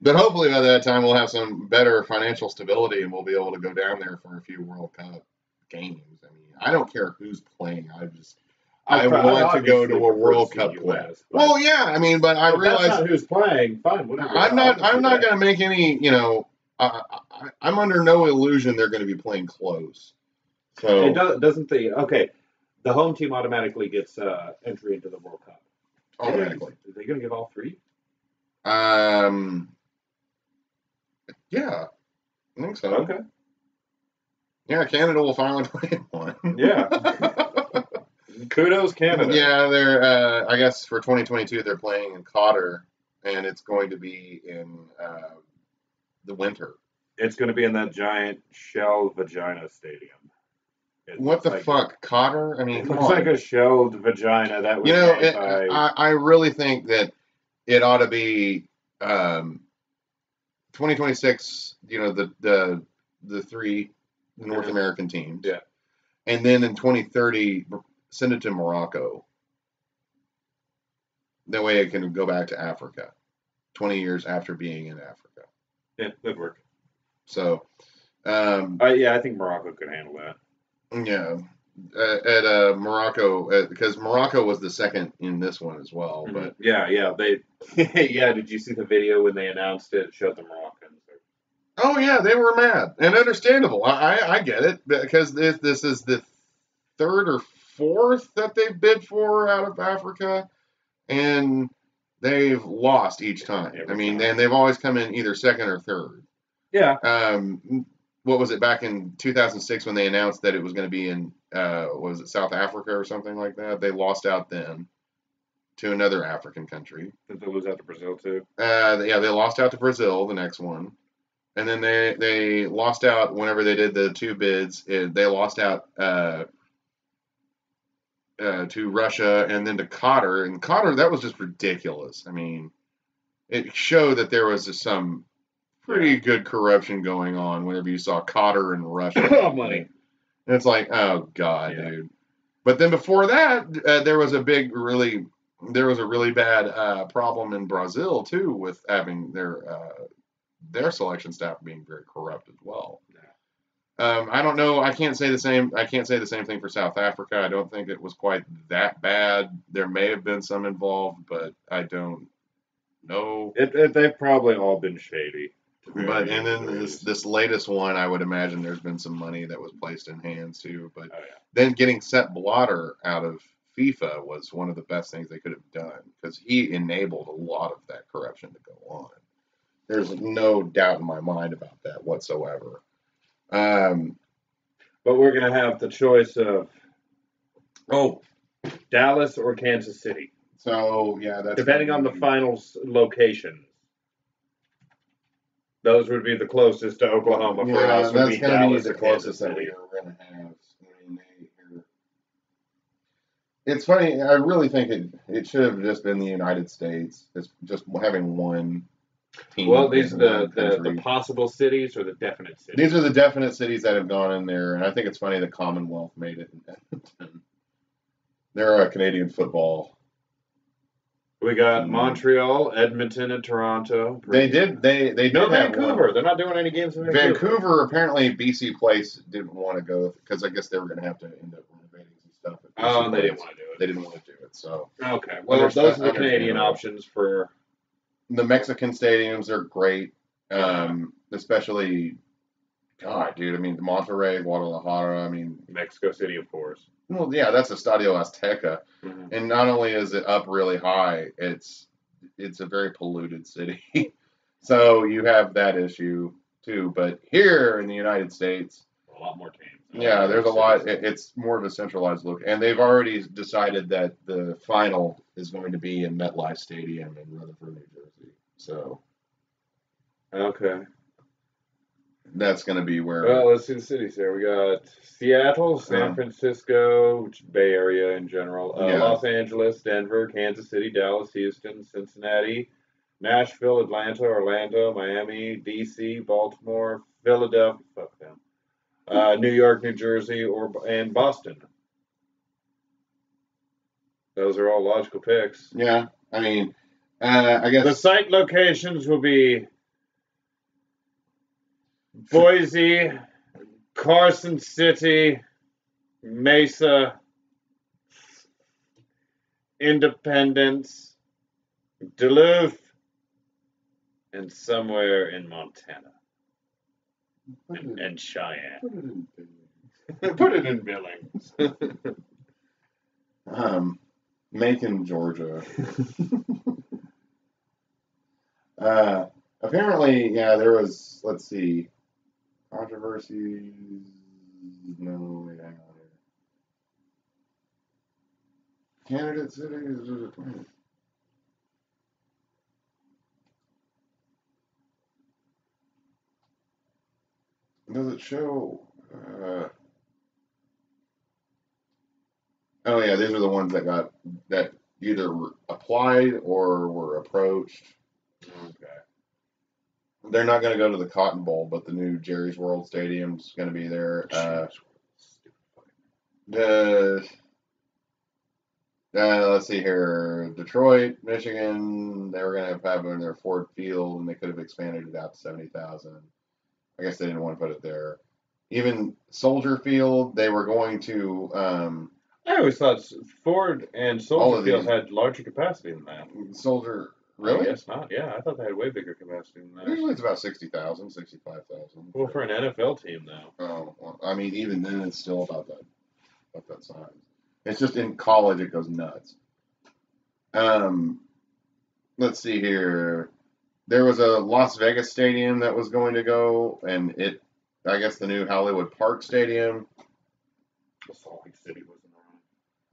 But hopefully by that time we'll have some better financial stability and we'll be able to go down there for a few World Cup games. I mean, I don't care who's playing. I want to go to a World Cup play. Well, yeah, I mean, but I realize that's not who's playing. Fine, whatever. I'm not going to make any. I'm under no illusion they're going to be playing close. So doesn't the home team automatically gets entry into the World Cup? Automatically. Are they going to get all three? Yeah, I think so. Okay. Yeah, Canada will finally play one. Yeah. Kudos, Canada. Yeah, they're. I guess for 2022 they're playing in Qatar, and it's going to be in the winter. It's going to be in that giant shelled vagina stadium. What the fuck, Qatar? I mean, it looks like a shelled vagina. That was I really think that it ought to be 2026. The three North American teams. Yeah. And then in 2030, send it to Morocco. That way it can go back to Africa 20 years after being in Africa. Yeah, that'd work. So, I think Morocco could handle that. Yeah. At Morocco, because Morocco was the second in this one as well. Mm-hmm. But they did you see the video when they announced it? It showed the Moroccans. Oh yeah, they were mad, and understandable. I get it, because this is the third or fourth that they've bid for out of Africa, and they've lost each time. And they've always come in either second or third. Yeah. What was it, back in 2006 when they announced that it was going to be in was it South Africa or something like that? They lost out then to another African country. Did they lose out to Brazil too? They lost out to Brazil the next one. And then they lost out whenever they did the two bids. They lost out to Russia and then to Qatar. And Qatar, that was just ridiculous. I mean, it showed that there was some pretty good corruption going on whenever you saw Qatar and Russia. Money. And it's like, oh God, dude. But then before that, there was a really bad problem in Brazil too, with having their selection staff being very corrupt as well. I don't know. I can't say the same thing for South Africa. I don't think it was quite that bad. There may have been some involved, but I don't know. They've probably all been shady. But and then this latest one, I would imagine there's been some money that was placed in hands too. But then getting Sepp Blatter out of FIFA was one of the best things they could have done, because he enabled a lot of that corruption to go on. There's no doubt in my mind about that whatsoever. But we're going to have the choice of Dallas or Kansas City. So, yeah, that's depending on the final locations. Those would be the closest to Oklahoma. For us, would be Dallas or Kansas City. That we are going to have. It's funny. I really think it should have just been the United States. It's just having one team. Well, these in are one country. the possible cities or the definite cities? These are the definite cities that have gone in there, and I think it's funny the Commonwealth made it in Edmonton. They're a Canadian football. We got Montreal, Edmonton, and Toronto. They did No, Vancouver. They're not doing any games in Vancouver. Vancouver, apparently BC Place didn't want to go because I guess they were going to have to end up renovating some stuff. Oh, and they didn't want to do it. They didn't want to do it. So okay, well, those are the Canadian options for the Mexican stadiums. Are great, especially. God, dude. I mean, Monterrey, Guadalajara. I mean, Mexico City, of course. Well, yeah, that's Estadio Azteca, and not only is it up really high, it's a very polluted city. So you have that issue too. But here in the United States, a lot more teams. Yeah, there's a lot. It's more of a centralized look, and they've already decided that the final is going to be in MetLife Stadium in Rutherford, New Jersey. So, okay. That's going to be where. Well, let's see the cities here. We got Seattle, San Francisco, which is Bay Area in general, Los Angeles, Denver, Kansas City, Dallas, Houston, Cincinnati, Nashville, Atlanta, Orlando, Miami, D.C., Baltimore, Philadelphia, fuck them, New York, New Jersey, and Boston. Those are all logical picks. Yeah, I mean, I guess the site locations will be Boise, Carson City, Mesa, Independence, Duluth, and somewhere in Montana. And Cheyenne. Put it in Billings. Macon, Georgia. Apparently, yeah, there was, let's see, controversies. No, wait, hang on here. Candidate cities. Does it show? Oh yeah, these are the ones that either applied or were approached. Okay. They're not going to go to the Cotton Bowl, but the new Jerry's World Stadium's going to be there. Let's see here. Detroit, Michigan, they were going to have in their Ford Field, and they could have expanded it out to 70,000. I guess they didn't want to put it there. Even Soldier Field, they were going to. I always thought Ford and Soldier Field had larger capacity than that. Soldier, really? I guess not. Yeah, I thought they had way bigger capacity than that. Usually it's about 60,000, 65,000. Well, for an NFL team, though. Oh, well, I mean, even then, it's still about that size. It's just in college, it goes nuts. Let's see here. There was a Las Vegas stadium that was going to go, and I guess the new Hollywood Park Stadium. Salt Lake City wasn't around.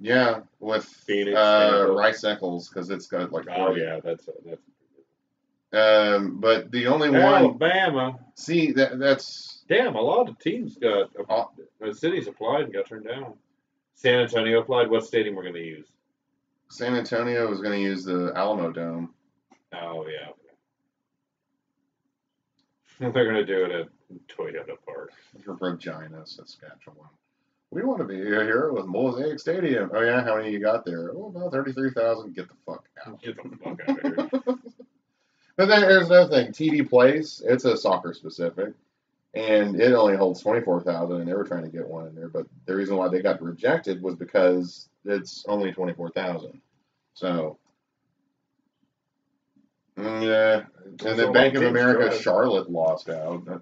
Yeah, with Phoenix, Rice Eccles, because it's got like. Oh yeah, that's. But the only one. Alabama. See that's. Damn, a lot of teams got. Cities applied and got turned down. San Antonio applied. What stadium we're going to use? San Antonio was going to use the Alamo Dome. Oh yeah. They're going to do it at Toyota Park. For Regina, Saskatchewan. We want to be here with Mosaic Stadium. Oh, yeah? How many you got there? Oh, about 33,000. Get the fuck out. Get the fuck out of here. But then there's another thing. TD Place, it's a soccer specific, and it only holds 24,000, and they were trying to get one in there. But the reason why they got rejected was because it's only 24,000. So, yeah. And then Bank of America Charlotte lost out.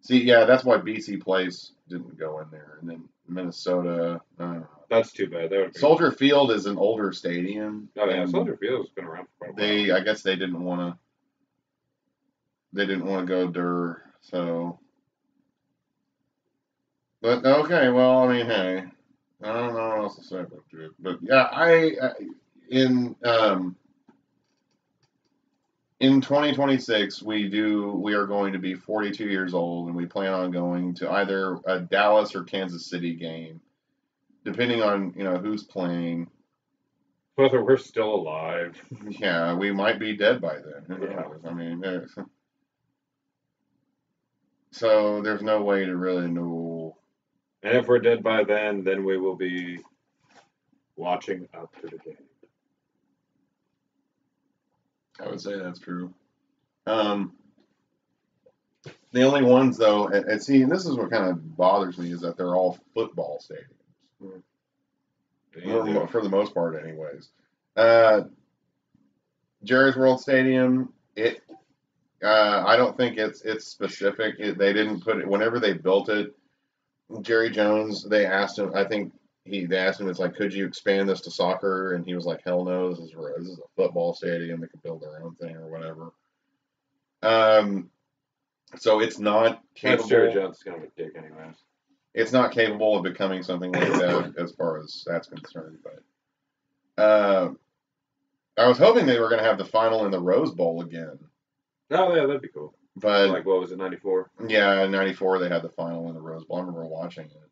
See, yeah, that's why BC Place didn't go in there. And then Minnesota. That's too bad. Soldier Field is an older stadium. Oh, yeah, Soldier Field has been around for quite a while. I guess they didn't want to go there. So. But, okay, well, I mean, hey. I don't know what else to say about it. But, yeah, in 2026, we are going to be 42 years old, and we plan on going to either a Dallas or Kansas City game, depending on who's playing. Whether we're still alive. Yeah, we might be dead by then. Who Yeah. knows? I mean, so there's no way to really know. And if we're dead by then we will be watching up to the game. I would say that's true. The only ones, though, and see, and this is what kind of bothers me, is that they're all football stadiums. For the most part, anyways. Jerry's World Stadium, I don't think it's specific. They didn't put it, whenever they built it, Jerry Jones, they asked him, they asked him, it's like, could you expand this to soccer? And he was like, hell no, this is a football stadium. They can build their own thing or whatever. So it's not capable. Jerry Jones is kind of a dick anyways. It's not capable of becoming something like that as far as that's concerned. But I was hoping they were going to have the final in the Rose Bowl again. Oh, yeah, that'd be cool. But like, what was it, 94? Yeah, in 94 they had the final in the Rose Bowl. I remember watching it.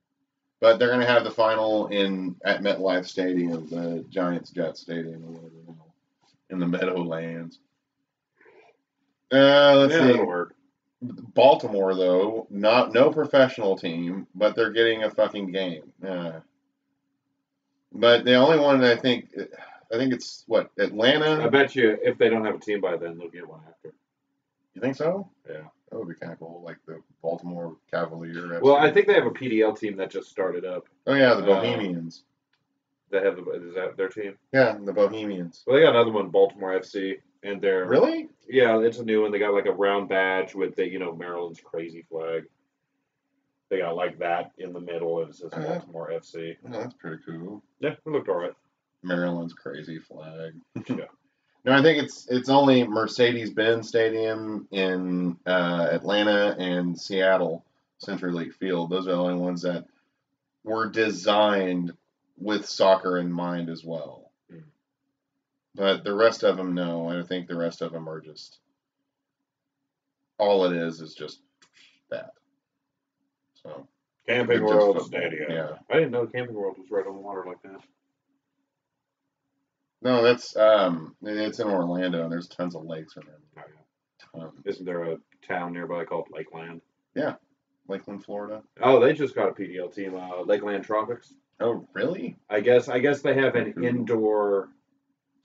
But they're going to have the final at MetLife Stadium, the Giants-Jets Stadium, or whatever, in the Meadowlands. Let's see. That'll work. Baltimore, though, no professional team, but they're getting a fucking game. But the only one I think it's, Atlanta? I bet you if they don't have a team by then, they'll get one after. You think so? Yeah. That would be kind of cool, like the Baltimore Cavalier. Well, I think they have a PDL team that just started up. Oh, yeah, the Bohemians. They have is that their team? Yeah, the Bohemians. Well, they got another one, Baltimore FC, and they're... Really? Yeah, it's a new one. They got like a round badge with Maryland's crazy flag. They got like that in the middle, and it says Baltimore FC. Oh, that's pretty cool. Yeah, it looked all right. Maryland's crazy flag. Yeah. No, I think it's only Mercedes-Benz Stadium in Atlanta and Seattle, CenturyLink Field. Those are the only ones that were designed with soccer in mind as well. Mm. But the rest of them, no. I think the rest of them are just, all it is just that. So Camping World Stadium. Yeah. I didn't know Camping World was right on the water like that. No, that's it's in Orlando, and there's tons of lakes around. Oh, yeah. Tons. Isn't there a town nearby called Lakeland? Yeah, Lakeland, Florida. Oh, they just got a PDL team, Lakeland Tropics. Oh, really? I guess they have an indoor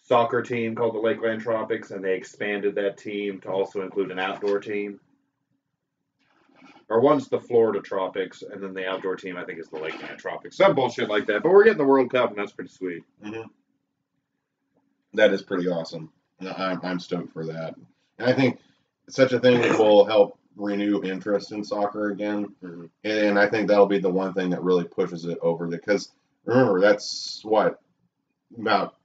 soccer team called the Lakeland Tropics, and they expanded that team to also include an outdoor team. Or one's the Florida Tropics, and then the outdoor team, I think, is the Lakeland Tropics. Some bullshit like that. But we're getting the World Cup, and that's pretty sweet. Mm-hmm. That is pretty awesome. I'm stoked for that. And I think such a thing will help renew interest in soccer again. Mm-hmm. And I think that'll be the one thing that really pushes it over. Because, remember, that's, about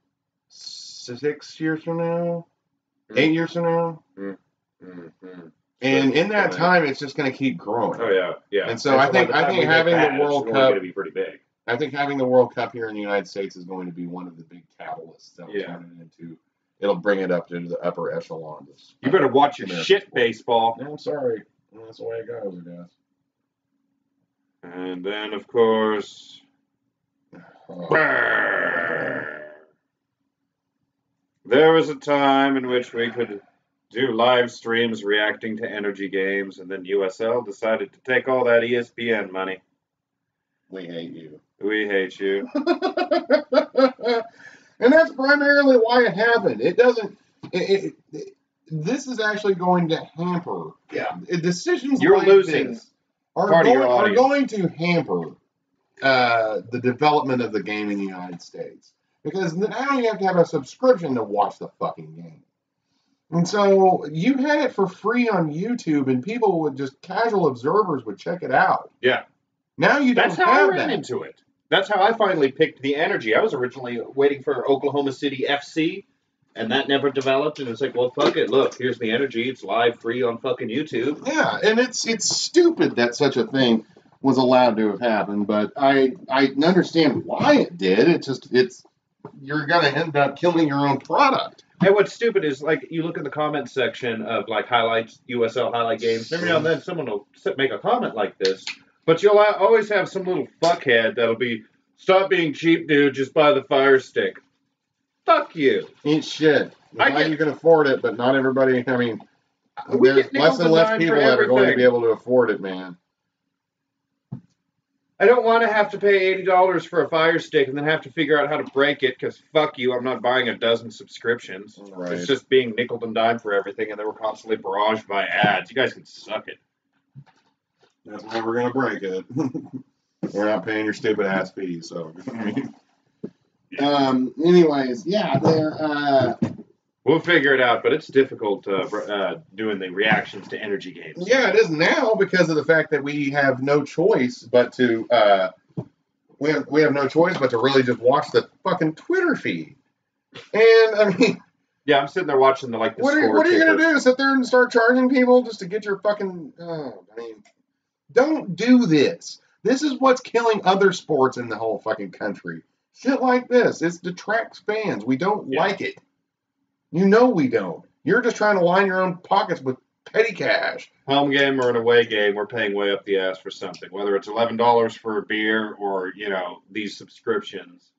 6 years from now? Mm-hmm. 8 years from now? Mm-hmm. And in that time, it's just going to keep growing. Oh, yeah. Yeah. And so I think having the World Cup... going to be pretty big. I think having the World Cup here in the United States is going to be one of the big catalysts that will turn it into. It'll bring it up to the upper echelons. You better watch your shit, sport. Baseball. No, I'm sorry. That's the way it goes, I guess. And then, of course, there was a time in which we could do live streams reacting to energy games, and then USL decided to take all that ESPN money. We hate you. We hate you. And that's primarily why it happened. It doesn't. This is actually going to hamper. Yeah. Decisions You're like losing this are going to hamper the development of the game in the United States. Because now you have to have a subscription to watch the fucking game. And so you had it for free on YouTube, and people would just, casual observers would check it out. Yeah. Now you don't have that. That's how I ran into it. That's how I finally picked the energy. I was originally waiting for Oklahoma City FC, and that never developed. And it's like, well, fuck it. Look, here's the energy. It's live, free on fucking YouTube. Yeah, and it's stupid that such a thing was allowed to have happened. But I understand why it did. You're gonna end up killing your own product. And what's stupid is, like, you look in the comment section of, like, highlights, USL highlight games. Every now and then someone will make a comment like this. But you'll always have some little fuckhead that'll be, stop being cheap, dude, just buy the Fire Stick. Fuck you. Eat shit. You can afford it, but not everybody. I mean, there's less and less people that are going to be able to afford it, man. I don't want to have to pay $80 for a Fire Stick and then have to figure out how to break it because fuck you, I'm not buying a dozen subscriptions. Right. It's just being nickel and dime for everything, and they were constantly barraged by ads. You guys can suck it. That's why we're going to break it. We're not paying your stupid ass fees, so. Anyways, yeah, they're. We'll figure it out, but it's difficult doing the reactions to energy games. Yeah, it is now because of the fact that we have no choice but to we have no choice but to really just watch the fucking Twitter feed. And I mean, yeah, I'm sitting there watching the what are you gonna do? Sit there and start charging people just to get your fucking? I mean, don't do this. This is what's killing other sports in the whole fucking country. Shit like this. It detracts fans. We don't like it. You know we don't. You're just trying to line your own pockets with petty cash. Home game or an away game, we're paying way up the ass for something. Whether it's $11 for a beer or, these subscriptions.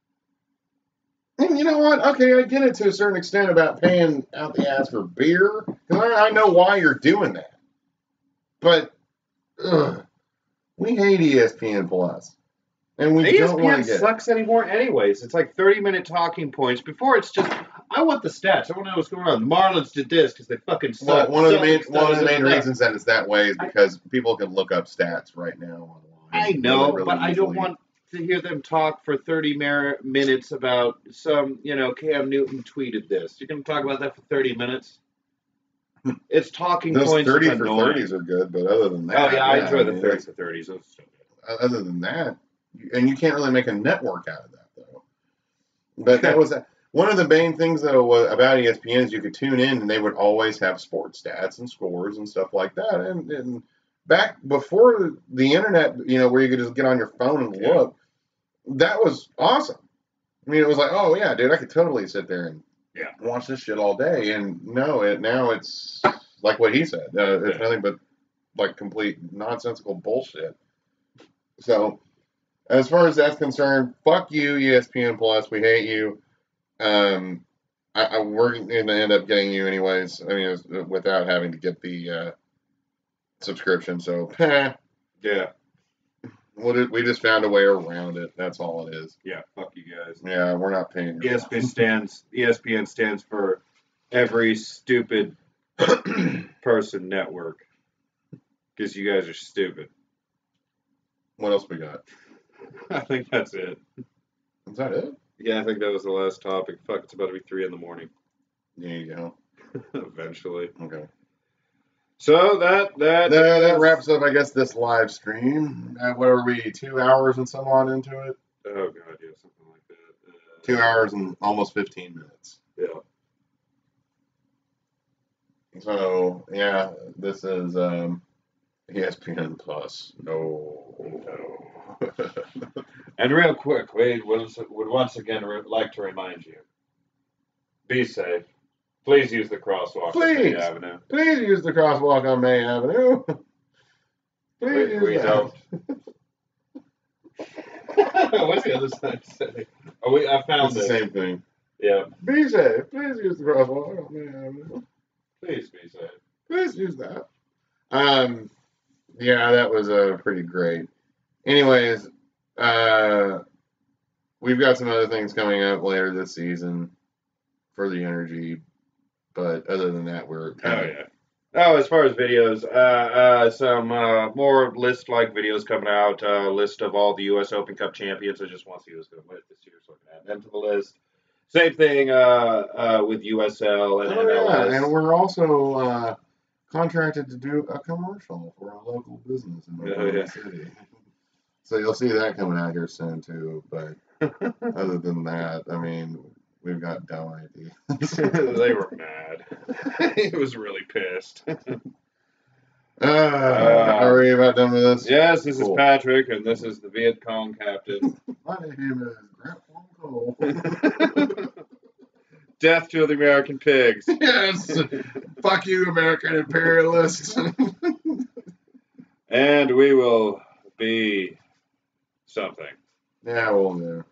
And you know what? Okay, I get it to a certain extent about paying out the ass for beer. Because I know why you're doing that. But, we hate ESPN Plus. And we don't want to get ESPN sucks anymore anyways. It's like 30-minute talking points. Before, it's just, I want the stats. I want to know what's going on. The Marlins did this because they fucking suck. Well, one of the main reasons that it's that way is because people can look up stats right now online. I know, really but easily. I don't want to hear them talk for 30 minutes about some, Cam Newton tweeted this. You're going to talk about that for 30 minutes? It's talking Those points. 30 for 30s are good, but other than that. Oh, yeah, I enjoy the 30 for 30s. Those are so good. Other than that, and you can't really make a network out of that, though. But that was one of the main things, though, about ESPN is you could tune in, and they would always have sports stats and scores and stuff like that. And back before the internet, where you could just get on your phone and look, that was awesome. I mean, it was like, oh, yeah, dude, I could totally sit there and watch this shit all day. And now it's like what he said. It's nothing but, like, complete nonsensical bullshit. So, as far as that's concerned, fuck you, ESPN Plus. We hate you. We're going to end up getting you anyways. I mean, without having to get the subscription. So, yeah. We just found a way around it. That's all it is. Yeah, fuck you guys. Yeah, we're not paying. ESPN stands for every stupid person network. Because you guys are stupid. What else we got? I think that's it. Is that it? Yeah, I think that was the last topic. Fuck, it's about to be 3 in the morning. There you go. Eventually. Okay. So that wraps up, I guess, this live stream. What are we, 2 hours and some odd into it? Oh, God, yeah, something like that. 2 hours and almost 15 minutes. Yeah. So, yeah, this is ESPN Plus. No. And real quick, we would once again like to remind you, be safe. Please use the crosswalk on May Avenue. Please use the crosswalk on May Avenue. We don't. What's the other side say? I found the same thing. Yeah. Be safe. Please use the crosswalk on May Avenue. Please be safe. Please use that. Yeah, that was pretty great. Anyways, we've got some other things coming up later this season for the energy, but other than that, we're as far as videos, some more list-like videos coming out. List of all the U.S. Open Cup champions. I just want to see who's going to win this year, so I can add them to the list. Same thing with USL and MLS. Yeah, and we're also contracted to do a commercial for a local business in the city. So you'll see that coming out here soon too. But other than that, I mean, we've got dumb ideas. They were mad. He was really pissed. Are we about done with this? Yes, this is Patrick, and this is the Viet Cong captain. My name is Grant Cole. Death to the American pigs. Yes. Fuck you, American imperialists. And we will be something. Yeah, we'll do.